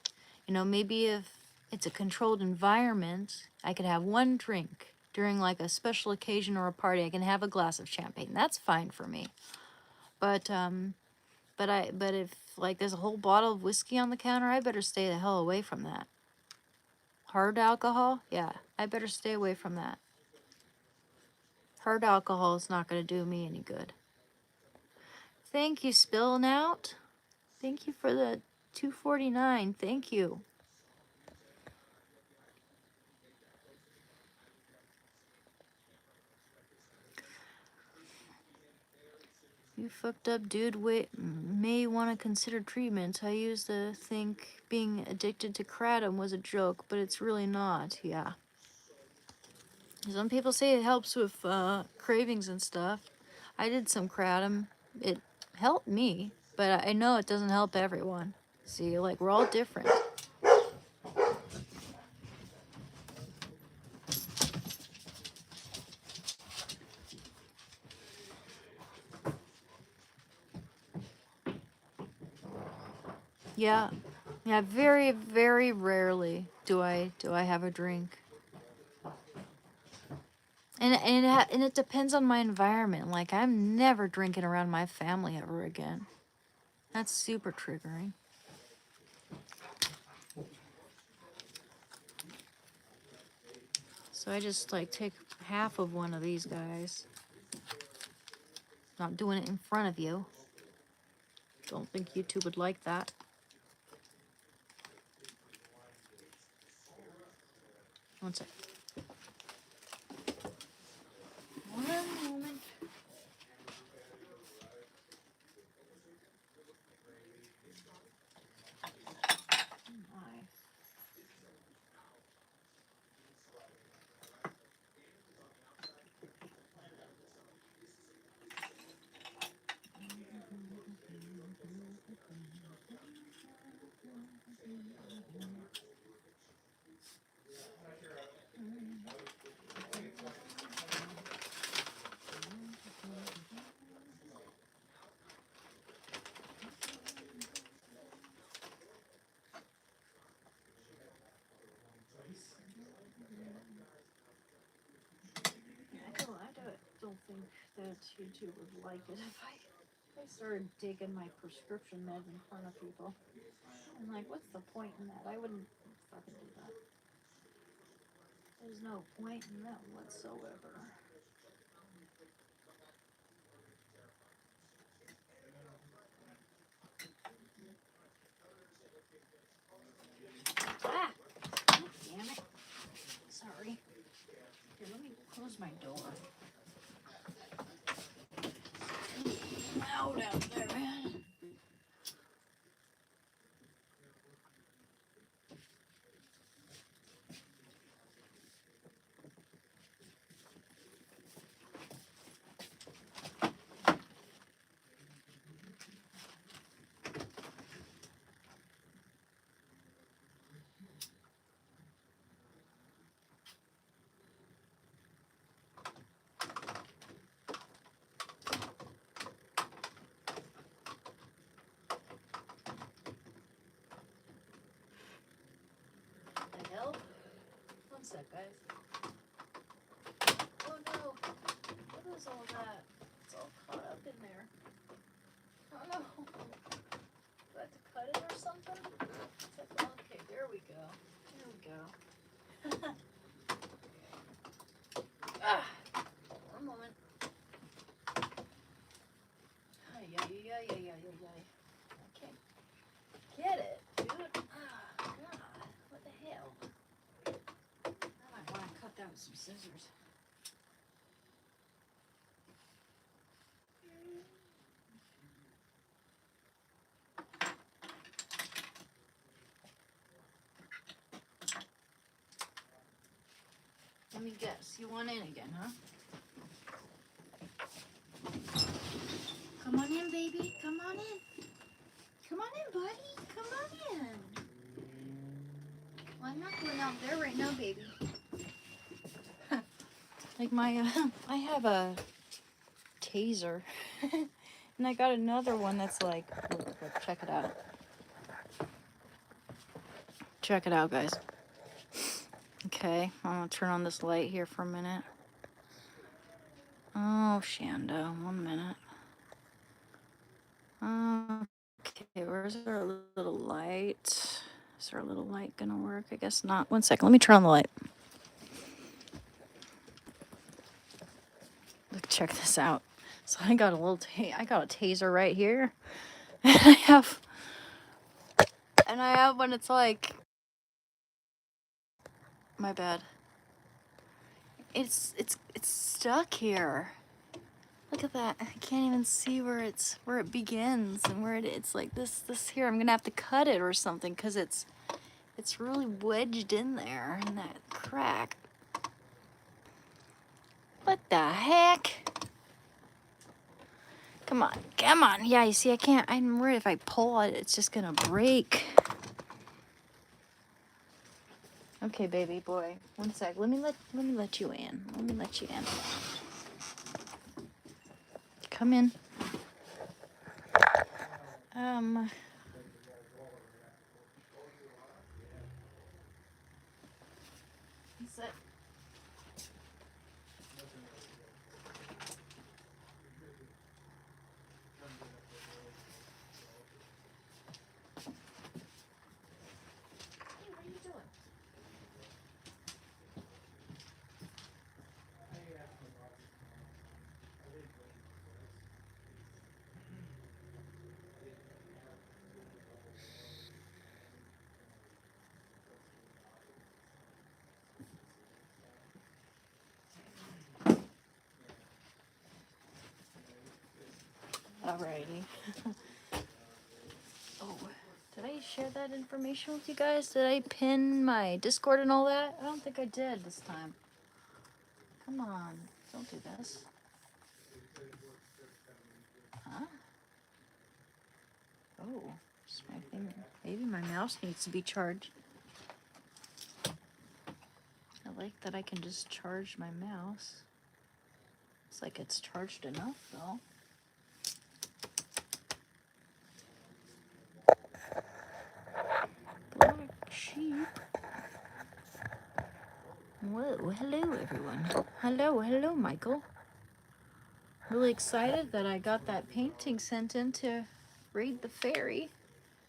You know, maybe if it's a controlled environment, I could have one drink during like a special occasion or a party. I can have a glass of champagne. That's fine for me. But if like there's a whole bottle of whiskey on the counter, I better stay the hell away from that. Hard alcohol? Yeah, I better stay away from that. Hard alcohol is not going to do me any good. Thank you, Spilling Out. Thank you for the $2.49. Thank you. You fucked up, dude. Wait, may want to consider treatment. I used to think being addicted to kratom was a joke, but it's really not. Yeah. Some people say it helps with cravings and stuff. I did some kratom. It helped me, but I know it doesn't help everyone. See, like, we're all different. Yeah. Yeah, very, very rarely do I have a drink. And it depends on my environment. Like, I'm never drinking around my family ever again. That's super triggering. So I just like take half of one of these guys. Not doing it in front of you. Don't think YouTube would like that. One sec. One moment. I don't think that YouTube would like it if I started taking my prescription meds in front of people. I'm like, what's the point in that? I wouldn't fucking do that. There's no point in that whatsoever. Ah! Damn it. Sorry. Here, let me close my door. Loud out there, man. The hell? One sec, guys. Oh no. What is all that? It's all caught up in there. Oh no. Do I have to cut it or something? Okay, there we go. There we go. Ah, one moment. Ay. I can't get it, dude. Ah, God. What the hell? I might want to cut that with some scissors. Let me guess. You want in again, huh? Come on in, baby. Come on in. Come on in, buddy. Come on in. Well, I'm not going out there right now, baby. Like I have a taser. And I got another one that's like, look, check it out. Check it out, guys. Okay, I'm gonna turn on this light here for a minute. Oh, Shanda, 1 minute. Okay, where's our little light? Is our little light gonna work? I guess not. 1 second, let me turn on the light. Look, check this out. So I got a little, I got a taser right here. And I have And I have one, it's like, my bad. It's stuck here. Look at that. I can't even see where it begins and where it's like this here. I'm gonna have to cut it or something because it's really wedged in there in that crack. What the heck? Come on, come on. Yeah, you see, I'm worried if I pull it, it's just gonna break. Okay, baby boy. One sec. Let me let you in. Let me let you in. Come in. One sec. Hey, what are you doing? Alrighty. Oh, did I share that information with you guys? Did I pin my Discord and all that? I don't think I did this time. Come on, don't do this. Huh? Oh, just my thing. Maybe my mouse needs to be charged. I like that I can just charge my mouse. It's like it's charged enough though. Black sheep. Whoa, hello everyone. Hello, Michael. Really excited that I got that painting sent in to Read the Fairy.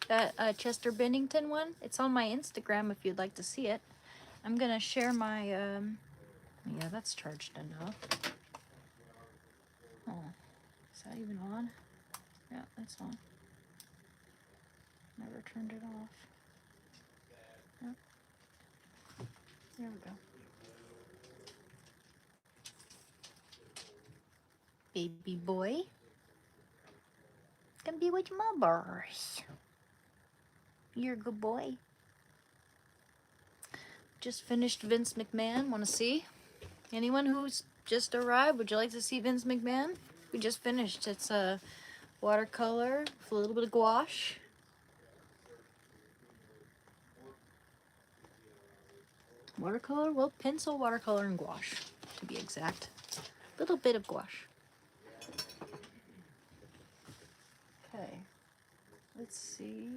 That Chester Bennington one. It's on my Instagram if you'd like to see it. I'm gonna share my, yeah, that's charged enough. Oh, is that even on? Yeah, that's on. Never turned it off. Yep. There we go. Baby boy. Gonna be with my boys. You're a good boy. Just finished Vince McMahon. Want to see? Anyone who's just arrived, would you like to see Vince McMahon? We just finished. It's a watercolor with a little bit of gouache. Watercolor? Well, pencil, watercolor, and gouache, to be exact. A little bit of gouache. Okay. Let's see.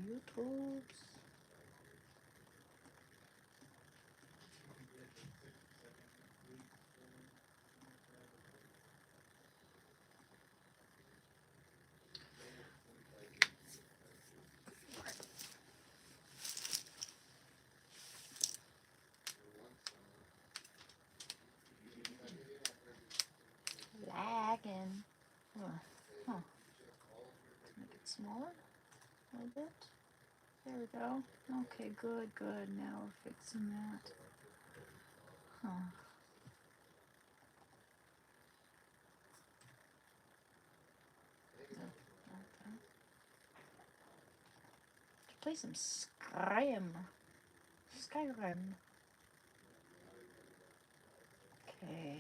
YouTube's. Lagging. Huh. Make it smaller a little bit. There we go. Okay, good. Now we're fixing that. Huh. Okay. Let's play some Skyrim. Okay.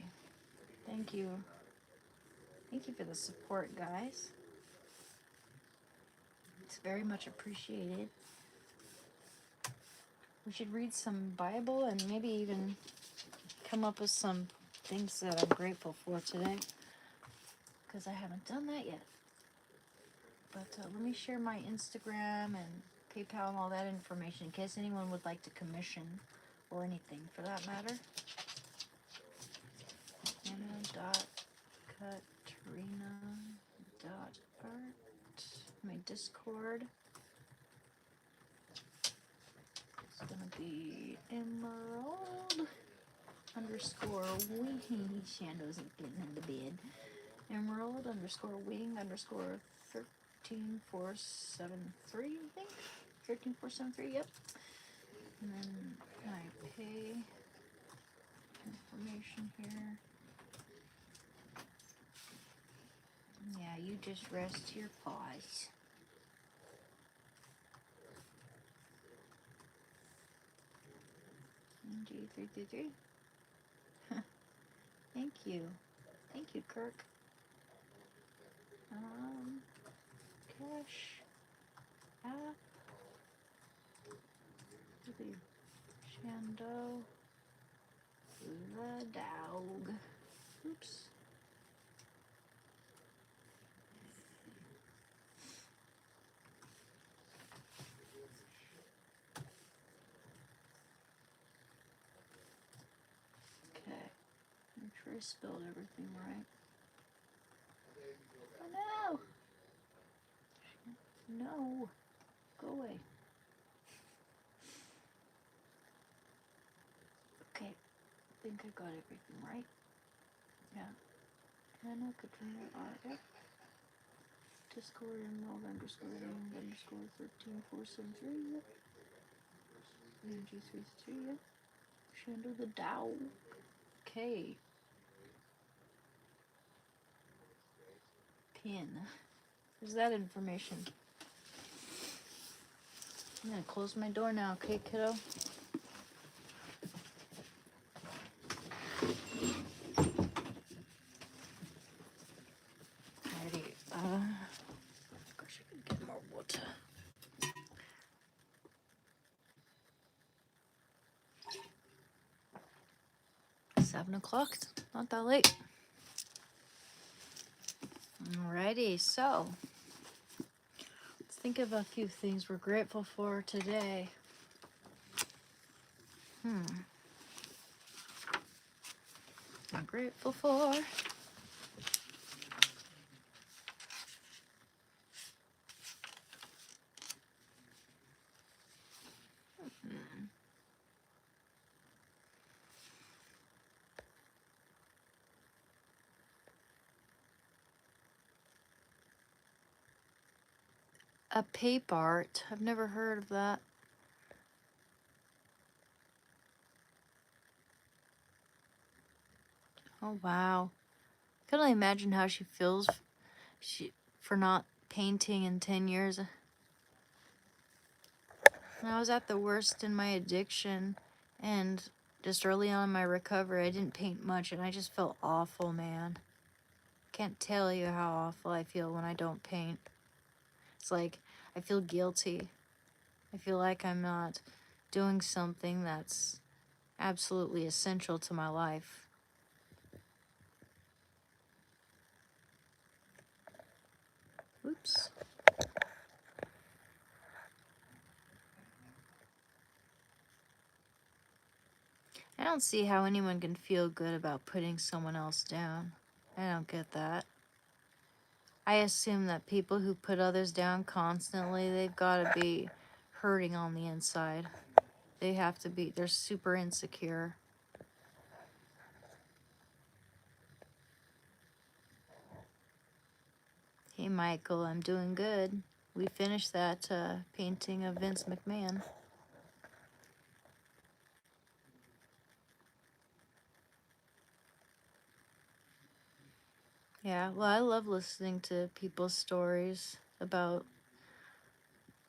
Thank you. Thank you for the support, guys. It's very much appreciated. We should read some Bible and maybe even come up with some things that I'm grateful for today, because I haven't done that yet. But let me share my Instagram and PayPal and all that information in case anyone would like to commission or anything for that matter. Anna.Katrina.art. My Discord. It's gonna be Emerald _ Wee. Shando's getting into bed. Emerald underscore wing underscore 13473, I think. 13473, yep. And then I pay information here. Yeah, you just rest your paws. NG333. Thank you. Thank you, Kirk. Cash app. Shando. The dog. Oops. Okay. Make sure I spelled everything right. Oh no! No! Go away. Okay. I think I got everything right. Yeah. Anna Katrina RF. Discord Emerald underscore 13473. Yep. NG33. Yep. Shando the Dow. Okay. Pin. There's that information. I'm gonna close my door now, okay, kiddo? Alrighty. Gosh, I could get more water. 7 o'clock. Not that late. Alrighty, so let's think of a few things we're grateful for today. I'm grateful for. A pape art. I've never heard of that. Oh wow. I can only imagine how she feels for not painting in 10 years. When I was at the worst in my addiction and just early on in my recovery, I didn't paint much and I just felt awful, man. Can't tell you how awful I feel when I don't paint. It's like I feel guilty. I feel like I'm not doing something that's absolutely essential to my life. Oops. I don't see how anyone can feel good about putting someone else down. I don't get that. I assume that people who put others down constantly, they've got to be hurting on the inside. They have to be, they're super insecure. Hey Michael, I'm doing good. We finished that painting of Vince McMahon. Yeah, well, I love listening to people's stories about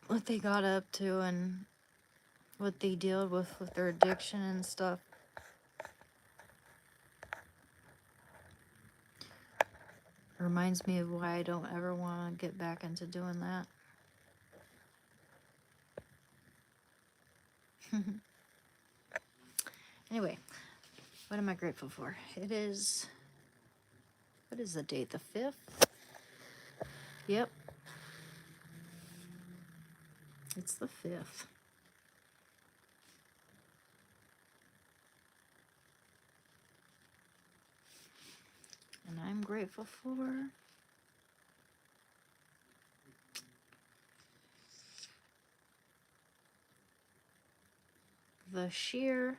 what they got up to and what they deal with their addiction and stuff. Reminds me of why I don't ever want to get back into doing that. Anyway, what am I grateful for? It is, what is the date? The 5th? Yep. It's the 5th. And I'm grateful for the sheer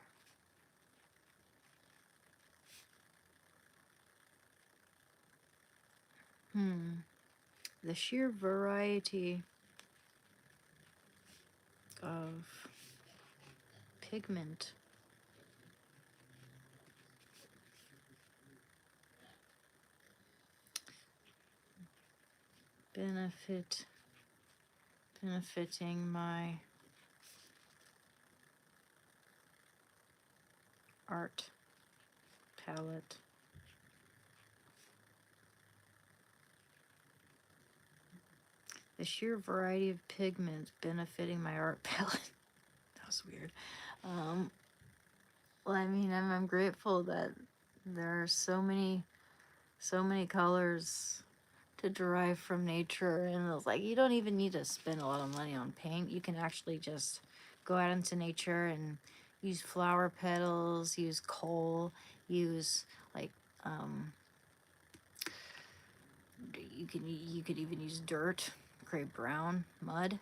The sheer variety of pigment benefiting my art palette. The sheer variety of pigments benefiting my art palette. That was weird. Well, I mean, I'm grateful that there are so many colors to derive from nature, and it's like you don't even need to spend a lot of money on paint. You can actually just go out into nature and use flower petals, use coal, use like you could even use dirt, create brown mud.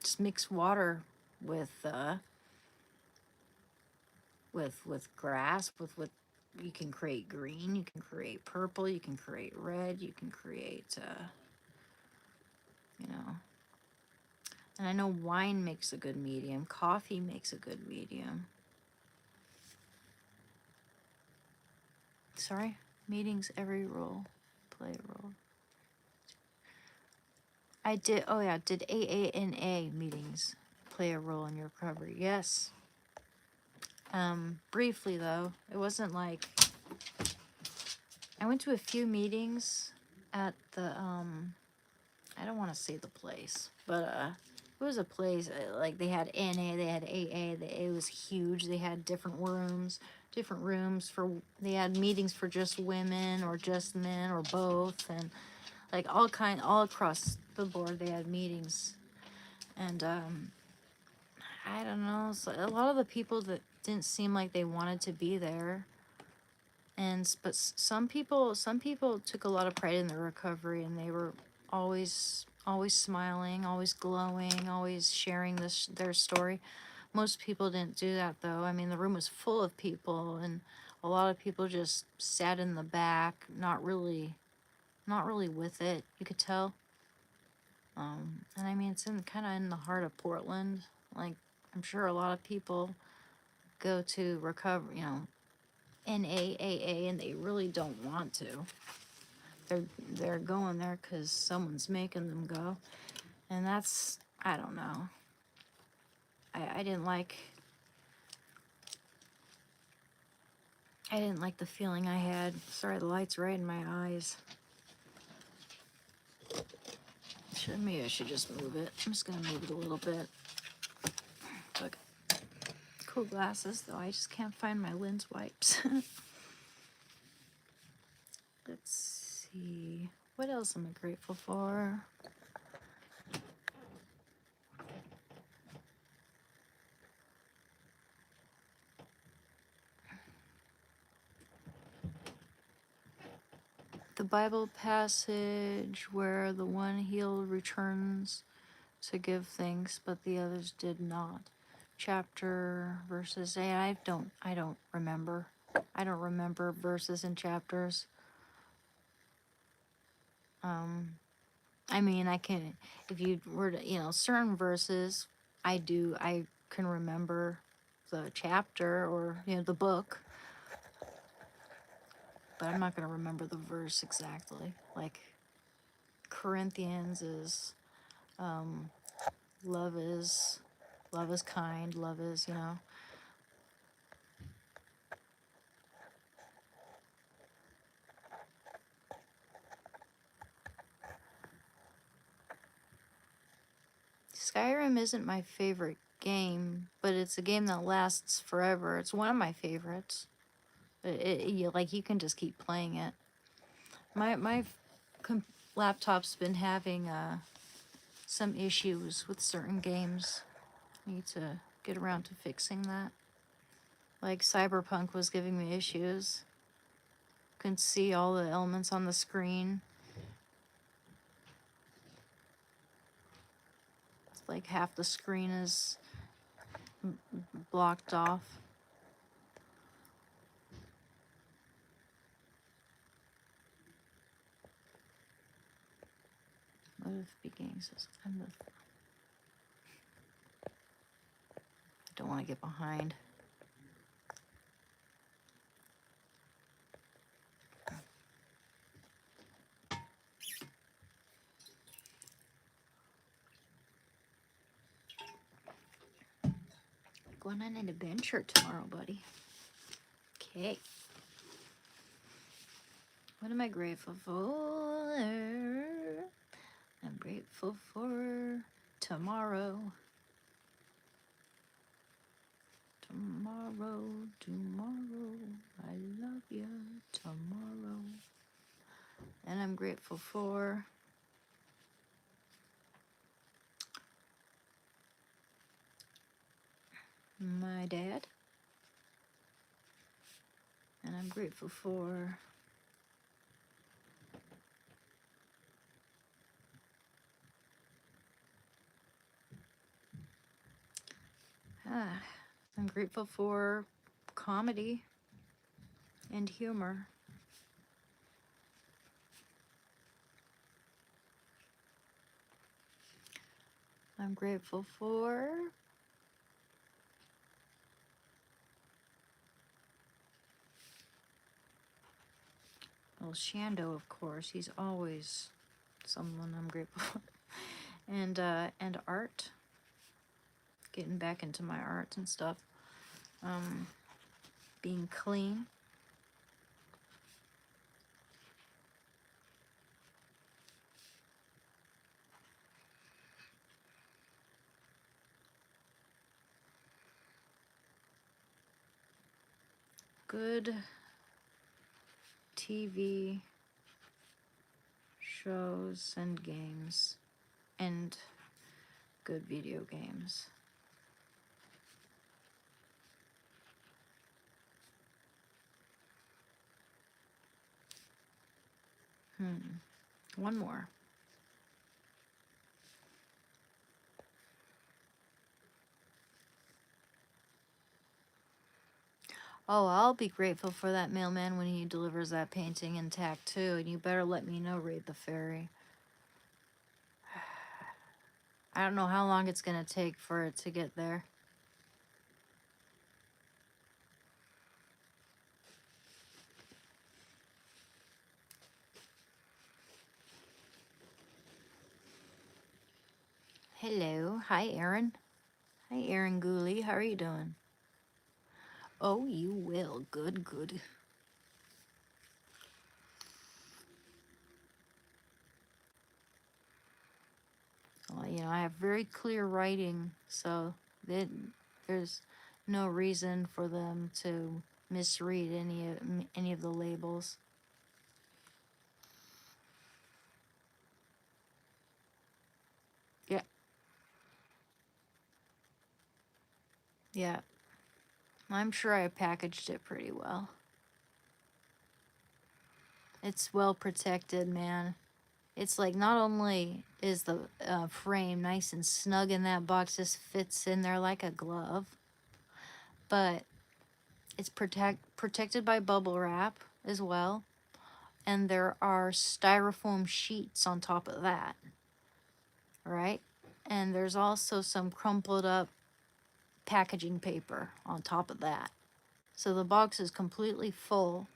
Just mix water with grass, with you can create green, you can create purple, you can create red, you can create you know. And I know wine makes a good medium, coffee makes a good medium. Sorry, meetings every role play a role. I did. Oh yeah, did AANA meetings play a role in your recovery? Yes. Briefly though, it wasn't like I went to a few meetings at the I don't want to say the place, but it was a place like they had NA, they had AA, it was huge. They had different rooms for they had meetings for just women or just men or both, and like all across the board they had meetings. And I don't know, so a lot of the people that didn't seem like they wanted to be there. But some people took a lot of pride in their recovery, and they were always smiling, always glowing, always sharing their story. Most people didn't do that though. I mean, the room was full of people, and a lot of people just sat in the back, not really with it. You could tell. And I mean, it's kind of in the heart of Portland. Like, I'm sure a lot of people go to recover, NAAA, and they really don't want to. They're going there because someone's making them go, and that's, I don't know. I didn't like the feeling I had. Sorry, the light's right in my eyes. Maybe I should just move it. I'm just gonna move it a little bit. Look, cool glasses though. I just can't find my lens wipes. Let's see. What else am I grateful for? The Bible passage where the one healed returns to give thanks, but the others did not. Chapter, verses. I don't remember. I don't remember verses and chapters. I mean, I can, if you were to, certain verses, I can remember the chapter or, the book, but I'm not going to remember the verse exactly. Like, Corinthians is, love is kind, love is, Skyrim isn't my favorite game, but it's a game that lasts forever. It's one of my favorites. You can just keep playing it. My laptop's been having some issues with certain games. I need to get around to fixing that. Like Cyberpunk was giving me issues. Couldn't see all the elements on the screen. It's like half the screen is blocked off. Notification says I'm the. Don't want to get behind. Going on an adventure tomorrow, buddy. Okay. What am I grateful for? I'm grateful for tomorrow. Tomorrow, tomorrow, I love you tomorrow. And I'm grateful for my dad. And I'm grateful for I'm grateful for comedy and humor. I'm grateful for well, Shando, of course. He's always someone I'm grateful for. And art. Getting back into my art and stuff. Being clean. Good TV shows and games. And good video games. One more. Oh, I'll be grateful for that mailman when he delivers that painting intact too. And you better let me know, Raid the Fairy. I don't know how long it's gonna take for it to get there. Hello. Hi, Aaron. Hi, Aaron Gooley. How are you doing? Oh, you will. Good, good. Well, you know, I have very clear writing, so there's no reason for them to misread any of the labels. Yeah. Yeah. I'm sure I packaged it pretty well. It's well protected, man. It's like not only is the frame nice and snug in that box, just fits in there like a glove, but it's protected by bubble wrap as well. And there are styrofoam sheets on top of that, right? And there's also some crumpled up packaging paper on top of that. So the box is completely full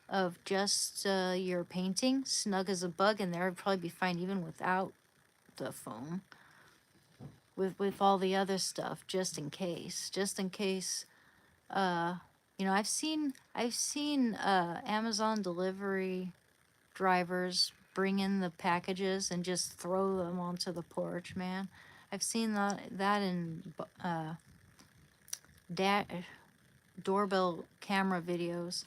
of just your painting, snug as a bug in there. It'd probably be fine even without the foam. With all the other stuff, just in case. You know, I've seen Amazon delivery drivers bring in the packages and just throw them onto the porch, man. I've seen that in doorbell camera videos.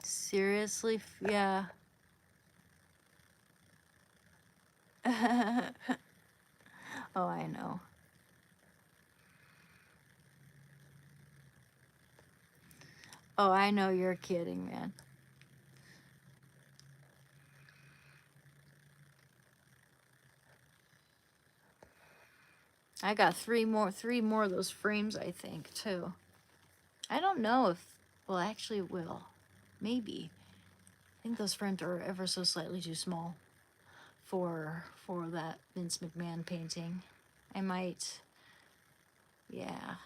Seriously, yeah. Oh, I know. Oh, I know you're kidding, man. I got three more of those frames, I think, too. I don't know if Well, actually, it will. Maybe. I think those frames are ever so slightly too small for that Vince McMahon painting. I might, yeah,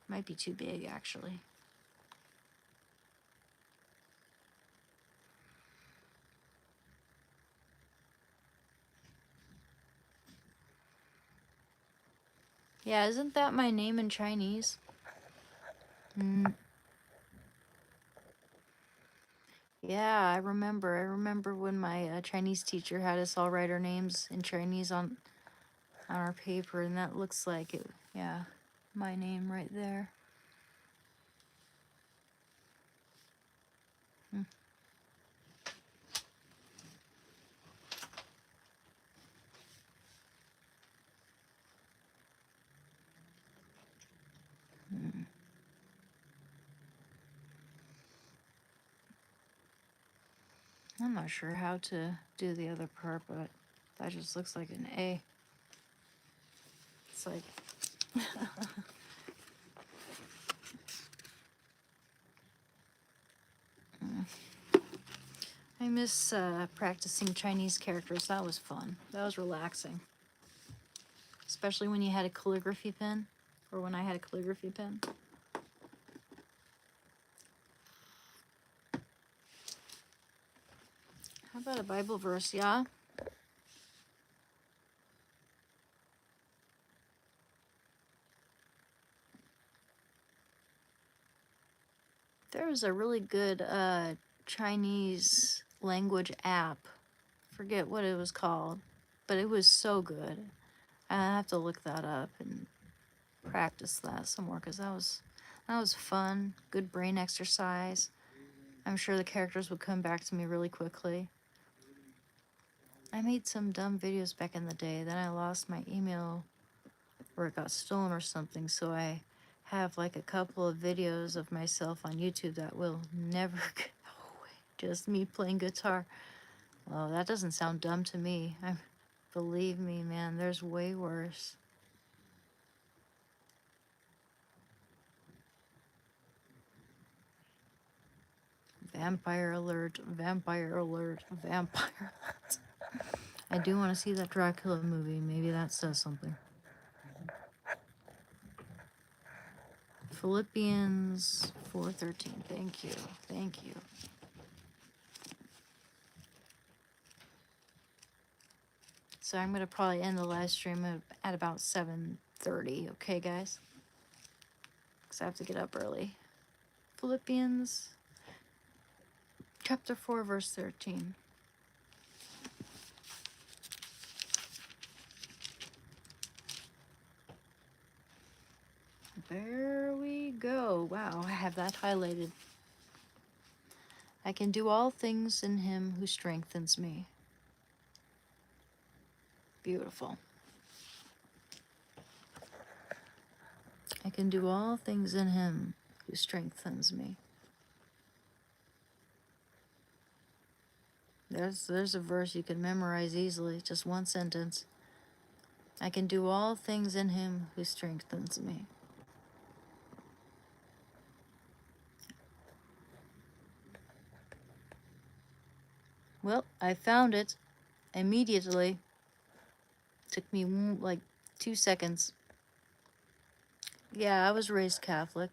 might be too big actually. Yeah, isn't that my name in Chinese? Yeah, I remember. I remember when my Chinese teacher had us all write our names in Chinese on our paper, and that looks like it. Yeah, my name right there. I'm not sure how to do the other part, but that just looks like an A. It's like I miss practicing Chinese characters. That was fun. That was relaxing. Especially when you had a calligraphy pen, or when I had a calligraphy pen. How about a Bible verse, yeah? There was a really good Chinese language app. Forget what it was called, but it was so good. I have to look that up and practice that some more because that was fun. Good brain exercise. I'm sure the characters would come back to me really quickly. I made some dumb videos back in the day. Then I lost my email or it got stolen or something. So I have like a couple of videos of myself on YouTube that will never go away. Just me playing guitar. Well, that doesn't sound dumb to me. Believe me, man, there's way worse. Vampire alert, vampire alert, vampire alert. I do want to see that Dracula movie. Maybe that says something. Philippians 4:13. Thank you. Thank you. So I'm going to probably end the live stream at about 7:30. Okay, guys? Because I have to get up early. Philippians chapter 4, verse 13. There we go. Wow, I have that highlighted. I can do all things in him who strengthens me. Beautiful. I can do all things in him who strengthens me. There's a verse you can memorize easily, just one sentence. I can do all things in him who strengthens me. Well, I found it immediately. Took me like 2 seconds. Yeah, I was raised Catholic.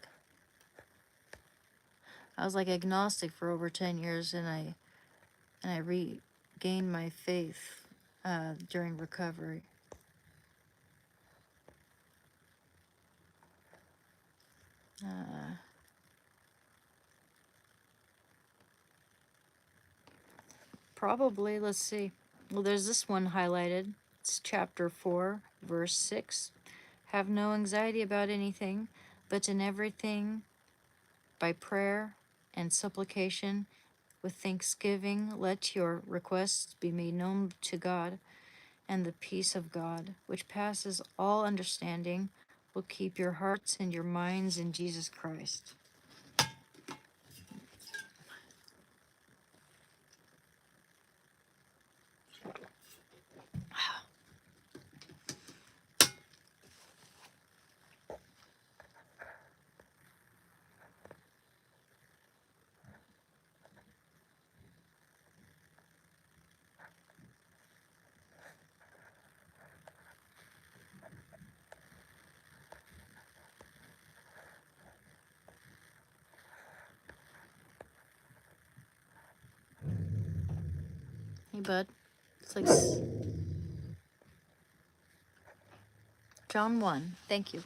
I was like agnostic for over 10 years, and I regained my faith during recovery. Probably, let's see. Well, there's this one highlighted. It's chapter 4, verse 6. Have no anxiety about anything, but in everything, by prayer and supplication, with thanksgiving, let your requests be made known to God, and the peace of God, which passes all understanding, will keep your hearts and your minds in Jesus Christ. bud. It's like John 1. Thank you.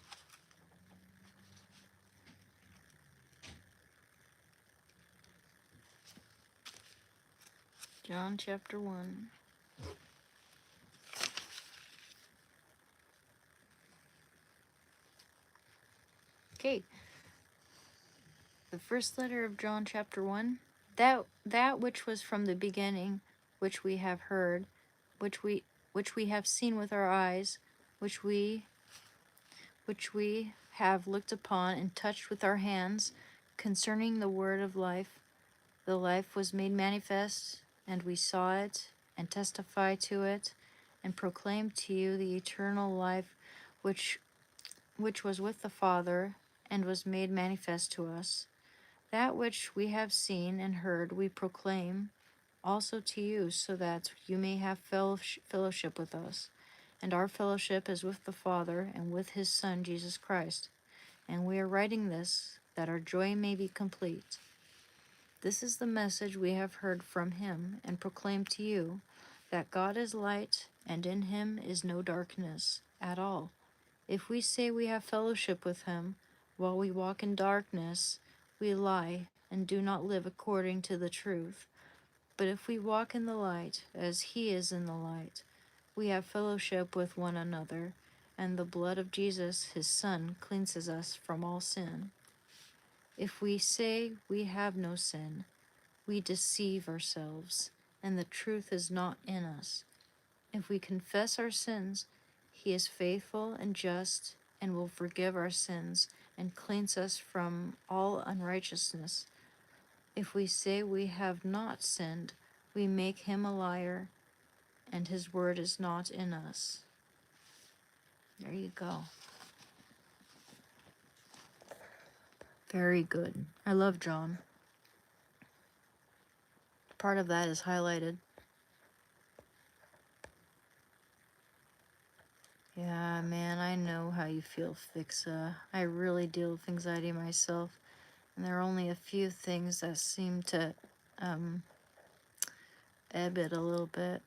John chapter 1. Okay. The first letter of John chapter 1. That which was from the beginning, which we have heard, which we have seen with our eyes, which we have looked upon and touched with our hands, concerning the word of life. The life was made manifest, and we saw it, and testify to it, and proclaim to you the eternal life which was with the Father, and was made manifest to us. That which we have seen and heard we proclaim also to you, so that you may have fellowship with us. And our fellowship is with the Father and with his Son, Jesus Christ. And we are writing this, that our joy may be complete. This is the message we have heard from him and proclaimed to you, that God is light, and in him is no darkness at all. If we say we have fellowship with him, while we walk in darkness, we lie and do not live according to the truth. But if we walk in the light, as he is in the light, we have fellowship with one another, and the blood of Jesus, his Son, cleanses us from all sin. If we say we have no sin, we deceive ourselves, and the truth is not in us. If we confess our sins, he is faithful and just, and will forgive our sins and cleanse us from all unrighteousness. If we say we have not sinned, we make him a liar, and his word is not in us. There you go. Very good. I love John. Part of that is highlighted. Yeah, man, I know how you feel, Fixa. I really deal with anxiety myself, and there are only a few things that seem to ebb it a little bit.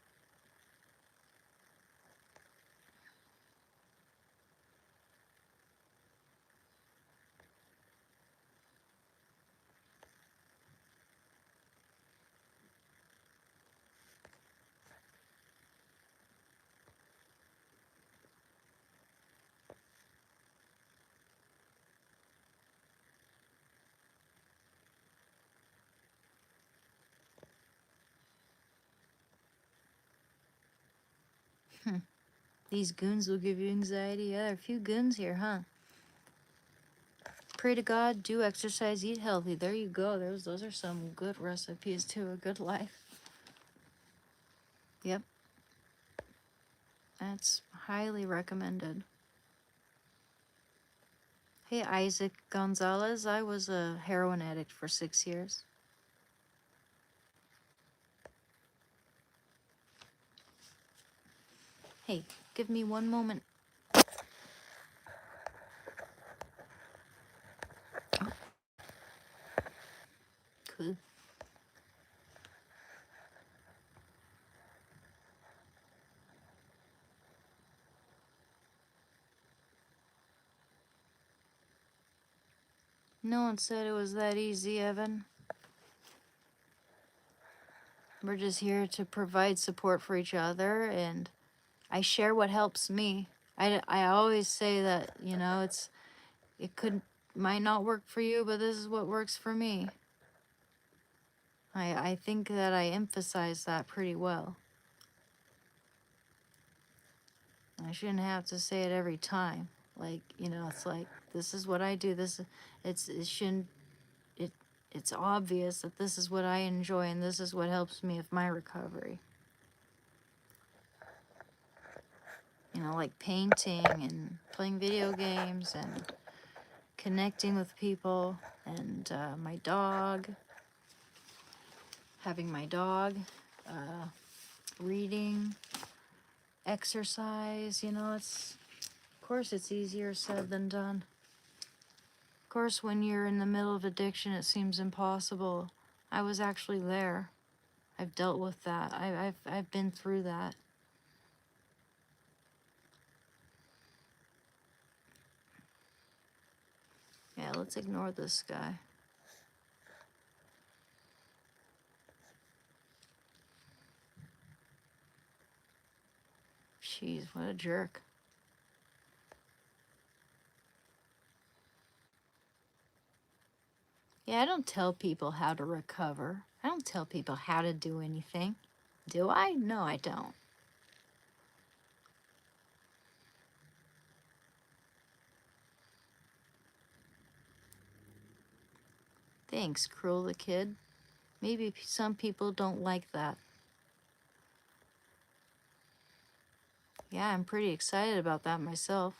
These goons will give you anxiety. Yeah, there are a few goons here, huh? Pray to God, do exercise, eat healthy. There you go. Those are some good recipes to a good life. Yep. That's highly recommended. Hey, Isaac Gonzalez. I was a heroin addict for 6 years. Hey, give me one moment. Cool. No one said it was that easy, Evan. We're just here to provide support for each other, and I share what helps me. I always say that, you know, might not work for you, but this is what works for me. I think that I emphasize that pretty well. I shouldn't have to say it every time. Like, you know, it's like, this is what I do. It's obvious that this is what I enjoy and this is what helps me with my recovery. You know, like painting and playing video games and connecting with people, and my dog, having my dog, reading, exercise. You know, of course it's easier said than done. Of course, when you're in the middle of addiction, it seems impossible. I was actually there. I've dealt with that. I've been through that. Yeah, let's ignore this guy. Jeez, what a jerk. Yeah, I don't tell people how to recover. I don't tell people how to do anything. Do I? No, I don't. Thanks, Cruel the Kid. Maybe some people don't like that. Yeah, I'm pretty excited about that myself.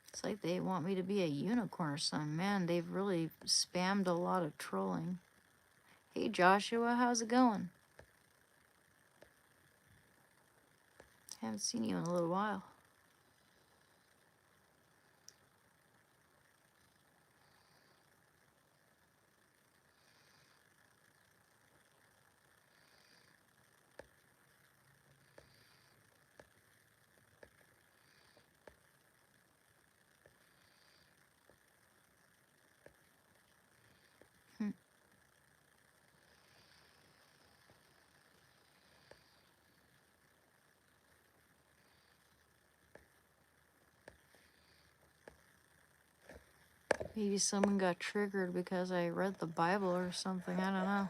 It's like they want me to be a unicorn or something. Man, they've really spammed a lot of trolling. Hey, Joshua, how's it going? Haven't seen you in a little while. Hmm. Maybe someone got triggered because I read the Bible or something. I don't know.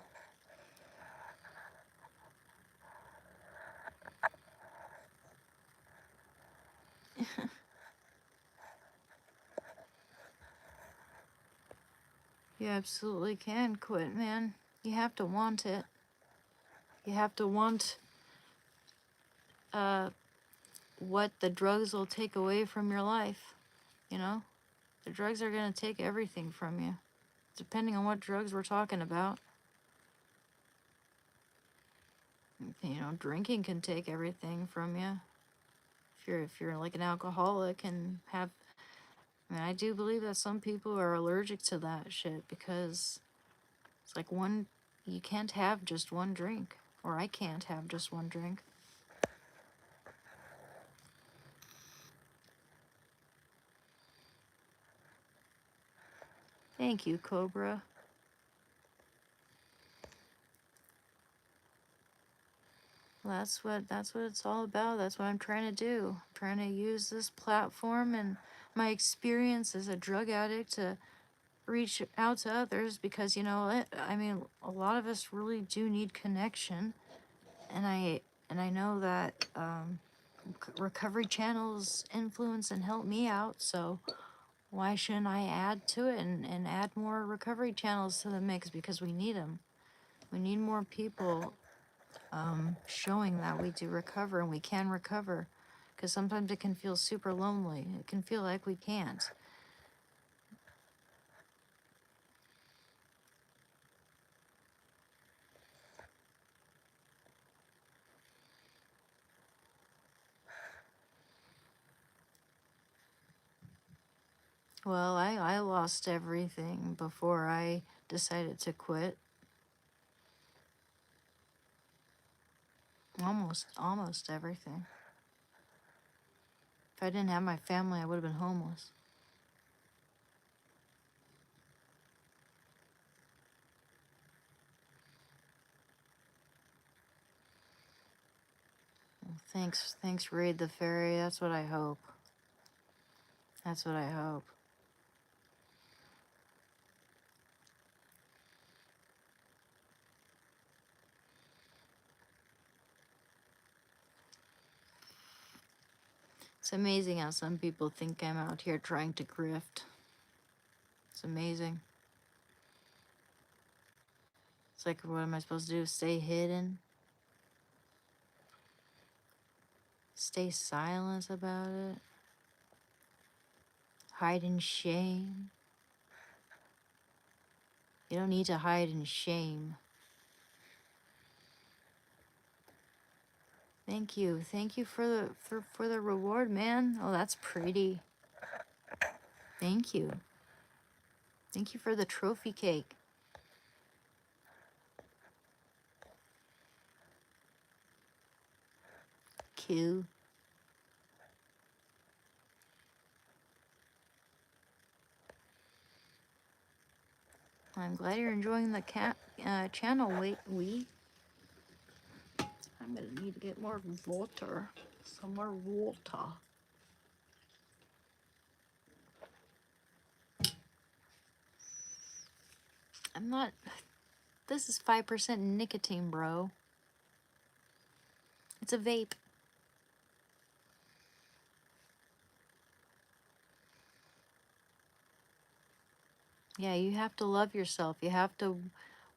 You absolutely can quit, man. You have to want it. You have to want what the drugs will take away from your life. You know? The drugs are going to take everything from you, depending on what drugs we're talking about. You know, drinking can take everything from you. If you're like an alcoholic and have, I mean, I do believe that some people are allergic to that shit because it's like you can't have just one drink, or I can't have just one drink. Thank you, Cobra. Well, that's what it's all about. That's what I'm trying to do. I'm trying to use this platform and my experience as a drug addict to reach out to others because, you know, I mean, a lot of us really do need connection, and I know that recovery channels influence and help me out, so why shouldn't I add to it and add more recovery channels to the mix, because we need them. We need more people showing that we do recover and we can recover, because sometimes it can feel super lonely. It can feel like we can't. Well, I lost everything before I decided to quit. Almost everything. If I didn't have my family, I would have been homeless. Well, thanks, Raid the Fairy. That's what I hope. That's what I hope. It's amazing how some people think I'm out here trying to grift. It's amazing. It's like, what am I supposed to do? Stay hidden? Stay silent about it? Hide in shame? You don't need to hide in shame. Thank you. Thank you for the reward, man. Oh, that's pretty. Thank you. Thank you for the trophy cake. Cute. I'm glad you're enjoying the channel. Wait, I'm gonna need to get more water. Some more water. I'm not. This is 5% nicotine, bro. It's a vape. Yeah, you have to love yourself. You have to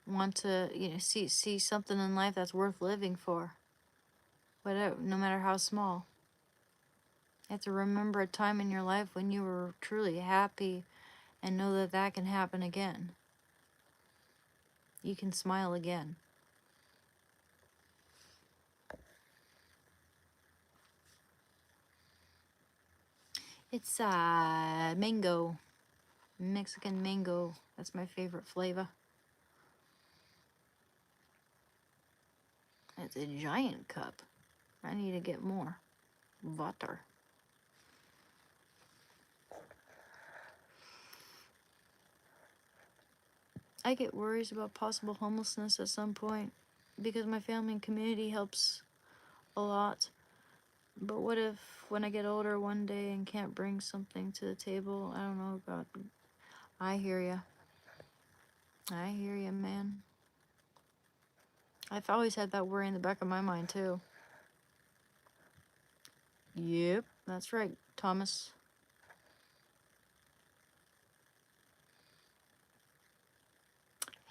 want to, see something in life that's worth living for. Whatever, no matter how small. You have to remember a time in your life when you were truly happy and know that that can happen again. You can smile again. It's mango. Mexican mango. That's my favorite flavor. It's a giant cup. I need to get more water. I get worries about possible homelessness at some point because my family and community helps a lot. But what if when I get older one day and can't bring something to the table? I don't know, God. I hear ya. I hear ya, man. I've always had that worry in the back of my mind, too. Yep, that's right, Thomas.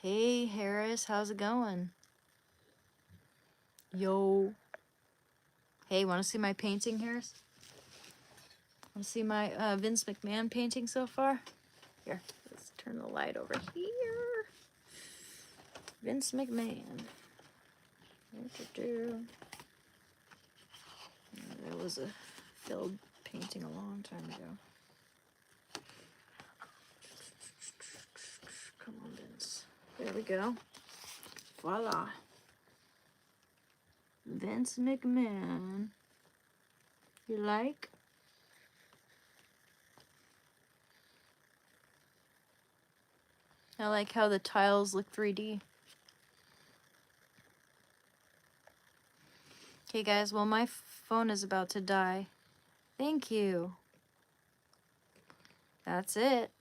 Hey, Harris, how's it going? Yo. Hey, want to see my painting, Harris? Want to see my Vince McMahon painting so far? Here, let's turn the light over here. Vince McMahon. That was a failed painting a long time ago. Come on, Vince. There we go. Voila. Vince McMahon. You like? I like how the tiles look 3D. Okay, guys, well, my phone is about to die. Thank you. That's it.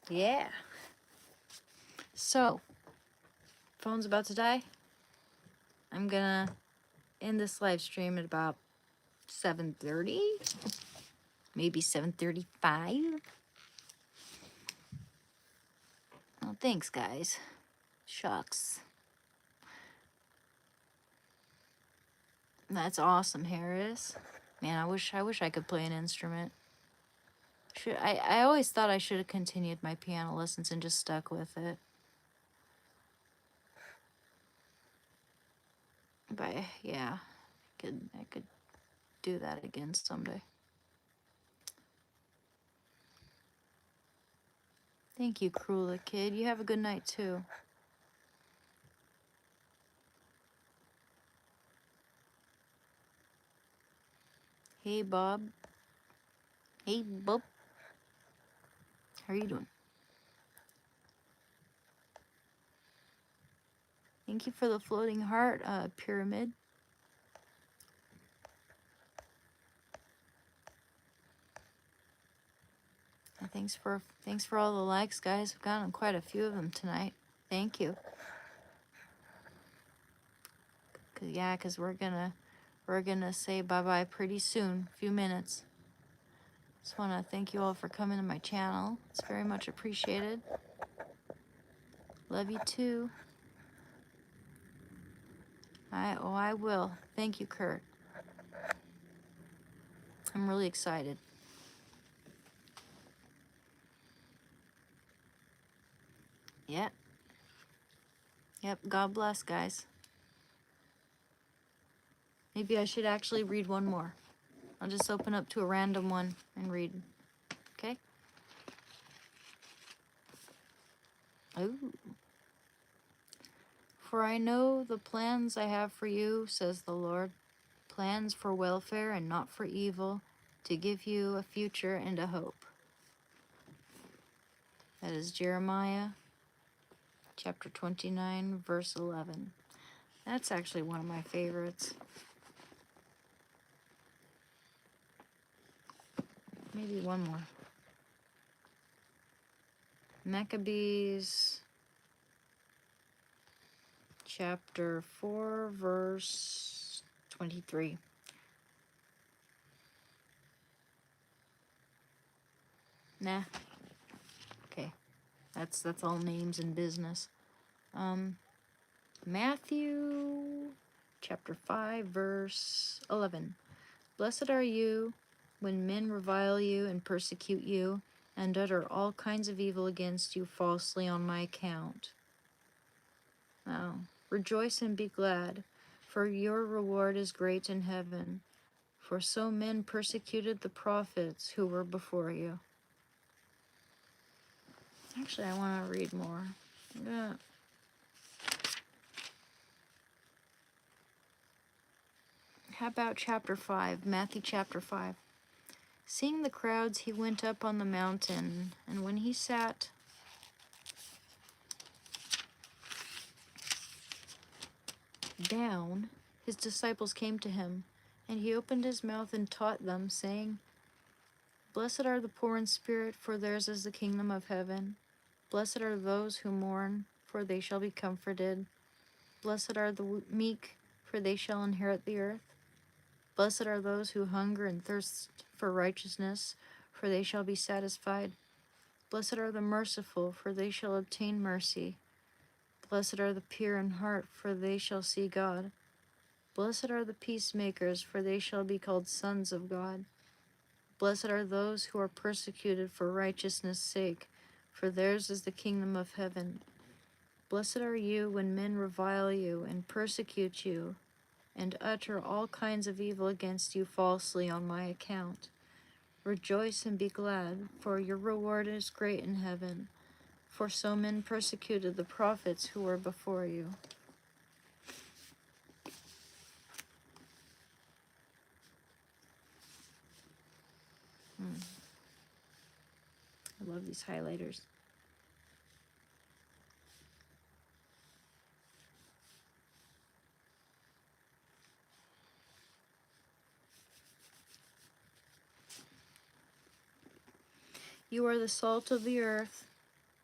Yeah. So, phone's about to die. I'm gonna end this live stream at about 7:30, maybe 7:35. Oh, thanks, guys. Shucks. That's awesome, Harris. Man, I wish I could play an instrument. I always thought I should have continued my piano lessons and just stuck with it. But yeah, I could do that again someday. Thank you, Cruella Kid. You have a good night too. Hey, Bob. Hey, Bob. How are you doing? Thank you for the floating heart, Pyramid. And thanks for all the likes, guys. We've gotten quite a few of them tonight. Thank you. Cause we're gonna say bye-bye pretty soon. A few minutes. Just wanna thank you all for coming to my channel. It's very much appreciated. Love you too. I will. Thank you, Kurt. I'm really excited. Yeah. Yep. God bless, guys. Maybe I should actually read one more. I'll just open up to a random one and read. Okay? Oh. For I know the plans I have for you, says the Lord. Plans for welfare and not for evil, to give you a future and a hope. That is Jeremiah chapter 29, verse 11. That's actually one of my favorites. Maybe one more. Maccabees chapter 4, verse 23. Nah. Okay. That's all names and business. Matthew chapter 5, verse 11. Blessed are you when men revile you and persecute you and utter all kinds of evil against you falsely on my account. Now, rejoice and be glad, for your reward is great in heaven. For so men persecuted the prophets who were before you. Actually, I want to read more. Yeah. How about chapter 5, Matthew chapter 5? Seeing the crowds, he went up on the mountain, and when he sat down, his disciples came to him, and he opened his mouth and taught them, saying, Blessed are the poor in spirit, for theirs is the kingdom of heaven. Blessed are those who mourn, for they shall be comforted. Blessed are the meek, for they shall inherit the earth. Blessed are those who hunger and thirst for righteousness, for they shall be satisfied. Blessed are the merciful, for they shall obtain mercy. Blessed are the pure in heart, for they shall see God. Blessed are the peacemakers, for they shall be called sons of God. Blessed are those who are persecuted for righteousness' sake, for theirs is the kingdom of heaven. Blessed are you when men revile you and persecute you, and utter all kinds of evil against you falsely on my account. Rejoice and be glad, for your reward is great in heaven. For so men persecuted the prophets who were before you. I love these highlighters. You are the salt of the earth,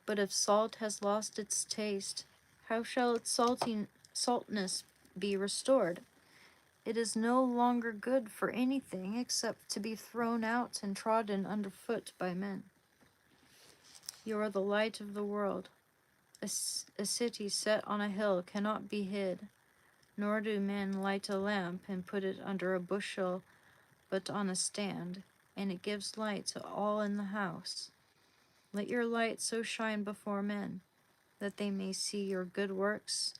but if salt has lost its taste, how shall its saltness be restored? It is no longer good for anything except to be thrown out and trodden underfoot by men. You are the light of the world. A city set on a hill cannot be hid, nor do men light a lamp and put it under a bushel, but on a stand, and it gives light to all in the house. Let your light so shine before men, that they may see your good works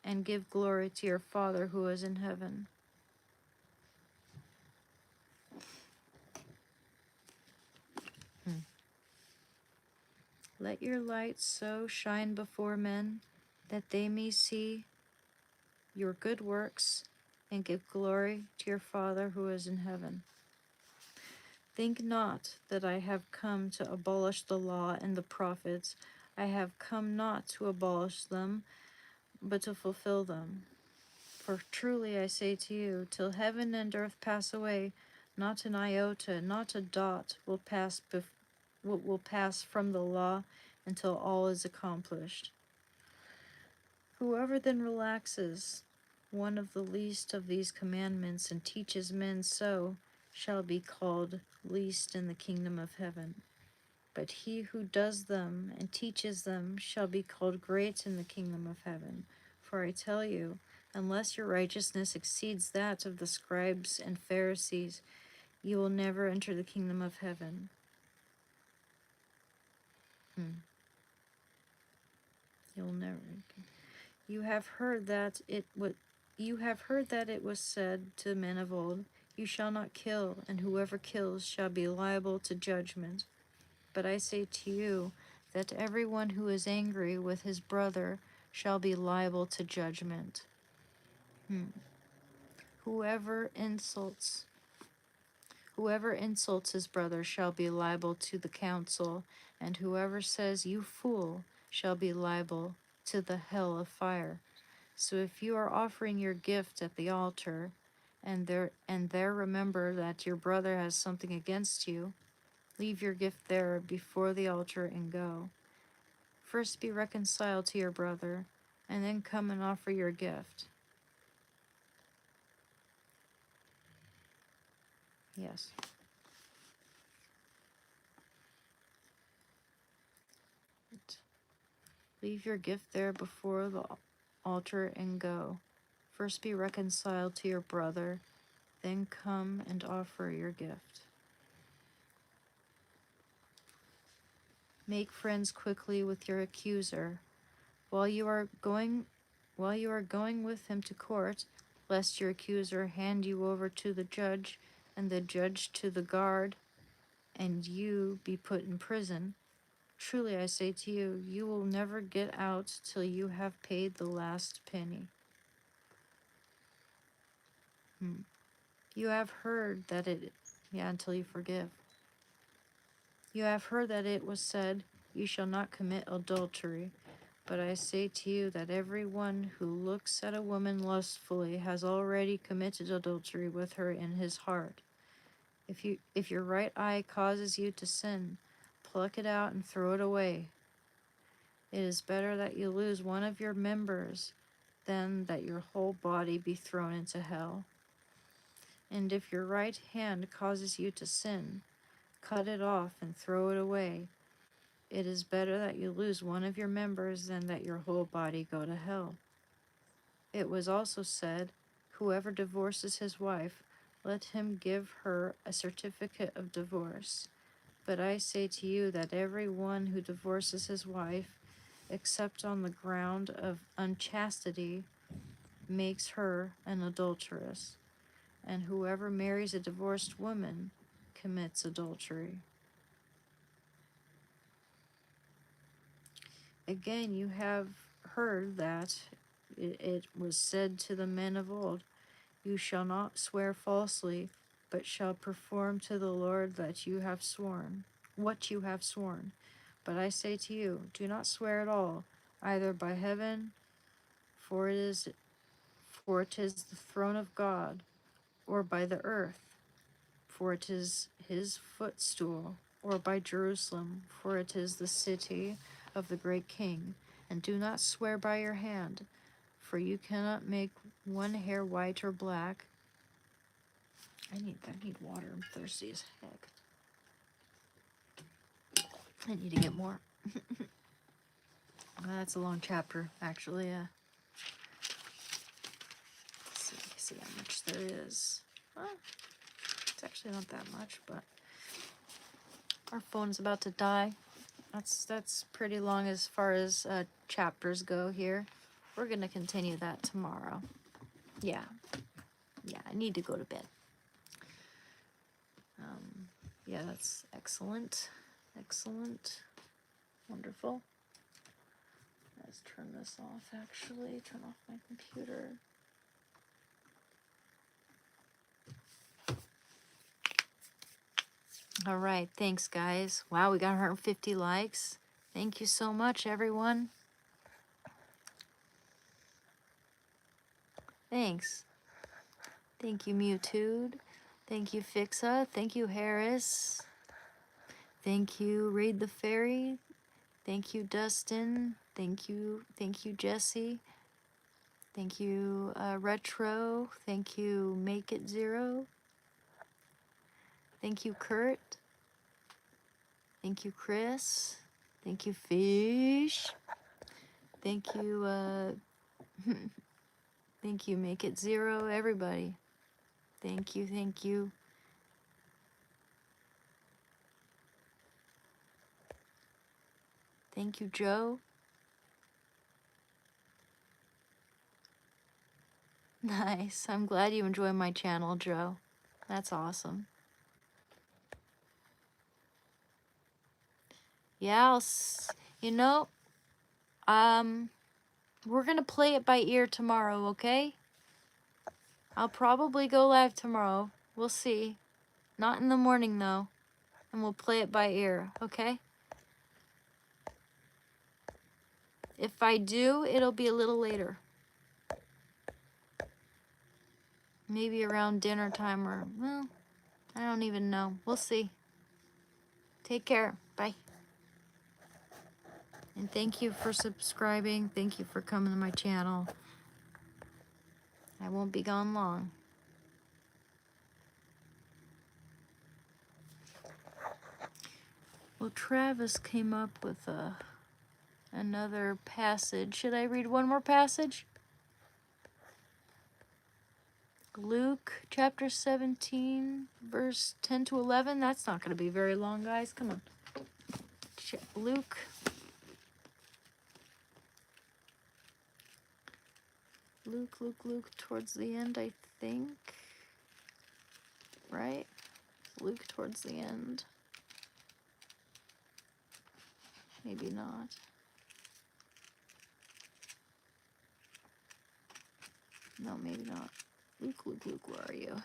and give glory to your Father who is in heaven. Let your light so shine before men, that they may see your good works and give glory to your Father who is in heaven. Think not that I have come to abolish the law and the prophets. I have come not to abolish them, but to fulfill them. For truly I say to you, till heaven and earth pass away, not an iota, not a dot will pass from the law until all is accomplished. Whoever then relaxes one of the least of these commandments and teaches men so shall be called least in the kingdom of heaven. But he who does them and teaches them shall be called great in the kingdom of heaven. For I tell you, unless your righteousness exceeds that of the scribes and Pharisees, you will never enter the kingdom of heaven. You'll never. You have heard that it was said to men of old, you shall not kill, and whoever kills shall be liable to judgment. But I say to you that everyone who is angry with his brother shall be liable to judgment. Whoever insults his brother shall be liable to the council, and whoever says you fool shall be liable to the hell of fire. So if you are offering your gift at the altar, and there remember that your brother has something against you, leave your gift there before the altar and go. First be reconciled to your brother, and then come and offer your gift. Yes. Leave your gift there before the altar and go. First be reconciled to your brother, then come and offer your gift. Make friends quickly with your accuser, while you are going with him to court, lest your accuser hand you over to the judge, and the judge to the guard, and you be put in prison. Truly I say to you, you will never get out till you have paid the last penny. You have heard that until you forgive. You have heard that it was said, you shall not commit adultery. But I say to you that everyone who looks at a woman lustfully has already committed adultery with her in his heart. If your right eye causes you to sin, pluck it out and throw it away. It is better that you lose one of your members than that your whole body be thrown into hell. And if your right hand causes you to sin, cut it off and throw it away. It is better that you lose one of your members than that your whole body go to hell. It was also said, whoever divorces his wife, let him give her a certificate of divorce. But I say to you that everyone who divorces his wife, except on the ground of unchastity, makes her an adulteress. And whoever marries a divorced woman commits adultery. Again, you have heard that it was said to the men of old, you shall not swear falsely, but shall perform to the Lord what you have sworn. But I say to you, do not swear at all, either by heaven, for it is the throne of God, or by the earth, for it is his footstool, or by Jerusalem, for it is the city of the great King. And do not swear by your hand, for you cannot make one hair white or black. I need water. I'm thirsty as heck. I need to get more. That's a long chapter, actually. Let's see how much there is. Well, it's actually not that much, but our phone's about to die. That's pretty long as far as chapters go here. We're gonna continue that tomorrow. Yeah, I need to go to bed. Yeah, that's excellent. Wonderful. Let's turn this off, actually. Turn off my computer. All right, thanks, guys. Wow, we got 150 likes. Thank you so much, everyone. Thanks. Thank you, Mewtwo. Thank you, Fixa. Thank you, Harris. Thank you, Raid the Fairy. Thank you, Dustin. Thank you, Jesse. Thank you, Retro. Thank you, Make It Zero. Thank you, Kurt. Thank you, Chris. Thank you, Fish. Thank you, thank you, Make It Zero, everybody. Thank you. Thank you, Joe. Nice. I'm glad you enjoy my channel, Joe. That's awesome. Yeah, you know, we're gonna play it by ear tomorrow, okay? I'll probably go live tomorrow. We'll see. Not in the morning, though. And we'll play it by ear, okay? If I do, it'll be a little later. Maybe around dinner time or, well, I don't even know. We'll see. Take care. Bye. And thank you for subscribing. Thank you for coming to my channel. I won't be gone long. Well, Travis came up with another passage. Should I read one more passage? Luke chapter 17, verse 10 to 11. That's not going to be very long, guys. Come on. Luke. Luke, towards the end, I think. Right? Luke towards the end. Maybe not. No, maybe not. Luke, where are you?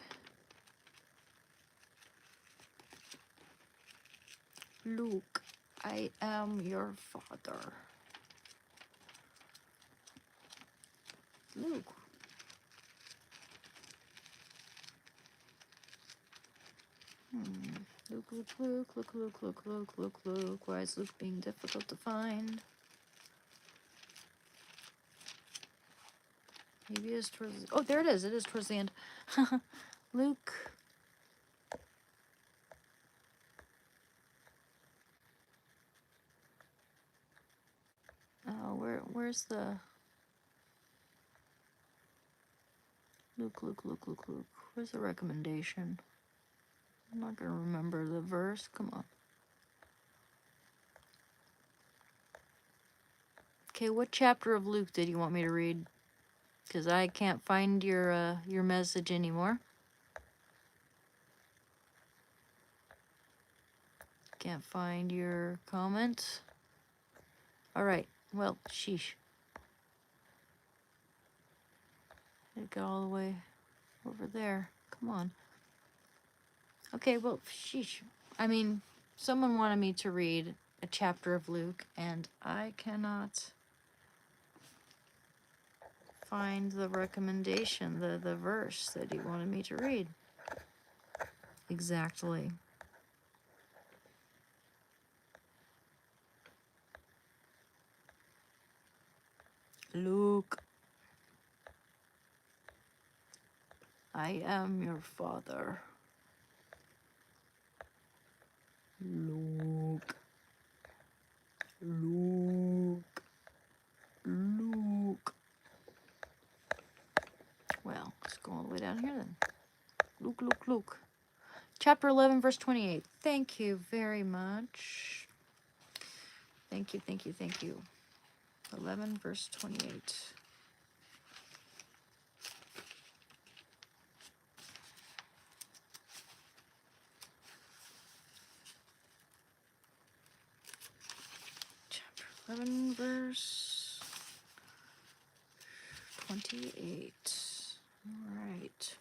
Luke, I am your father. Luke. Luke. Why is Luke being difficult to find? Maybe it is towards... Oh, there it is. It is towards the end. Luke. Oh, where's the... Luke. Where's the recommendation? I'm not going to remember the verse. Come on. Okay, what chapter of Luke did you want me to read? Because I can't find your message anymore. Can't find your comment. All right. Well, sheesh. It got all the way over there. Come on. Okay, well, sheesh. I mean, someone wanted me to read a chapter of Luke, and I cannot find the recommendation, the verse that he wanted me to read. Exactly. Luke, I am your father. Luke. Well, let's go all the way down here then. Luke. Chapter 11, verse 28. Thank you very much. Thank you. 11, verse 28. Chapter 11, verse 28. All right.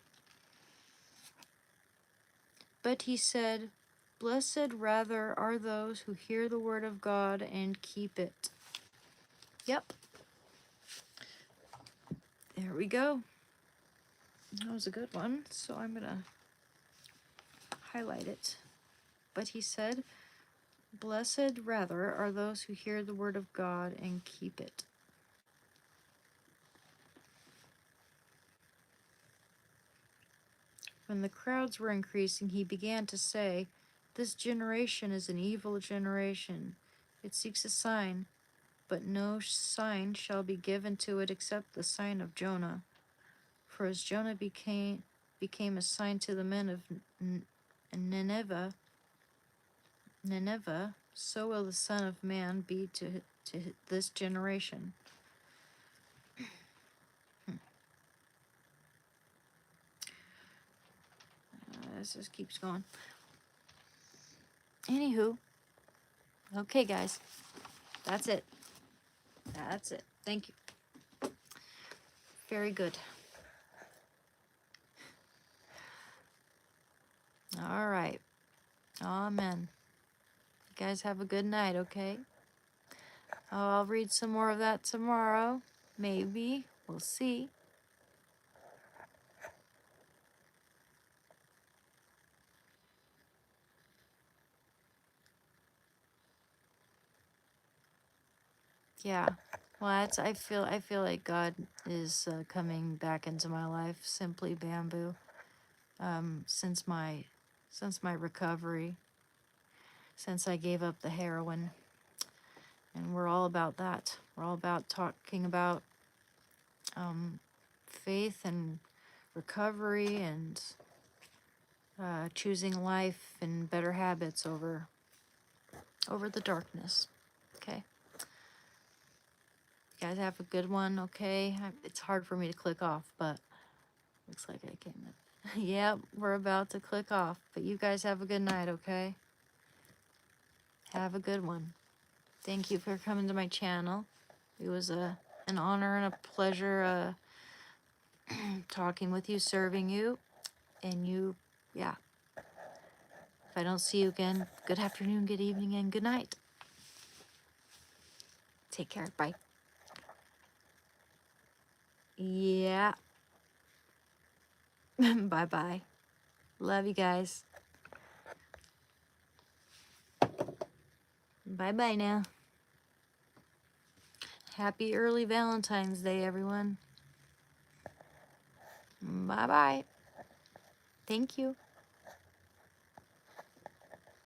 But he said, "Blessed rather are those who hear the word of God and keep it." Yep. There we go. That was a good one. So I'm going to highlight it. But he said, "Blessed rather are those who hear the word of God and keep it." When the crowds were increasing, he began to say, "This generation is an evil generation. It seeks a sign, but no sign shall be given to it except the sign of Jonah. For as Jonah became a sign to the men of Nineveh, so will the Son of Man be to this generation. This just keeps going. Anywho, okay, guys, that's it. That's it. Thank you. Very good. All right. Amen. You guys have a good night, okay? I'll read some more of that tomorrow. Maybe. We'll see. Yeah. Well, I feel like God is coming back into my life. Simply Bamboo. Since my recovery, since I gave up the heroin, and we're all about that. We're all about talking about faith and recovery and choosing life and better habits over the darkness. Okay. You guys have a good one. Okay. It's hard for me to click off, but looks like I can. Yep, we're about to click off. But you guys have a good night. Okay. Have a good one. Thank you for coming to my channel. It was an honor and a pleasure talking with you, serving you, and you, yeah. If I don't see you again, good afternoon, good evening, and good night. Take care. Bye. Yeah. Bye-bye. Love you guys. Bye-bye now. Happy early Valentine's Day, everyone. Bye-bye. Thank you.